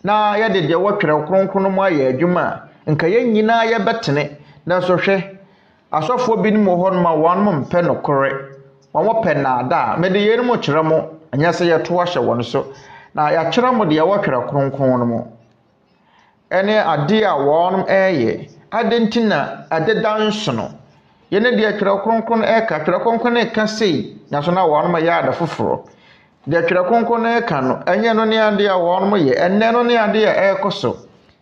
na yɛde deɛ wɔtwerɛ kronkron no mu ayɛ adwuma a nka yɛn nyinaa yɛbɛtene na so hwɛ asɔfoɔ bi mu hɔ no ma wɔn mo mpɛ no korɛ wɔn mo pɛ naada mede yɛn mo kyerɛ mo anya sɛ yɛto ahyɛ wɔn so na yɛakyerɛ mo deɛ wɔtwerɛ kronkron no mu ɛne ade a wɔn ɛyɛ ade ntina adeda nsono yɛne deɛ twerɛ kronkron ɛka twerɛ kronkron ɛka sei na so na wɔn mo yɛ ada foforɔ deɛ twerɛ kronkron ɛka no ɛnyɛ no ne ade a wɔn mo yɛ ɛnɛ no ne ade a ɛkɔ so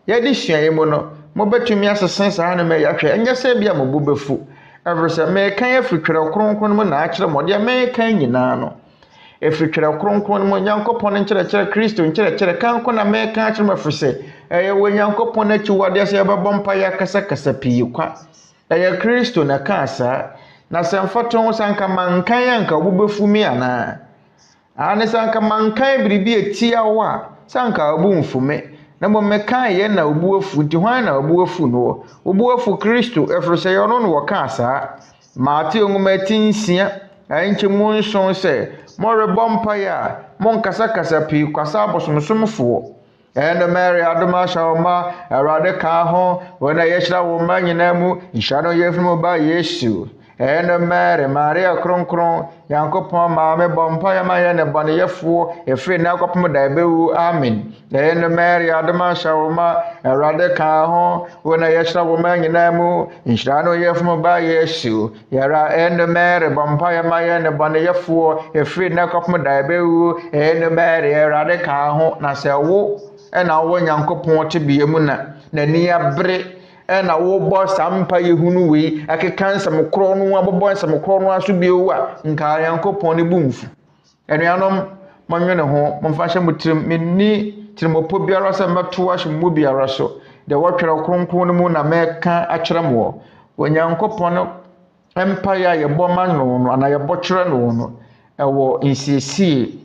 yɛde suae mu no mobɛtumi asesen saa no mɛyɛhwɛ ɛnyɛ sɛ bia mo bobɛfu ɛfiri sɛ mɛkan afiri twerɛ kronkron mu na akyerɛ mo deɛ mɛkan nyinaa no ɛfiri twerɛ kronkron mu Nyankopɔn nkyerɛkyerɛ Kristo nkyerɛkyerɛ kanko na mɛkan akyerɛ mo afiri sɛ ɛyɛ wɔ Nyankopɔn akyiwadeɛ sɛ yɛbɛbɔ mpa yɛ akasakasa pii kwa ɛyɛ Kristo na kaa saa na sɛ mfato ho sɛ anka mankan anka wobɛfu mi anaa ane sɛ anka mankan biribi etia wo a sɛ anka wobu mfume na mo mekan yɛ na obu afu nti hwan na obu afu no obu afu Kristo ɛfiri sɛ yɛ no no wɔka saa Maate nwoma 9 ɛnkyɛ mu nson sɛ morebɔ mpa yɛ a monkasakasa pii kwasa abosomsomfoɔ ɛno Mary adoma shawma Awurade ka ho wɔn a yɛhyira wo ma nyinaa mu nhyira no yɛ funu ba Yesu ɛno Mary Maria kronkron Yankopɔn maame bɔ mpa yɛ ma yɛ ne bɔneyɛfoɔ ɛfiri na akɔpem da ɛbɛwu amen ɛno Mary adoma shawma Awurade ka ho wɔn a yɛhyira wo ma nyinaa mu nhyira no yɛ funu ba Yesu yɛra ɛno Mary bɔ mpa yɛ ma yɛ ne bɔneyɛfoɔ ɛfiri na akɔpem da ɛbɛwu ɛno Mary Awurade ka ho na sɛ wo ɛna wo Nyankopɔn te bia mu na n'ani abere ɛna wo bɔ sampa yehunu wei akeka nsɛm korɔ no abobɔ nsɛm korɔ no aso bio a nka Nyankopɔn ne bumfu ɛnuanom monwe ne ho momfa hyɛ mutirim menni tirimopo biara sɛ mɛto ahyɛ mu biara so de wɔtwerɛ kronkron no mu na mɛka akyerɛ mo wɔ Nyankopɔn no empa ya yɛbɔ ma no ana yɛbɔ kyerɛ no ɛwɔ nsiesie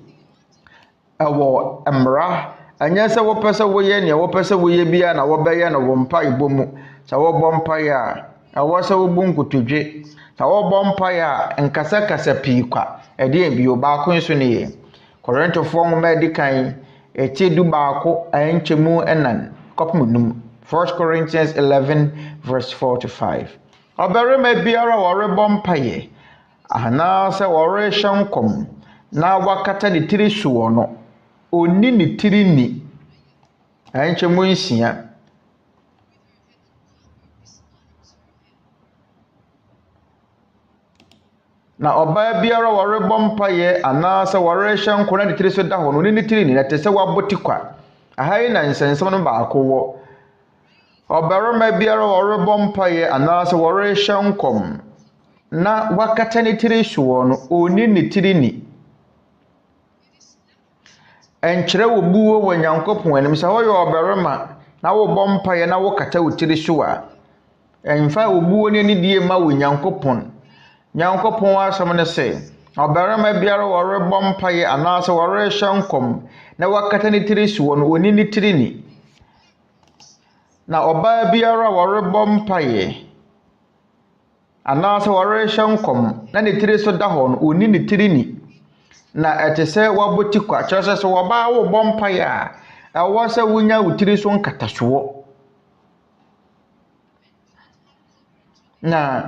ɛwɔ mmara anya sɛ wopɛ sɛ woyɛ ne wopɛ sɛ woyɛ bia na wobɛyɛ no wo mpa ibɔ mu sɛ wobɔ mpa ya ɛwɔ sɛ wobu nkotodwe sɛ wobɔ mpa ya nkasakasa pii kwa ɛde bio baako nso ne yɛ Korintofoɔ nwoma edi kan ɛti du baako ɛnkyɛmu ɛnan kɔpem num 1 Corinthians 11 verse 4 to 5 ɔbarima biara wɔrebɔ mpa yɛ ana sɛ wɔrehyɛ nkɔm na wakata ne tiri so wɔ no oni ne tiri ni ɛnkyɛmu 6 na ɔbaa biara wɔrebɔ mpaeɛ anaasɛ wɔrehyɛ nkɔm na ne tiri so da hɔ no oni ne tiri ni na te sɛ wabɔ tikwa aha yi na nsɛnsɛm no baako wɔ ɔbarima biara wɔrebɔ mpaeɛ anaasɛ wɔrehyɛ nkɔm na wakata ne tiri so wɔ no oni ne tiri ni ɛnkyerɛ wo buo wɔ Nyankopɔn anim sɛ wɔyɛ ɔbarima na wobɔ mpaeɛ na wokata wo tiri so a ɛmfa wo buo ne die ma wɔ Nyankopɔn asɛm ne sɛ ɔbarima biara wɔrebɔ mpaeɛ anaasɛ wɔrehyɛ nkɔm na wakata ne tiri so wɔ no oni ne tiri ni na ɔbaa biara wɔrebɔ mpaeɛ anaasɛ wɔrehyɛ nkɔm na ne tiri so da hɔ no oni ne tiri ni na ɛte sɛ wabɔti kwa kyerɛ sɛ wɔbaa wo bɔ mpaeɛ a ɛwɔ sɛ wonya wo tiri so nkatasoɔ na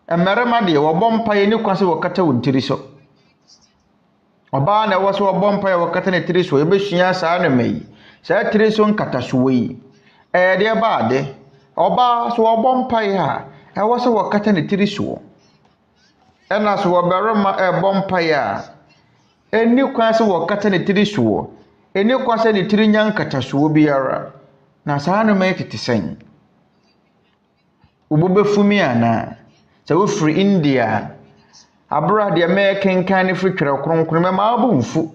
mmarima deɛ wɔbɔ mpaeɛ ne kwa sɛ wɔkata wo tiri so Oba na ɛwɔ so ɔbɔ mpa yɛ wɔkata ne tiri so yɛbɛsua saa ne ma yi. Saa tiri so nkatasoɔ yi. Deɛ baade. Oba so ɔbɔ mpa yɛ a ɛwɔ so wɔkata ne tiri so. Ɛna so ɔbarima ɛbɔ mpa yɛ a ɛni kwan so wɔkata ne tiri so. Ɛni kwan sɛ ne tiri nya nkatasoɔ biara. Na saa ne ma yɛ tete sɛn. Ubobefumi ana. Sɛ wofiri India. Abra de me kenkan ne firi twere kronkron me ma abumfu.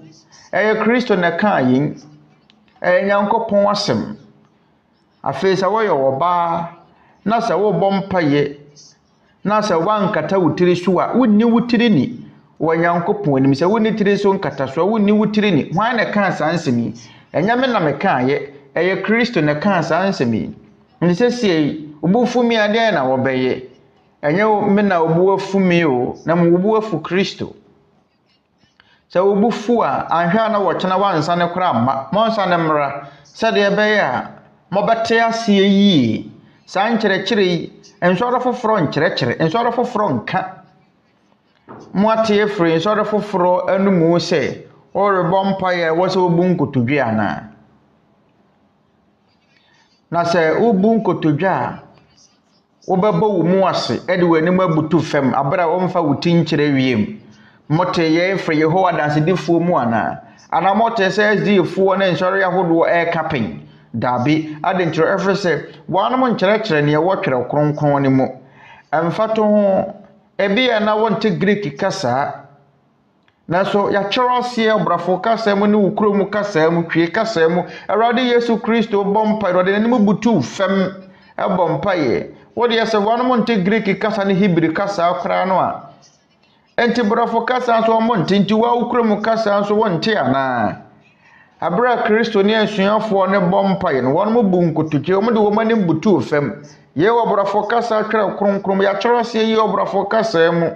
Ɛyɛ Kristo na ka yin. Ɛyɛ Nyankopɔn asɛm. Afei sɛ wɔyɛ ɔbaa na sɛ wɔbɔ mpaye na sɛ wankata wutiri so a wonni wutiri ni wɔ Nyankopɔn anim sɛ wonni tiri so nkata so wonni wutiri ni hwan na ka saa nsɛm yi ɛnya me na me ka ye ɛyɛ Kristo na ka saa nsɛm yi nti sɛ sie obufumi ade na wɔbɛyɛ ɛnyɛ me na obuafumi o na mo obuafu Kristo sɛ obufu a anhwɛ na wɔkyena wansa ne kora amma monsa ne mmra sɛ de ɛbɛyɛ a mobɛte ase yi saa nkyerɛkyerɛ yi nsɔre foforɔ nkyerɛkyerɛ nsɔre foforɔ nka mo ate efiri nsɔre foforɔ anumu sɛ ɔrebɔ mpaeɛ wɔ sɛ obu nkotodwe ana na sɛ obu nkotodwe a wobɛbɔ wo mu ase ɛde w'anim abutu fam abra wɔmfa wo ti nkyerɛ wiem mote yɛ efiri Yehowa dansedifoɔ mu ana mote sɛ SDfoɔ ne nsɔre ahodoɔ ɛkapen dabi adenkyerɛ efiri sɛ wɔanom nkyerɛkyerɛ ne wɔtwerɛ kronkron ne mu ɛmfato ho ebi ya na wonte Greek kasa na so ya kyerɛ ɔseɛ ɔbrafo kasa mu ne wukuro mu kasa mu twie kasa mu Awurade Yesu Kristo bompa Awurade ne mu butu fam ɛbompa ye wo de sɛ wɔanom nte Greek kasa ne Hebrew kasa akora no a enti brafo kasa so ɔmonte nti wa wukuro mu kasa so wonte ana Abra Kristo ne asuafo ne bompa ye no wɔnom bu nkotokye wɔn de wɔn anim butu fam ye obrafo kasa twere kronkron ya kyerɛ ɔseɛ ye obrafo kasa mu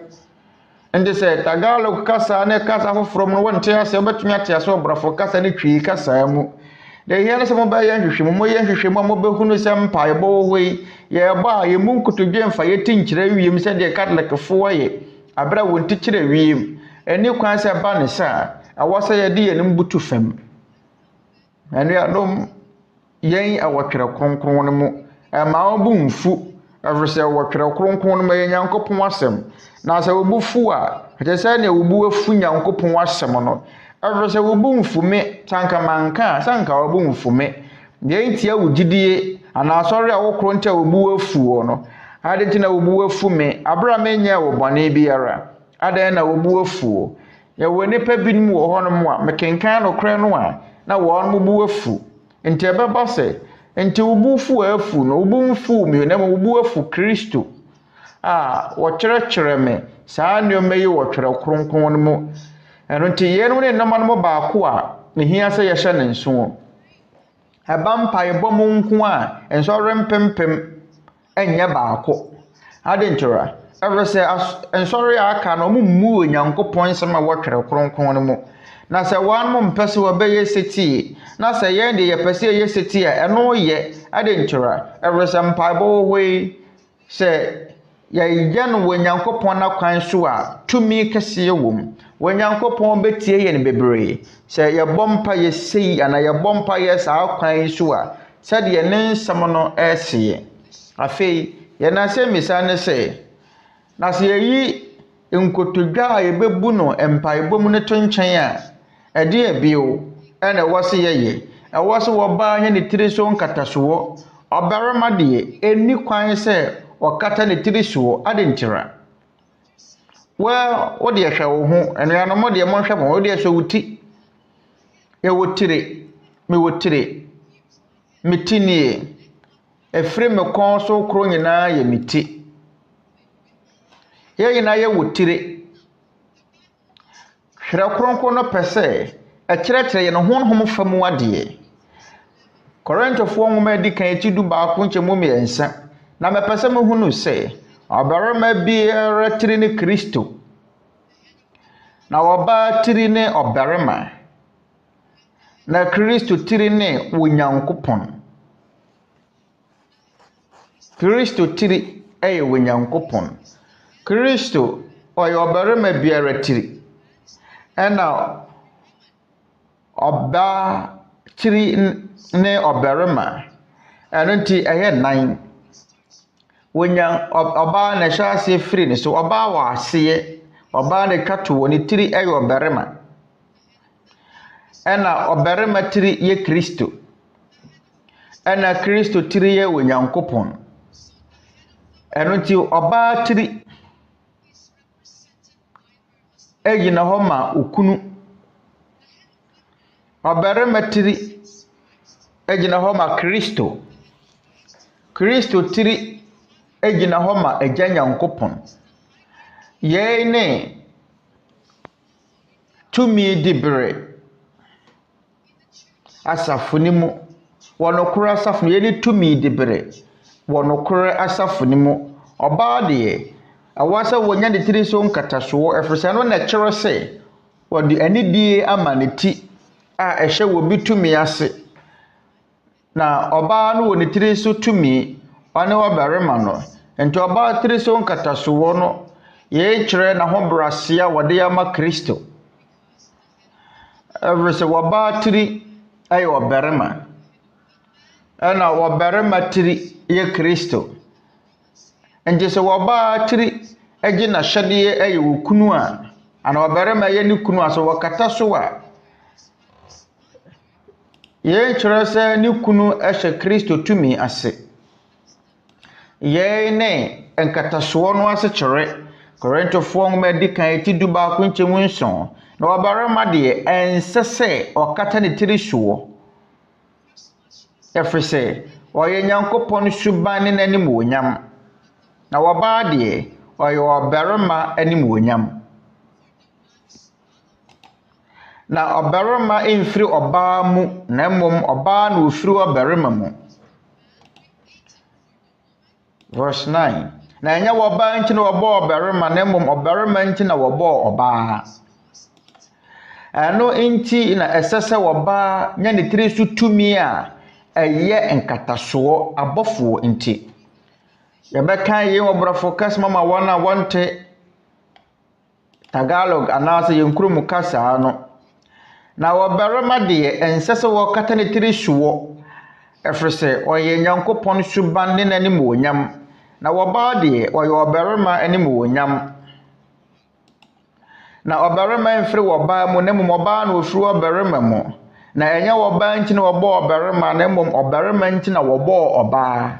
ende sɛ Tagalog kasa ne kasa foforɔ mu wonte ase obetumi ate ase obrafo kasa ne twi kasa mu de hia ne sɛ mo ba yɛ hwehwɛ mo yɛ hwehwɛ mo bɛhunu sɛ mpae bɔ hoi yɛ ba yɛ mu nkotodwe mfa yɛ ti nkyerɛ wiem sɛ de Catholic fo yɛ abra wonte kyerɛ wiem ani kwan sɛ ba ne sa awɔ sɛ yɛ de yɛ nim butu fam ɛne adom yɛn awɔtwerɛ kronkron no mu ma obu mfu afisɛ wɔtwerɛ kronkron no ma yɛ Nyankopɔn asɛm na sɛ obu fu a ɛte sɛ ne obu afu Nyankopɔn asɛm no afisɛ obu mfu me sanka manka sanka obu mfu me yɛn tia wugidie ana asɔre a wokro nta obu afu no ade tina obu afu me abra menya wo bɔne biara ade na obu afu yɛ wɔ nipa binom wɔ hɔ no mu a mekenkan no kra no a na wɔn mu bu afu nti ɛbɛba sɛ nti obu fu afu no obu mfu me na obu afu Kristo wɔkyerɛkyerɛ me saa nneɛma yi wɔtwerɛ kronkron no mu ɛno nti yɛn ne nnama no baako a ne hia sɛ yɛhyɛ ne nso ɛba mpaebɔ mu nko a nsɔre mpempem ɛnyɛ baako ade nkyerɛ ɛfɛ sɛ nsɔre a aka no ɔmo mmu Onyankopɔn nsɛm a wɔtwerɛ kronkron no mu na sɛ wɔn mo mpɛ sɛ wɔbɛyɛ setie na sɛ yɛn de yɛpɛ sɛ yɛyɛ setie a ɛno yɛ ade nkyerɛ ɛfɛ sɛ mpaebɔ hoi sɛ yɛyɛ no wɔ Nyankopɔn na kwan so a tumi kɛseɛ wɔ mu wɔ Nyankopɔn betie yɛ no bebree sɛ yɛbɔ mpa yɛ sei ana yɛbɔ mpa yɛ saa kwan so a sɛdeɛ ne nsɛm no ɛseɛ afei yɛn asɛm misa ne sɛ na sɛ yɛyi nkotodwa a yɛbɛbu no mpaebɔ mu ne to nkyɛn a ɛde abio ɛna ɛwɔ se yɛyɛ ɛwɔ se wɔbaa nyɛ ne tiri so nkatasoɔ ɔbarima deɛ ɛni kwan sɛ ɔkata ne tiri soɔ ade ntira wo de hwɛ wo ho anuanom de mo hwɛ mo wo de hwɛ wo ti yɛ wo tire me wo tire me tinie efre me kɔn so kro nyinaa yɛ me ti yɛ nyinaa yɛ wo tire hwɛ kronkron no pɛ sɛ ɛkyerɛkyerɛ yɛ no honhom fa mu adeɛ Korintofoɔ nwoma di kan ti du baako nkyɛmu mmiɛnsa na mepɛ sɛ mo hunu sɛ ɔbarima biara tiri ne Kristo na ɔbaa tiri ne ɔbarima na Kristo tiri ne Onyankopɔn Kristo tiri ɛyɛ Onyankopɔn Kristo ɔyɛ ɔbarima biara tiri ɛna ɔbaa tiri ne ɔbarima ɛno nti ɛyɛ 9 wonya ɔbaa na ɛhyɛ aseɛ firi ne so ɔbaa wɔ aseɛ ɔbaa ne twa to wɔ ne tiri ɛyɛ ɔbarima ɛna ɔbarima tiri yɛ Kristo ɛna Kristo tiri yɛ Onyankopɔn ɛno nti ɔbaa tiri egyina hɔ ma okunu ɔbarima tiri egyina hɔ ma Kristo tiri egyina hɔ ma Agya Nyankopɔn yɛn ne tumi dibere asafo ne mu wɔnokora asafo yɛn ne tumi dibere wɔnokora asafo ne mu ɔbaa deɛ awasa wonya de tiri so nkatasoɔ ɛfirisa no na kyerɛ sɛ wɔde anidie ama ne ti a ɛhyɛ wɔ bi tumi ase na ɔbaa no wɔ ne tiri so tumi ɔne ɔbarima no nti ɔbaa tiri so nkatasoɔ no yɛn kyerɛ na ho brasea wɔde ama Kristo ɛfirisa wɔbaa tiri ɛyɛ ɔbarima ɛna ɔbarima tiri yɛ Kristo nti sɛ wɔbaa tiri agye na hyɛdeɛ ɛyɛ wɔ kunu a ana ɔbarima yɛ ne kunu a sɛ wɔkata so a yɛn kyerɛ sɛ ne kunu ɛhyɛ Kristo tumi ase yɛn ne nkatasoɔ no ase kyerɛ Korintofoɔ nwoma di kan ti 2:7 na ɔbarima deɛ ɛnsɛ sɛ ɔkata ne tiri soɔ ɛfiri sɛ ɔyɛ Nyankopɔn suban ne n'animonyam na wɔbaa deɛ ɔyɛ ɔbarima animonyam na ɔbarima mfiri ɔbaa mu na mmom ɔbaa na ofiri ɔbarima mu verse 9 na ɛnyɛ wɔbaa nti na wɔbɔɔ ɔbarima na mmom ɔbarima nti na wɔbɔɔ ɔbaa ɛno nti na ɛsɛ sɛ wɔbaa nya ne tiri so tumi a ɛyɛ nkatasoɔ abɔfoɔ nti yɛbɛka yɛn wɔ brɔfo kasa mama wɔn a wɔnte Tagalog anaasɛ yɛn kurom kasa no na ɔbarima deɛ ɛnsɛ sɛ wɔkata ne tiri soɔ ɛfiri sɛ ɔyɛ Nyankopɔn suban ne n'animonyam na wɔbaa deɛ ɔyɛ ɔbarima animonyam na ɔbarima mfiri wɔbaa mu na mmom ɔbaa na ofiri ɔbarima mu na ɛnyɛ wɔbaa nti na wɔbɔɔ ɔbarima na mmom ɔbarima nti na wɔbɔɔ ɔbaa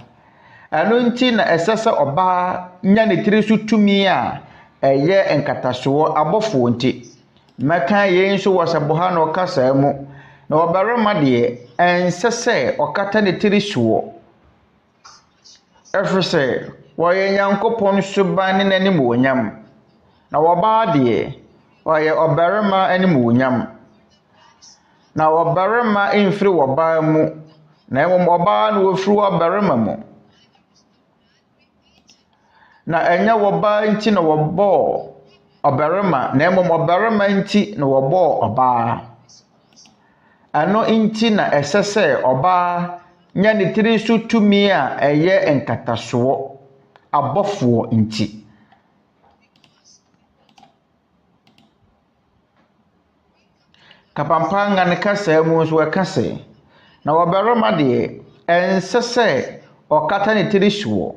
ɛno nti na ɛsɛ sɛ ɔbaa nya ne tiri so tumi a ɛyɛ nkatasoɔ abɔfoɔ nti mɛka yɛn nso wɔ Saboha na ɔkasa mu na ɔbarima deɛ ɛnsɛ sɛ ɔkata ne tiri soɔ ɛfiri sɛ wɔyɛ Nyankopɔn suban ne n'animonyam na wɔbaa deɛ ɔyɛ ɔbarima animonyam na ɔbarima mfiri wɔbaa mu na mmom ɔbaa na ofiri ɔbarima mu na ɛnyɛ wɔbaa nti na wɔbɔɔ ɔbarima na mmom ɔbarima nti na wɔbɔɔ ɔbaa ɛno nti na ɛsɛ sɛ ɔbaa nya ne tiri so tumi a ɛyɛ nkatasoɔ abɔfoɔ nti kapampa nga ne kasa mu nso ɛka sɛ na ɔbarima deɛ ɛnsɛ sɛ ɔkata ne tiri soɔ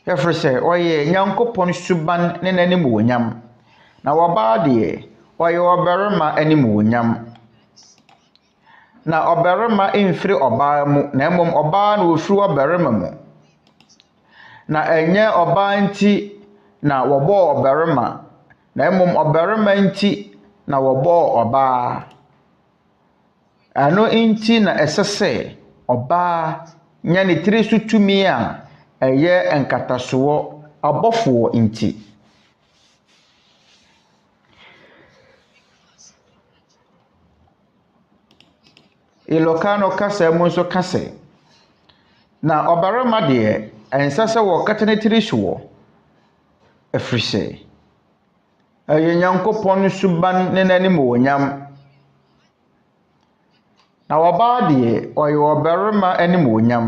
ɛfiri sɛ ɔyɛ Nyankopɔn suban ne n'animonyam na wɔbaa deɛ ɔyɛ ɔbarima animonyam na ɔbarima mfiri ɔbaa mu na mmom ɔbaa na ofiri ɔbarima mu na ɛnyɛ ɔbaa nti na wɔbɔɔ ɔbarima na mmom ɔbarima nti na wɔbɔɔ ɔbaa ɛno nti na ɛsɛ sɛ ɔbaa nya ne tiri so tumi a ɛyɛ nkatasoɔ abɔfoɔ nti Ilokano kasa mu nso kasa na ɔbarima deɛ ɛnsɛ sɛ wɔkata ne tiri soɔ ɛfiri sɛ ɛyɛ Nyankopɔn suban ne n'animonyam na ɔbaa deɛ ɔyɛ ɔbarima animonyam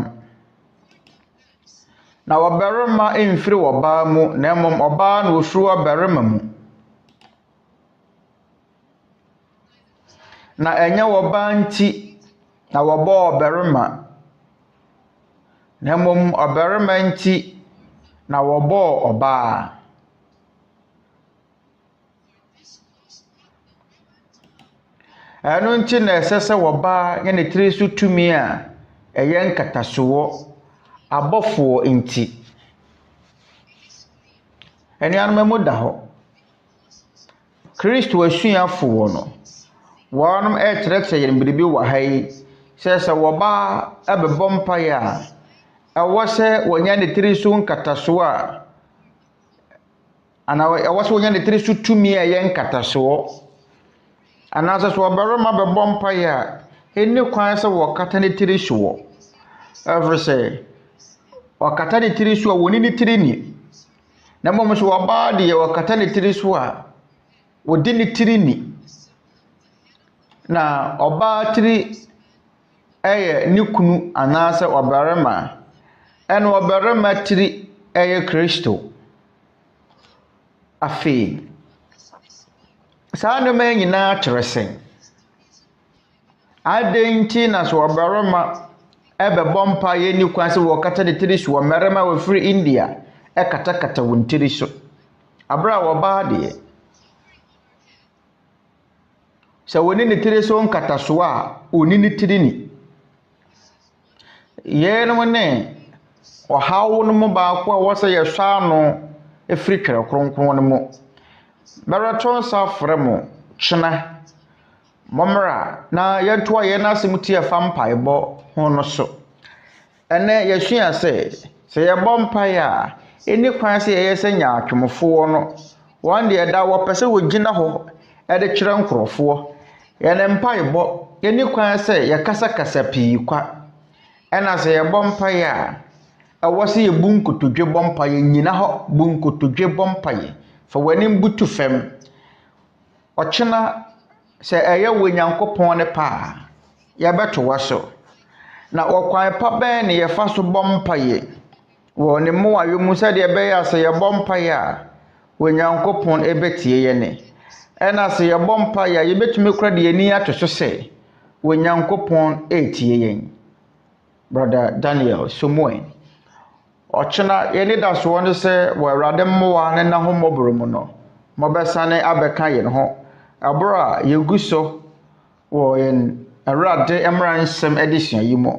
na ɔbarima mfiri ɔbaa mu na mmom ɔbaa na ofiri ɔbarima mu na ɛnyɛ ɔbaa nti na wɔbɔɔ ɔbarima, na mmom ɔbarima nti na wɔbɔɔ ɔbaa. Ɛno nti na ɛsɛ sɛ ɔbaa nyɛ ne tiri so tumi a ɛyɛ nkatasoɔ abɔfoɔ nti. Anuanom mu da hɔ. Kristo asuafoɔ no, wɔnom ɛkyerɛkyerɛ yɛn biribi wɔ ha yi, sɛ wɔbaa ɛbɛbɔ mpaeɛ a, ɛwɔ sɛ wɔnya ne tiri so nkatasoɔ a, anaa ɛwɔ sɛ wɔnya ne tiri so tumi a ɛyɛ nkatasoɔ. Anaasɛ sɛ ɔbarima bɛbɔ mpaeɛ a, ɛnni kwan sɛ wɔkata ne tiri soɔ. Ɛfiri sɛ, wɔkata ne tiri so a wɔnni ne tiri ni. Na mmom sɛ ɔbaa deɛ wɔkata ne tiri so a, wɔdi ne tiri ni. Na ɔbaa tiri ɛyɛ ne kunu anaasɛ ɔbarima, ɛna ɔbarima tiri ɛyɛ Kristo. Afei, saa nneɛma yi nyinaa kyerɛ sɛ, adɛn nti na sɛ ɔbarima ɛbɛbɔ mpaeɛ ni kwan sɛ wɔkata ne tiri so, mmarima wɔfiri India ɛkatakata wɔn tiri so. Abere a ɔbaa deɛ, sɛ wɔni ne tiri so nkatasoɔ a, ɔni ne tiri ni. Yɛnom ne ɔhaw no mu baako a ɛwɔ sɛ yɛhwɛ ano ɛfiri Twerɛ Kronkron no mu. Mɛrɛtɔ nsa afrɛ mo kyena mmɔmmra na yɛntoa yɛn asɛm ti ɛfa mpaebɔ ho no so. Ɛnɛ yɛsua sɛ yɛbɔ mpaeɛ a, ɛnni kwan sɛ yɛyɛ sɛ nyaatwomfoɔ no, wɔn deɛ da wɔpɛ sɛ wɔgyina hɔ ɛde kyerɛ nkurɔfoɔ. Yɛne mpaebɔ, ɛnni kwan sɛ yɛkasakasa pii kwa. Ɛna sɛ yɛbɔ mpaeɛ a, ɛwɔ sɛ yɛbu nkotodwe bɔ mpaeɛ, nyina hɔ bu nkotodwe bɔ mpaeɛ. Fa w'anim butu fam. Ɔkyena sɛ ɛyɛ wɔ Nyankopɔn ne paa, yɛbɛto wɔ so. Na ɔkwan pa bɛn ne yɛfa so bɔ mpaeɛ wɔ ne mmoayɛ mu sɛdeɛ ɛbɛyɛ a sɛ yɛbɔ mpaeɛ a, wɔ Nyankopɔn ɛbɛtie yɛne. Ɛna sɛ yɛbɔ mpaeɛ a, yɛbɛtumi kora de yɛni ato so sɛ wɔ Nyankopɔn ɛretie yɛn. Brother Daniel Somoen. Ɔkyena yɛne da soɔ no sɛ wɔ Awurade mmoa ne na ho mmɔborɔ mu no, mɔbɛsane abɛka yɛn ho. Aboro a yɛgu so wɔ yɛn Awurade mmara nsɛm adesua yi mu.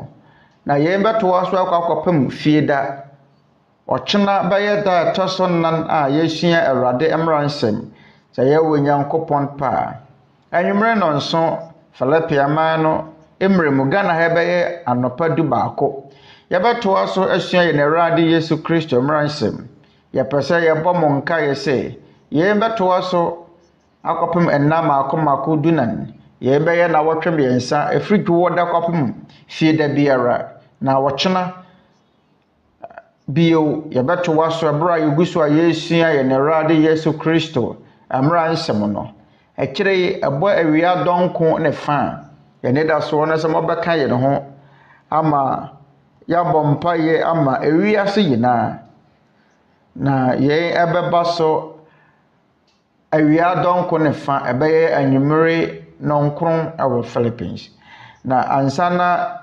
Na yɛn bɛtoa so akɔ akɔpem fie da. Ɔkyena bɛyɛ da ɛtɔ so nan a yɛsua Awurade mmara nsɛm. Sɛ yɛwɔ Nyankopɔn paa. Anwummere nɔnso Filipiaman no mmerɛ mu Ghana ha bɛyɛ anɔpa 12. Yɛbɛtoa so asua yɛn Awurade Yesu Kristo mmara nsɛm. Yɛpɛ sɛ yɛbɔ mo nkaeɛ sɛ yɛn bɛtoa so akɔpem ɛnna maako 14. Yɛn bɛyɛ na wɔtwe mmiɛnsa ɛfiri dwowɔ da kɔpem fie da biara. Na wɔkyena bio yɛbɛtoa so ɛberɛ a yɛgu so a yɛsua yɛn Awurade Yesu Kristo mmara nsɛm no. Ɛkyerɛ ɛbɔ awia dɔnko ne fa. Yɛne da soɔ no sɛ mɔbɛka yɛn ho ama yɛabɔ mpaeɛ ama ewiase nyinaa. Na yɛn ɛbɛba so awia dɔnko ne fa ɛbɛyɛ anwummere nɔnkron ɛwɔ Philippines. Na ansa na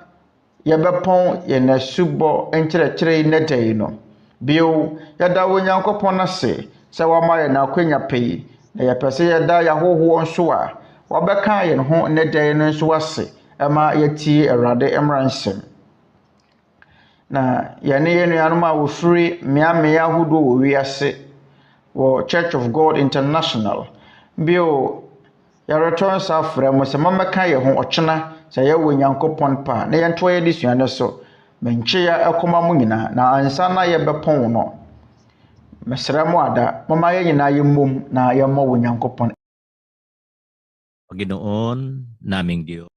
yɛbɛpɔn yɛn asubɔ nkyerɛkyerɛ ne da yi no. Bio yɛda wɔ Nyankopɔn ase sɛ wama yɛn akwanya pɛyi. Na yɛpɛ sɛ yɛda yɛahohoɔ nso a wɔbɛka yɛn ho ne da yi no nso ase ɛma yɛtie Awurade mmara nsɛm. Na yɛne yɛn nuanom a wɔfiri mmeammea ahodoɔ wɔ wiase wɔ Church of God International. Bio yɛretɔ nsa afrɛ mo sɛ mommɛka yɛn ho ɔkyena sɛ yɛwɔ Nyankopɔn paa na yɛntoa yɛde sua no so. Menkyeya ɛkɔma mo nyinaa na ansa na yɛbɛpɔn no. Mesrɛ mo ada, momma yɛn nyinaa yɛmmom na yɛmmɔ wɔ Nyankopɔn. Panginoon naming Diyos.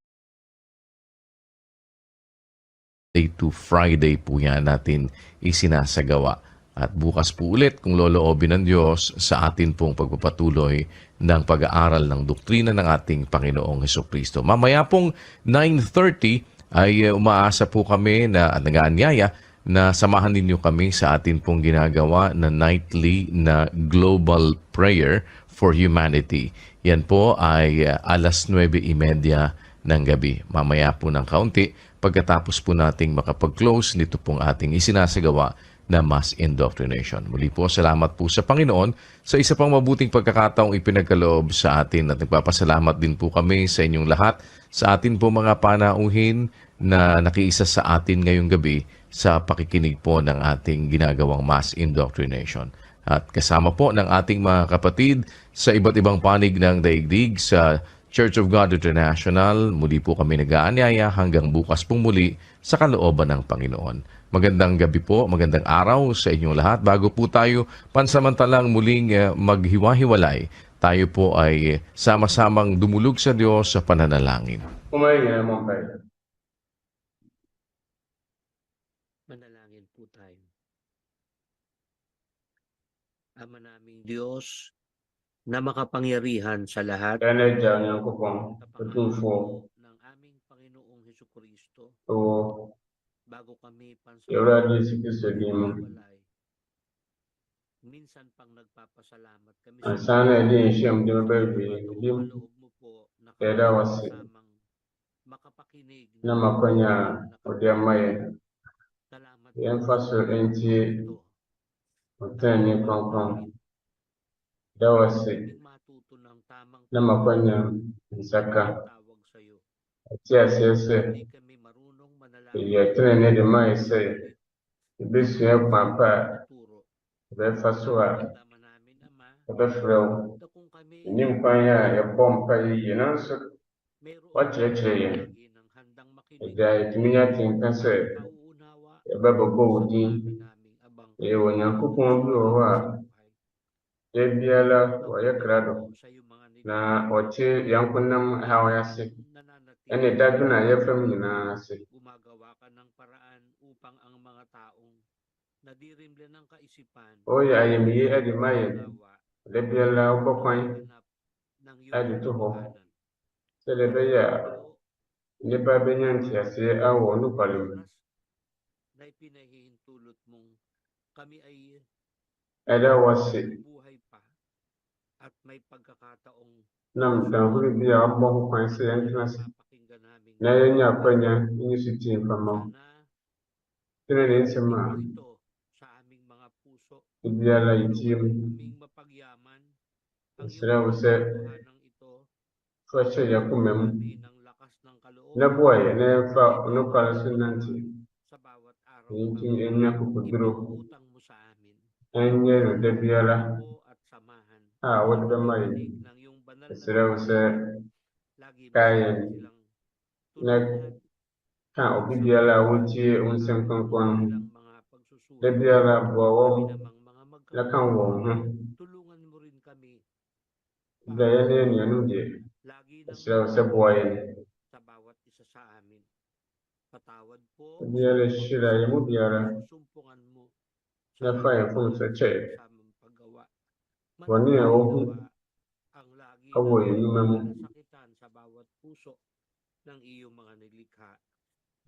Day to Friday po yan natin isinasagawa. At bukas po ulit kung loloobin ng Diyos sa atin pong pagpapatuloy ng pag-aaral ng doktrina ng ating Panginoong Hesukristo. Mamaya pong 9:30 ay umaasa po kami na nag-aanyaya na samahan ninyo kami sa atin pong ginagawa na nightly na Global Prayer for Humanity. Yan po ay alas 9:30 ng gabi. Mamaya po ng kaunti, pagkatapos po nating makapag-close nito pong ating isinasagawa na mass indoctrination. Muli po, salamat po sa Panginoon sa isa pang mabuting pagkakataong ipinagkaloob sa atin at nagpapasalamat din po kami sa inyong lahat sa atin po mga panauhin na nakiisa sa atin ngayong gabi sa pakikinig po ng ating ginagawang mass indoctrination. At kasama po ng ating mga kapatid sa iba't ibang panig ng daigdig sa Church of God International, muli po kami nag-aanyaya hanggang bukas pong muli sa kalooban ng Panginoon. Magandang gabi po, magandang araw sa inyong lahat. Bago po tayo pansamantalang muling maghiwa-hiwalay, tayo po ay sama-samang dumulog sa Diyos sa pananalangin. Manalangin po tayo. Ama naming Diyos, na makapangyarihan sa lahat, ng aming Panginoong Hesukristo, bago kami pansamantala minsan pang nagpapasalamat kami sa loob mo po na kasamang makapakinig na salamat po matuto ng tamang tawag sa iyo. Hindi kami marunong manalangin. na ɔkye yankunam ha ase ɛne dadu na yɛfam nyinaa ase. Gumagawa ka ng paraan upang ang mga taong nadirimle ng kaisipan Ɔyɛ ayamye ɛde ma yɛn da biara wobɔ kwan ɛde to hɔ sɛdeɛ ɛbɛyɛ a nnipa bɛnya nteaseɛ awɔ nokware mu. na ipinahihintulot mong kami ay Ɛda wase buhay pa at may pagkakataong nam dahoro bi a wabɔ ho kwan sɛ yɛntena ase na yɛnya akwanya ne so tie mfama ho. Tene ne nsɛm a biara yɛtie mu. Mesrɛ wo sɛ fa hyɛ yɛakoma mu na boa yɛn na yɛmfa nokware so nante. Yɛntumi ɛnya akokoduro ɛnyɛ no da biara a wode bɛma yɛn. Mesrɛ wo sɛ kae yɛn na ka obi biara a wotie wo nsɛm kronkron no ho. Da biara boa wɔn na ka wɔn ho. Da yɛn ne anuanom deɛ, mesrɛ wo sɛ boa yɛn. Da biara hyira yɛn mu biara na fa yɛn fom sɛ kyɛ yɛn. Bɔne a ɛwɔ ho awɔ yɛn nnwuma mu.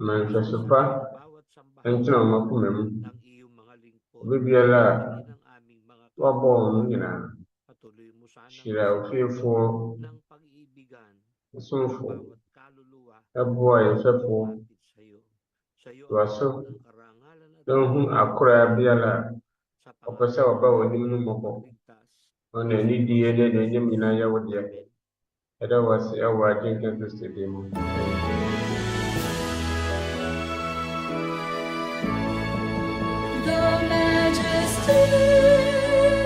Ma nhwɛso pa ntena wɔn akoma mu. Obi biara a wabɔ wɔn nyinaa, hyira ofiefoɔ, ɔsomfoɔ, ɛboa yɛhwɛfoɔ, toa so na ohu akoraa biara a ɔpɛ sɛ ɔba wɔn anim no mmɔbɔ. Ɔna anidie ne n'anim nyinaa yɛ wo dea. Ɛda wo ase ɛwɔ Agyenkwa Kristo din mu. The majesty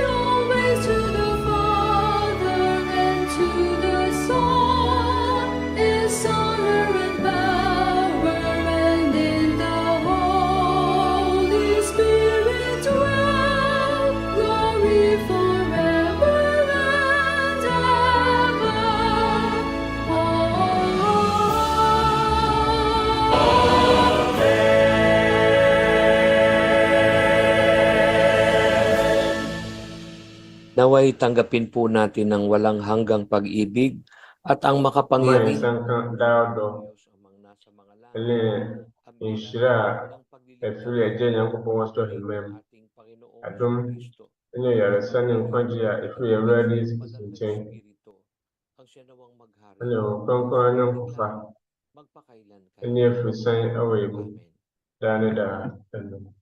always to the Father and to the Son is honor and power, and in the Holy Spirit dwell glory forever and ever. Naway tanggapin po natin ng walang hanggang pag-ibig at ang makapangyarihan Diyos amang nasa mga langit, nhyira a ɛfiri Agya Nyankopɔn wɔ soro ahemman mu, adom ne ɔyaresa ne nkwagye a ɛfiri Awurade Yesu Kristo nkyɛn, ne Honhom Kronkron ne nkɔfa ne afirisɛn ɛwɔ yɛn mu daa ne daa. Amen.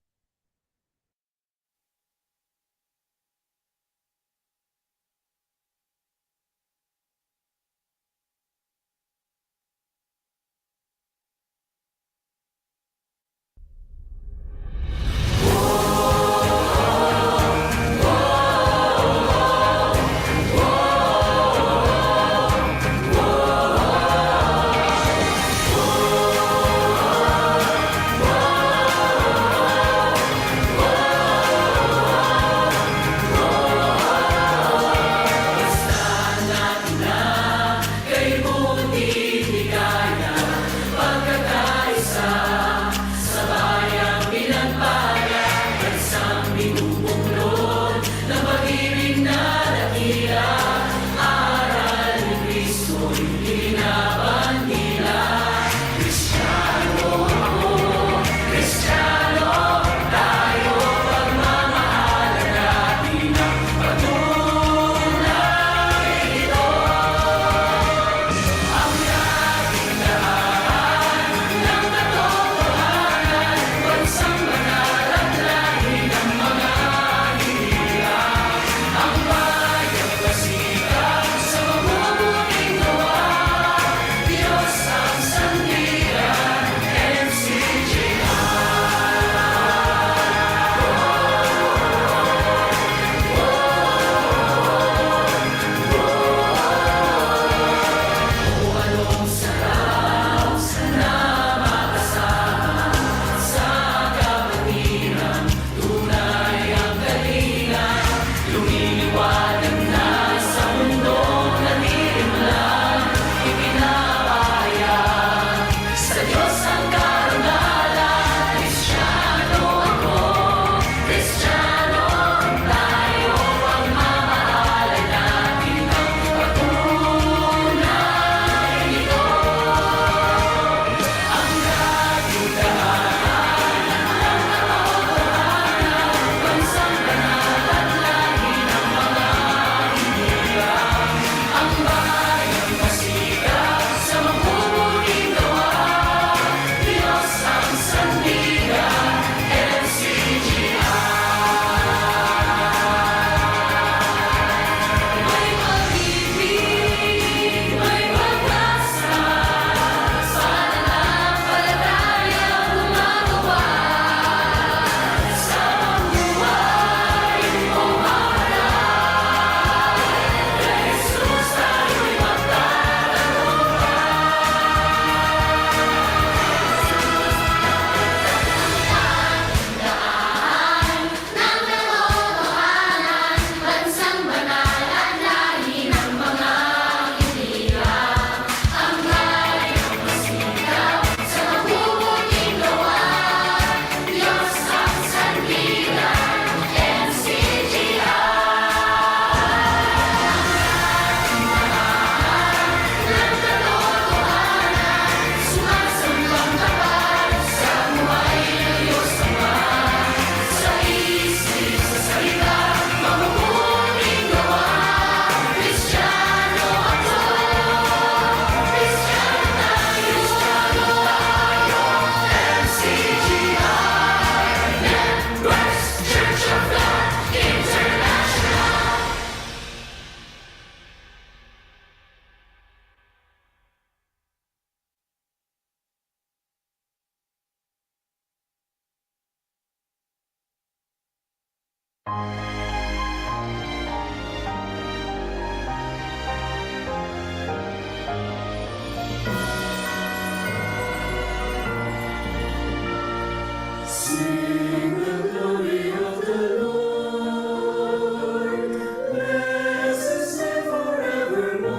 Sing the glory of the Lord, bless His name forevermore.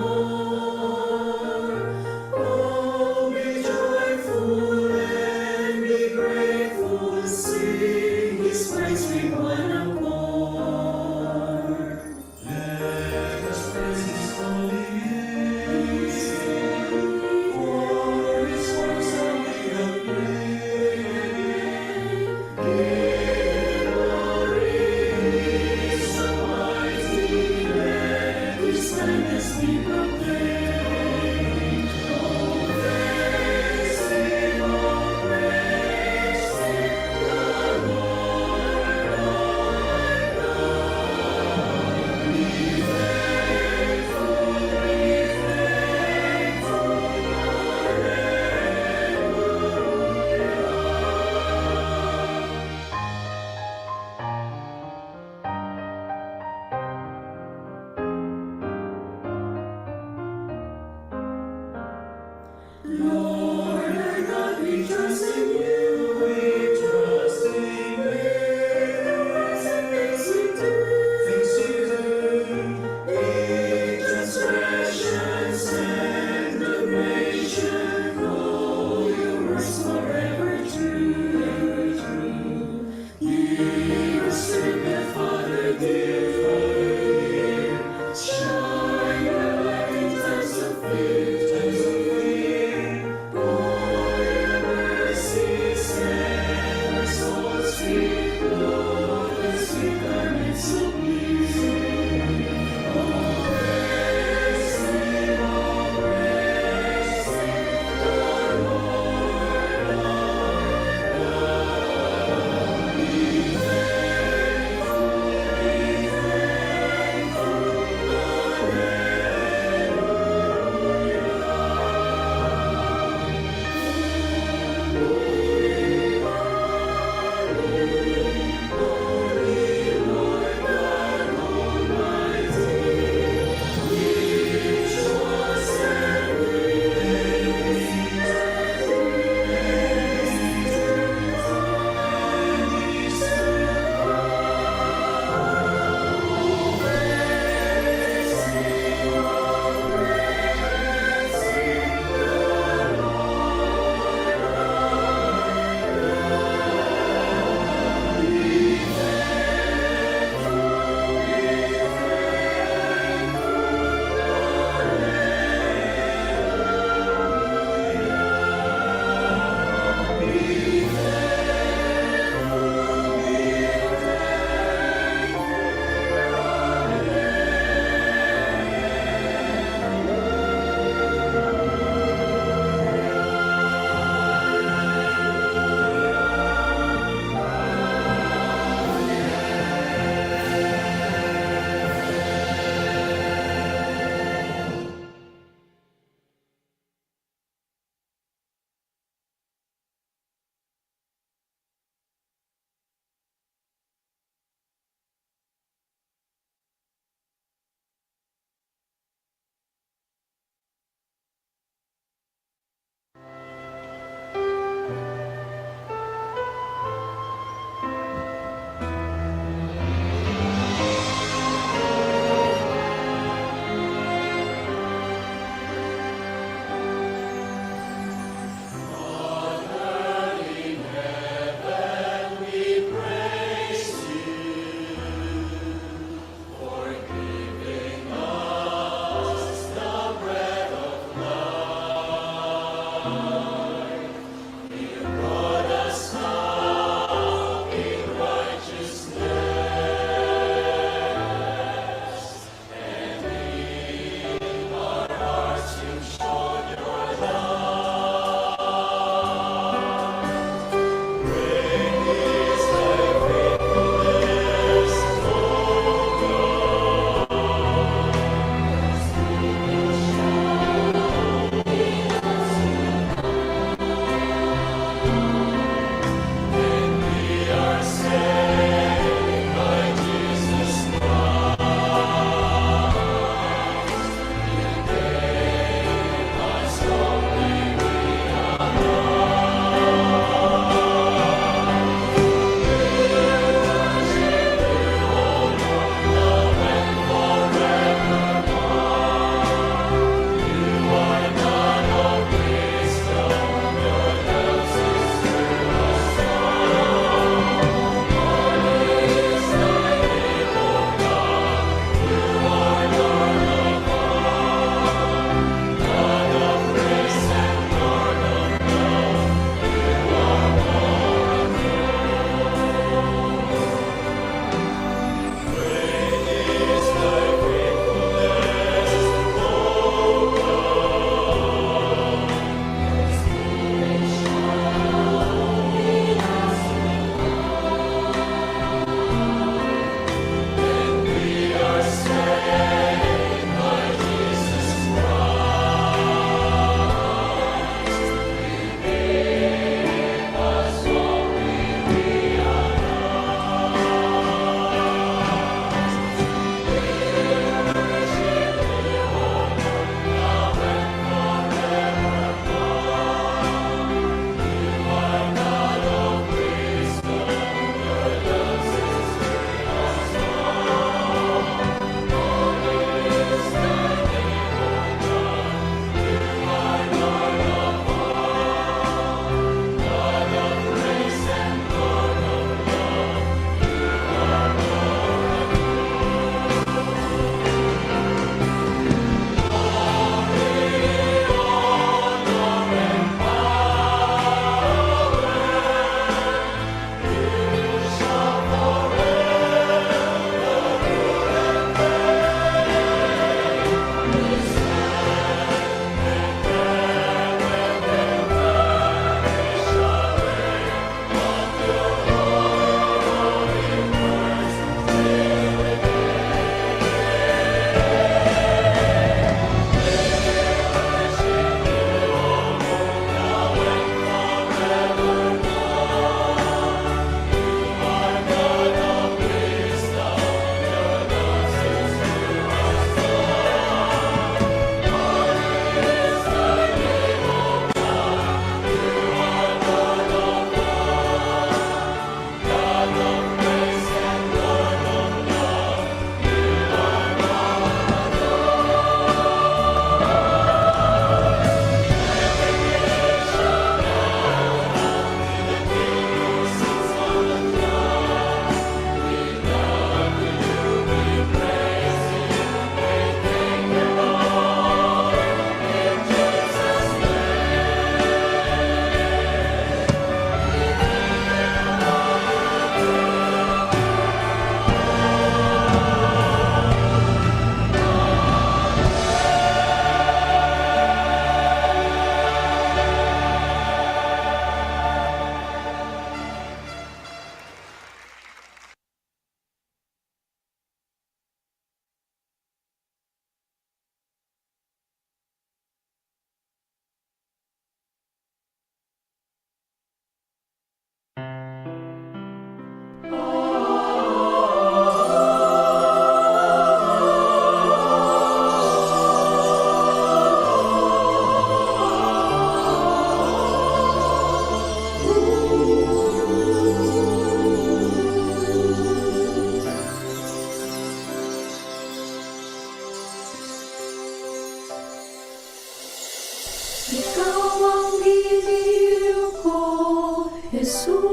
Oh, be joyful and be grateful, sing His praise with one accord.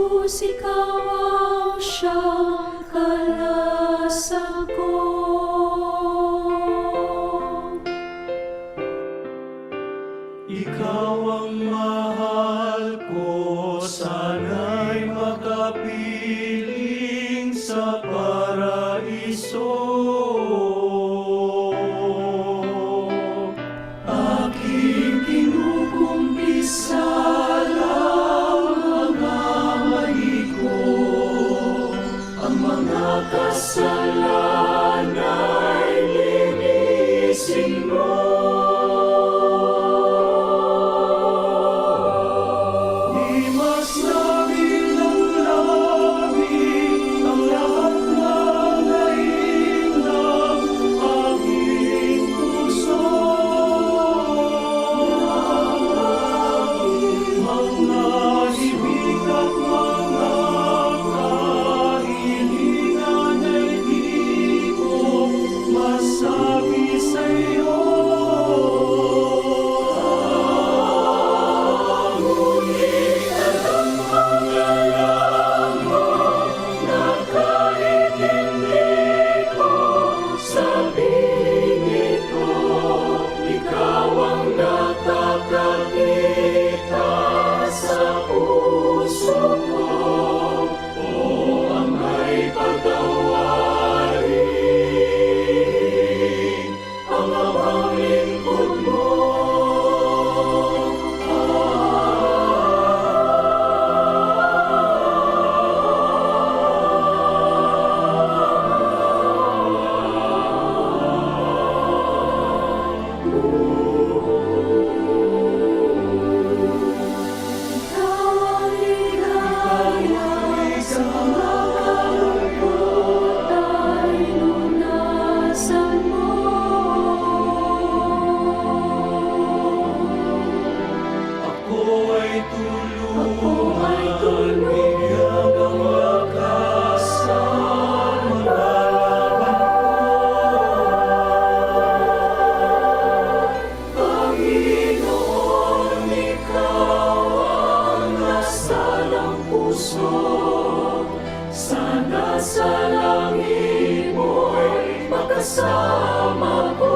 Jesus, ikaw ang siyang kalasan ko. Ikaw ang mahal ko, sana'y makapiling sa paraiso. Aking kinukumpisa lang mga mali ko, ang mga kasalanan ay linisin mo. Sana sa langit mo'y makasama ko.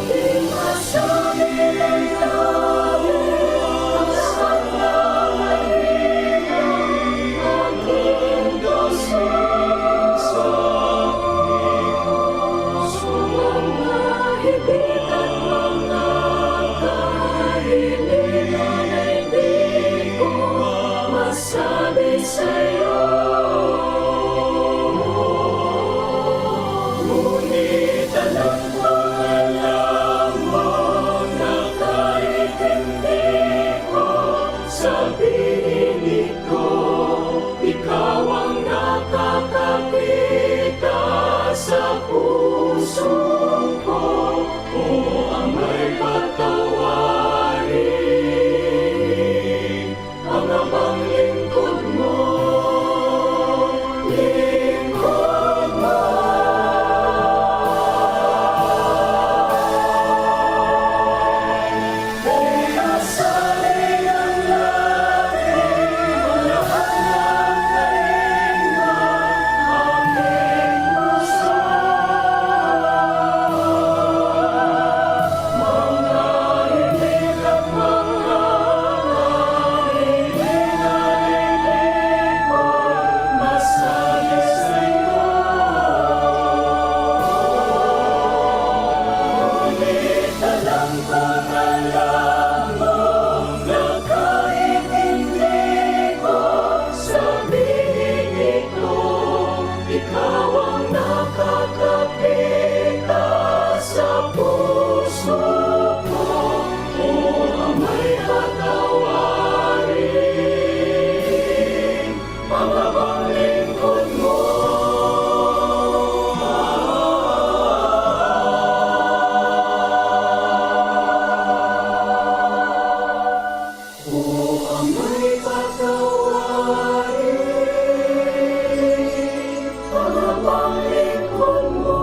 Di masabi ng langit ang salang ay hilang aking dasal sa aking puso. Mga ibig at mga kahilingan ay di ko masabi sa'yo. Ngunit alam kong alam mo na kahit hindi ko sabihin ito, ikaw ang nakakakita sa puso ko. O ang may patawarin ang abang lingkod mo, lingkod mo. Kaya sa iyong langit, ang lahat ng kahilingan aking puso. Mga ibig at mga kahilingan ay di ko masabi sa'yo. Ngunit alam kong alam mo na kahit hindi ko sabihin ito, ikaw ang nakakakita sa puso ko. O ang may patawarin ang abang lingkod mo. O ang may patawarin ang abang lingkod mo.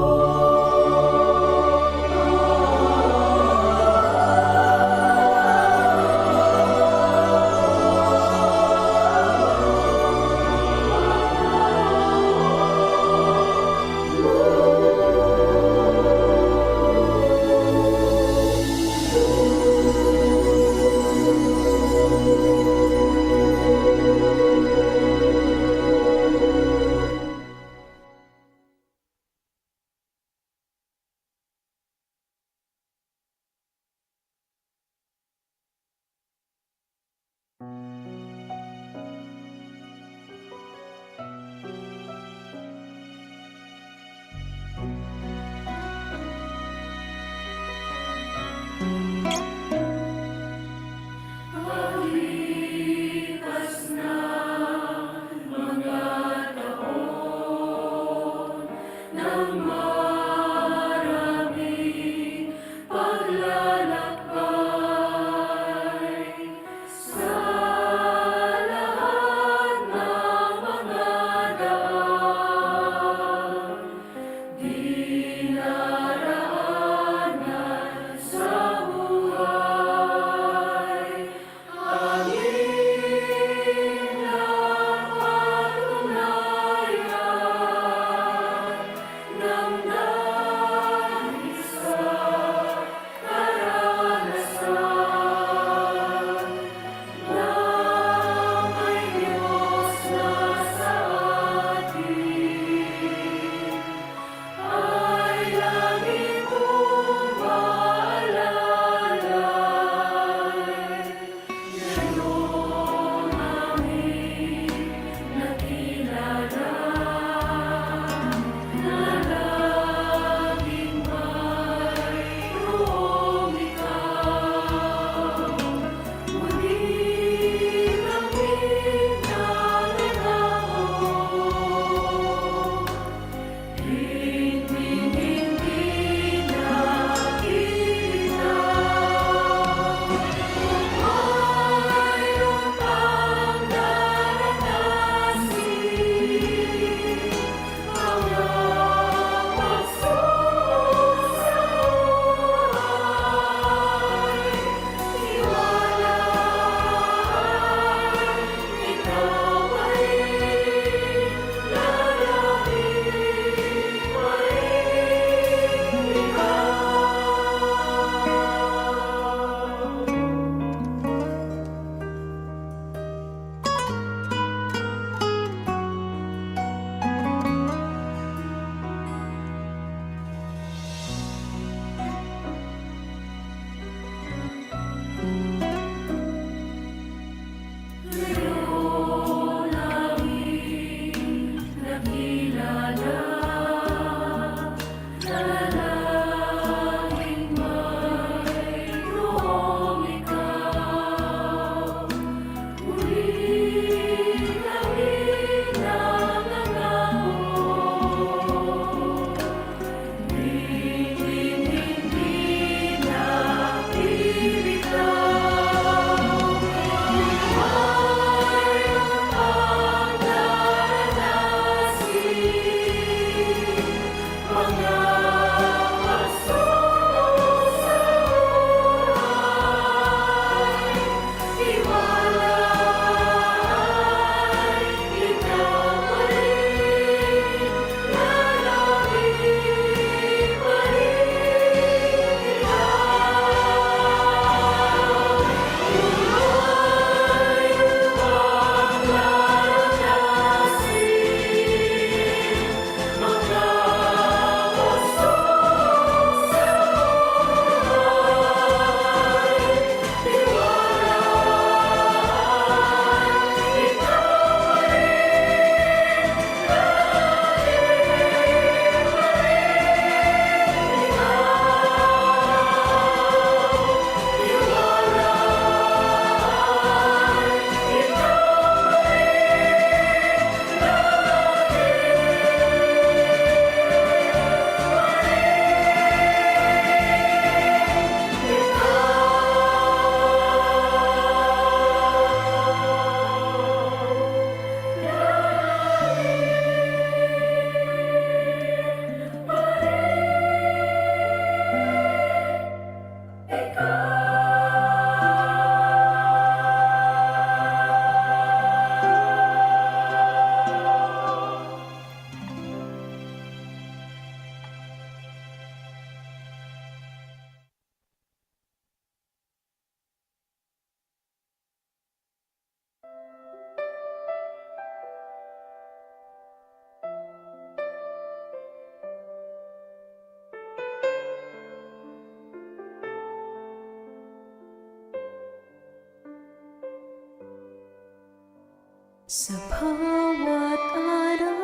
Sa bawat araw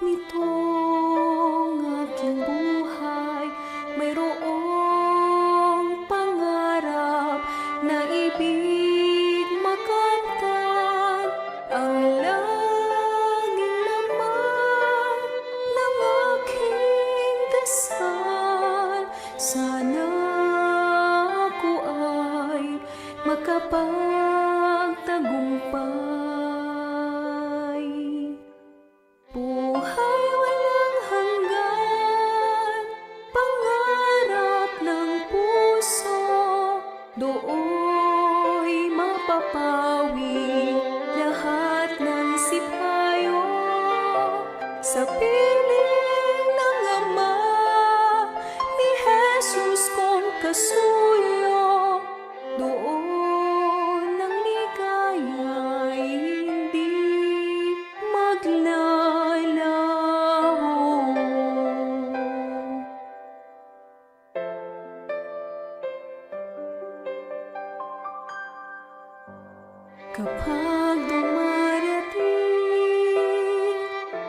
nitong aking buhay, mayroong pangarap na ibig makamtan. Ang laging laman ng aking dasal, sana ako ay makapagtagumpay. Buhay walang hanggan, pangarap ng puso, dooy mapapawi lahat ng sipayo. Sa piling ng Ama ni Jesus kong kasuyo, doon ang ligaya'y hindi maglalaho. Kapag dumarating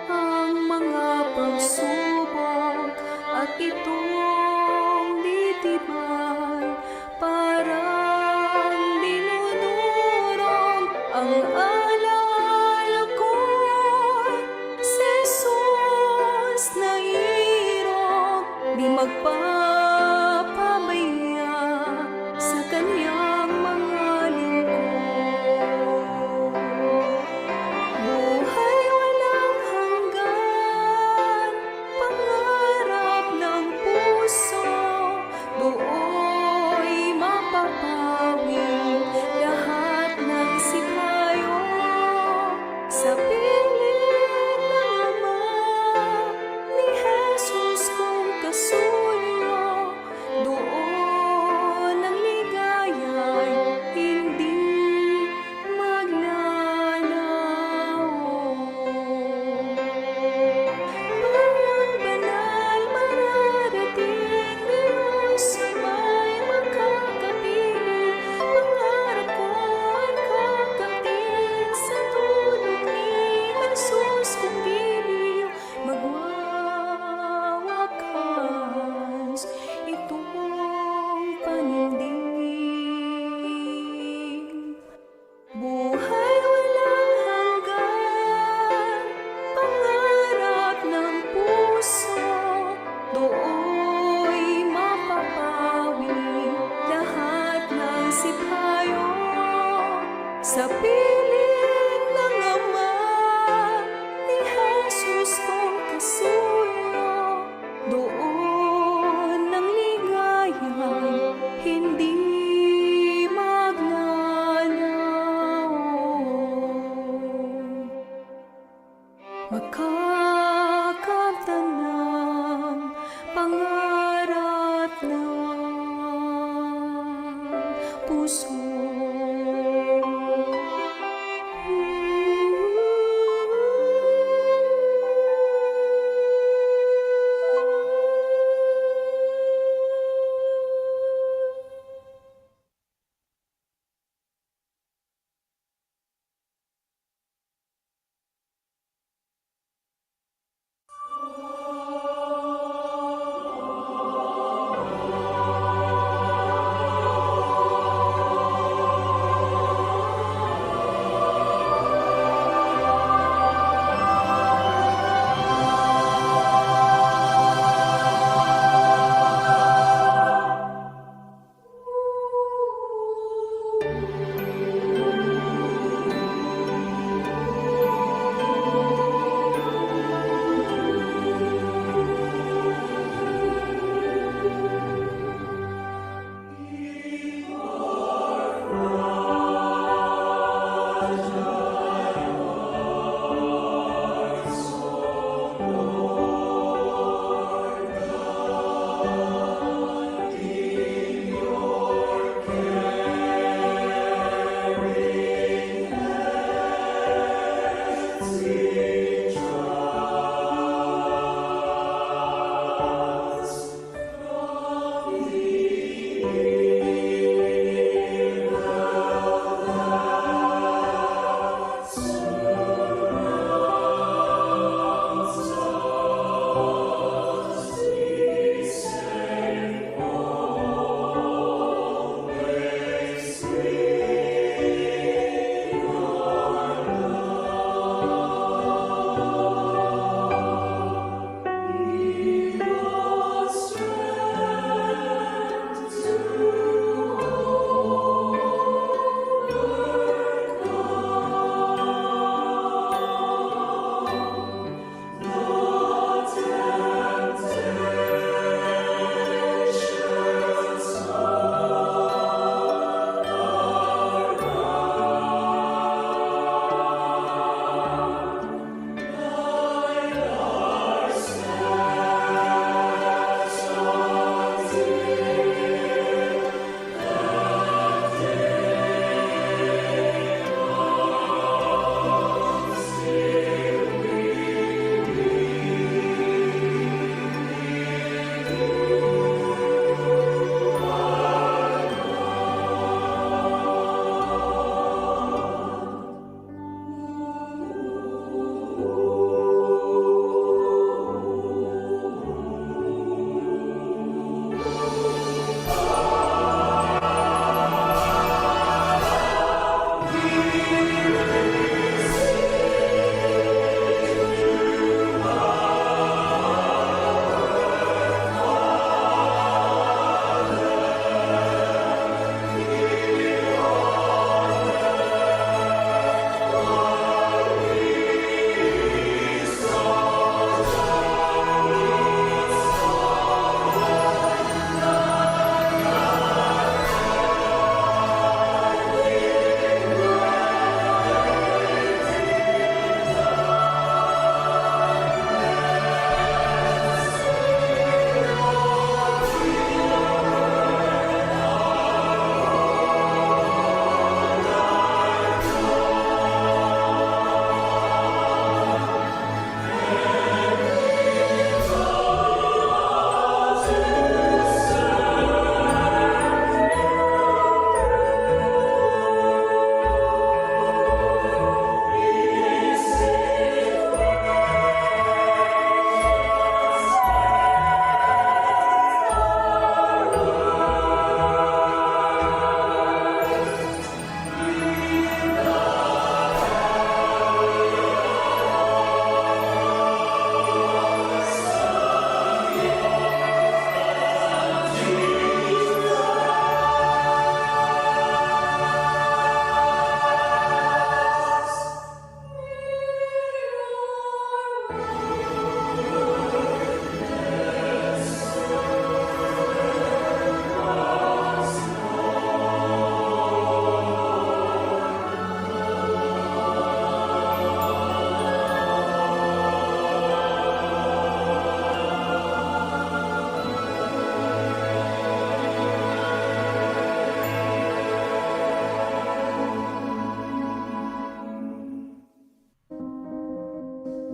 ang mga pagsubok at itong ditibay, parang dinudurog ang alaala ko'y si Jesus na irog, di magpapabaya sa kanyang mga lingkod. Buhay walang hanggan, pangarap ng puso, dooy mapapawi lahat ng sipayo. Sa piling ng Ama ni Jesus kong kasuyo, doon ang ligaya'y hindi maglalaho. Banal mararating, Diyos sa may makakapiling. Pangarap ko'y kakamtin sa tulong ni Jesus kong giliw. Magwawakas itong panindig. Buhay walang hanggan, pangarap ng puso, dooy mapapawi lahat ng sipayo. Sa piling ng Ama ni Jesus kong kasuyo, doon ang ligaya'y hindi maglalaho. Makakamtan ng pangarap ng puso.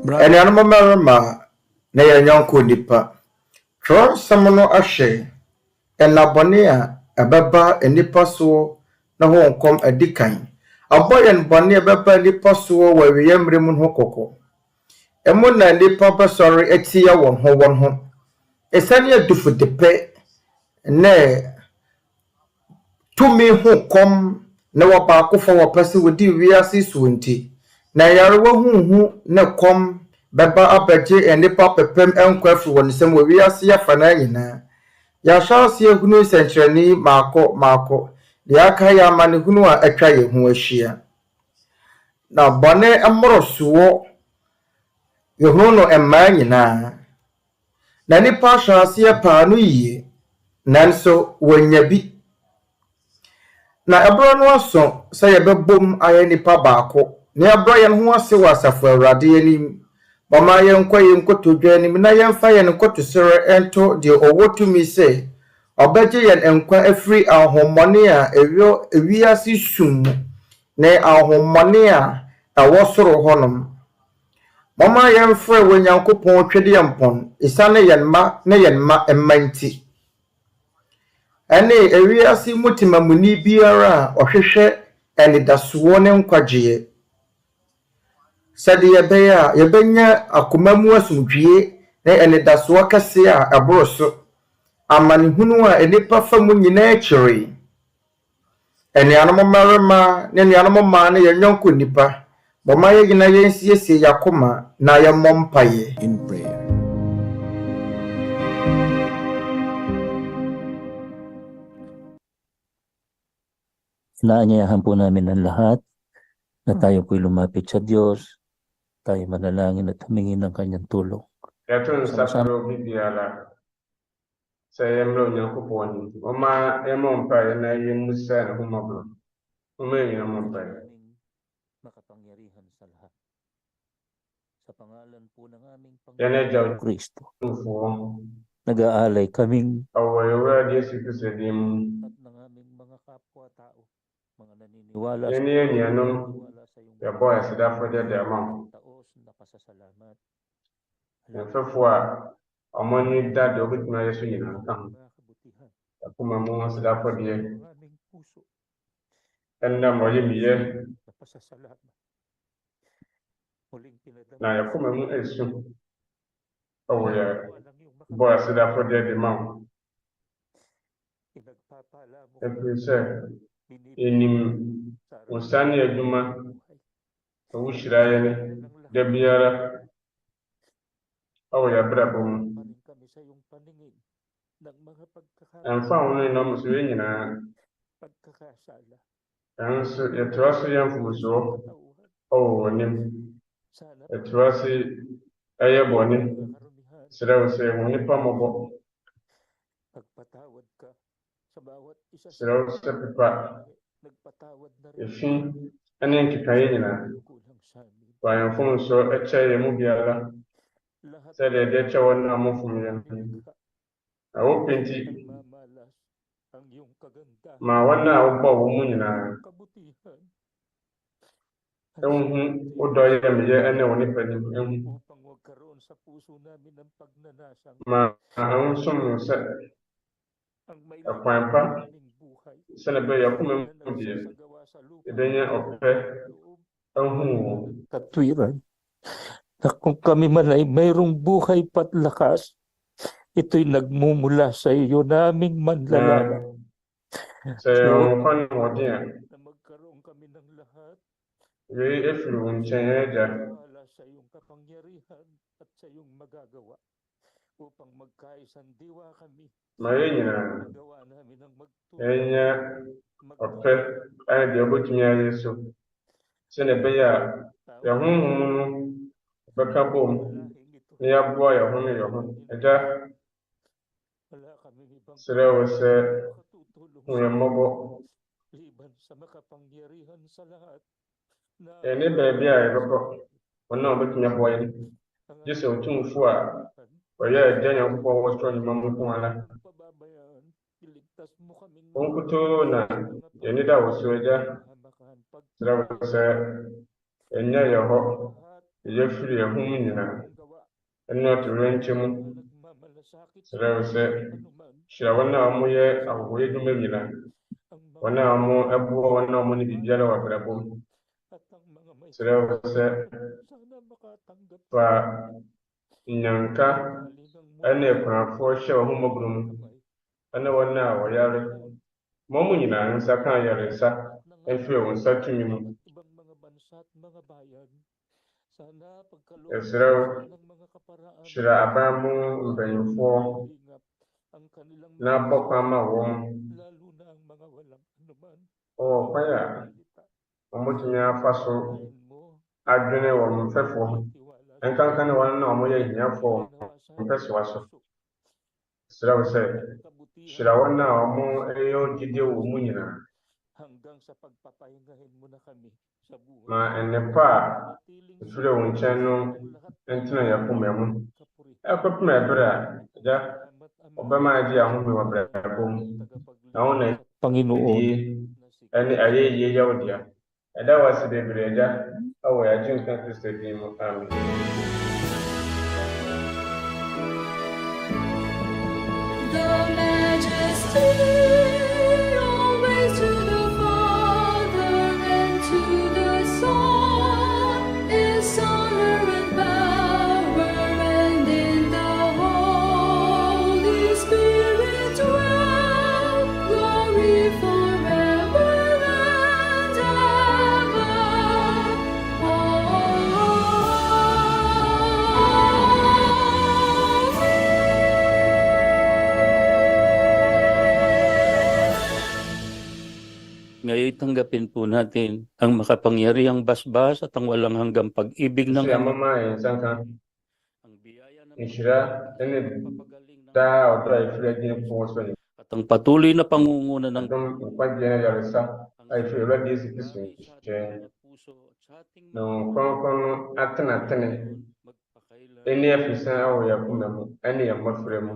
Anuanom mmarima na yɛn yɔnko nipa. Twerɛsɛm no ahyɛ nnabɔne a ɛbɛba nnipa soɔ na ho nkɔm adi kan. Abɔ yɛn bɔne a ɛbɛba nnipa soɔ wɔ awia mmerɛ mu ho kɔkɔ. Ɛmo na nnipa bɛsɔre atia wɔn ho. Ɛsane adufudepɛ ne tumi ho kɔm na wɔbaakofo wɔpɛ sɛ wɔdi wiase so nti. Na yarewa huhu ne kɔm bɛba abɛgye nnipa pɛpɛm nkwa afiri wɔn nsam wɔ wiase afa na nyinaa. Yɛahyɛ ase ahunu nsɛnkyerɛnne maako deɛ aka yɛ amanehunu a atwa yɛn ho ahyia. Na bɔne mmorosoɔ yɛhunu no mmaa nyinaa. Na nnipa ahyɛ aseɛ paa no yie, nanso wɔnya bi. Na ɛberɛ no aso sɛ yɛbɛbom ayɛ nnipa baako. Na yɛbrɛ yɛn ho ase wɔ Asafo Awurade anim. Mama yɛnkɔ yɛn nkotodwa anim na yɛmfa yɛn nkotosrɛ ɛnto deɛ ɔwɔ tumi sɛ ɔbɛgye yɛn nkwa afiri ahommɔne a ewiase sum mu na ahommɔne a ɛwɔ soro hɔnom. Mama yɛmfrɛ wɔ Nyankopɔn twɛdeɛ mpɔn ɛsiane yɛn mma ne yɛn mma nti. Ɛne ewiase mutimamuni biara a ɔhwehwɛ anidasoɔ ne nkwagyeɛ. Sɛde yɛbɛyɛ a yɛbɛnya akoma mu asomdwie ne anidasoɔ kɛseɛ a ɛboro so. Amanehunu a nnipa fa mu nyinaa kyerɛ. Anuanom mmarima ne anuanom mmaa ne yɛn yɔnko nipa. Mama yɛn nyinaa yɛnsiesie yɛakoma na yɛmmɔ mpaeɛ. In prayer. Inaanyayahan po namin ang lahat na tayo po'y lumapit sa Diyos, tayo manalangin at humingi ng kanyang tulong. Yɛto nsa frɛ obi biara sɛ yɛmmrɛ Onyankopɔn anim. Ɔma yɛmmɔ mpaeɛ na yɛmmu sɛ ne ho mmɔborɔ. Ɔma yɛn nyinaa mmɔ mpaeɛ. Makapangyarihan sa lahat. Sa pangalan po ng aming Yɛn Agya Panginoon Kristo, Tumfoɔ, nag-aalay kaming awɔ Awurade Yesu Kristo din mu. at ng aming mga kapwa-tao, mga naniniwala Yɛn ne yɛn nuanom yɛbɔ asedafo de ama wo. taos na pasasalamat. Yɛmfɛfoɔ a ɔmo ani da deɛ ɔbɛtumi ayɛ so nyinaa ka ho. Yɛakoma mu asedafo deɛ Aming puso ɛnnam ɔyɛ meyɛ na pasasalamat. Muling pinadama na yɛakoma mu asu ɔwɔ yɛbɔ asedafo de ma wo. Pinagpapala mo Ɛfiri sɛ yɛnim wo nsa ne adwuma na wo hyira yɛn da biara ɔwɔ yɛabrabɔ mu. pa rin kami sa iyong paningin ng mga Ɛmfa wo no nnɔm so yɛn nyinaa. pagkakasala. Nanso yɛtoa so yɛn mfomsoɔ ɔwɔ w'anim. Yɛtoa so ɛyɛ bɔne. Srɛ wo sɛ hu nnipa mmɔbɔ. Pagpatawad ka sa bawat isa sa Srɛ wo sɛ pepa nagpatawad na rin efi ne nkekaeɛ nyinaa. kulang sa amin. Fa yɛn mfomsoɔ ɛkyɛ yɛn mu biara Lahat sɛdeɛ ɛde kyɛ wɔn a mofom yɛn. Na wopɛ nti nagmamalas ang iyong kagandahan, ma wɔn a wobɔ wɔn mu nyinaa kabutihan, ɛnhu wo dɔ yɛ meyɛ ɛne wo nipanim ɛnhu. upang magkaroon sa puso namin ng pagnanasang Ma ɛnsom no sɛ ang may ɛkwan pa naming buhay sɛne ɛbɛyɛ akoma na mu deɛ nagsasagawa sa lupa yɛbɛnya ɔpɛ ɛnhu wo. katwiran na kung kami man ay mayroong buhay pat lakas, ito'y nagmumula sa iyo naming manlalangin. Sɛ yɛwɔ nkwa ne hoɔden a Na magkaroon kami ng lahat wei ɛfiri wo nkyɛn Agya. wala sa iyong kapangyarihan at sa iyong magagawa upang magkaisang diwa kami Ma yɛn nyinaa magawa namin ang yɛnya ɔpɛ ɛne deɛ wobɛtumi ayɛ so sɛne ɛbɛyɛ a yɛn honhom no bɛka bom na yɛaboa yɛn ho ne yɛn ho. Agya, wala kaming ibang srɛ wo sɛ hu yɛn mmɔbɔ. liban sa makapangyarihan sa lahat na Ɛne baabi a yɛbɛkɔ wɔn a wɔbɛtumi aboa yɛn gye sɛ Otumfoɔ a ɔyɛ Agya Nyankopɔn wɔ soro nnwuma mu nko ara. pababayaan, iligtas mo kaming Wɔn nkutoo na yɛn ani da wo so Agya. Srɛ wo sɛ ɛnyɛ yɛn hɔ yɛfiri yɛn ho mu nyinaa ɛne ɔtorɛnkyɛ mu. Serɛ wo sɛ hyira wɔn a wɔyɛ ahohoro adwuma nyinaa, wɔn a wɔboa wɔn a ne biribiara wɔ abrabɔ mu. Serɛ wo sɛ fa nyanka ɛne akunafoɔ hyɛ wɔn ho mmɔborɔ mu ɛne wɔn a wɔyare ma wɔn nyinaa nsa ka ayaresa ɛmfiri wɔn nsa tumi mu. Yɛsrɛ wo hyira aban mu mpanyinfoɔ na bɔ kwan ma wɔn wɔ kwan a wɔtumi afa so adwene wɔn mfɛfoɔ ho ɛnkanka ne wɔn na wɔyɛ ahiafoɔ wɔ mpɛsoa so. Yɛsrɛ wo sɛ hyira wɔn a wɔyɛ ogyidie wɔ mu nyinaa, ma nnepa a ɛfiri wo nkyɛn no ntena yɛn akoma mu ɛkɔpem ɛberɛ a Agya ɔbɛma agye ahome wɔ brabɔ mu na wo na Panginoon, ɛne ayɛyie yɛ wo dea. Ɛda wo ase bebree Agya ɛwɔ yɛn Agyenkwa Kristo din mu. Amen. The majesty always to the Father and to the Son is honor and power, and in the Holy Spirit dwell glory forever and ever. ngayon tanggapin po natin ang makapangyarihang basbas at ang walang hanggang pag-ibig ng Nhyira mama yɛn nsa nka. Nhyira ɛne daa ɔdɔ a ɛfiri Agyenkwa wɔ so ne at ang patuloy na pangunguna ng dom nkwagyeɛ ne yaresa a ɛfiri Awurade Yesu Kristo nkyɛn. Na wɔn kronkron no atenatene ɛne afisan wɔ yɛn akoma mu ɛne yɛn mmɔfra mu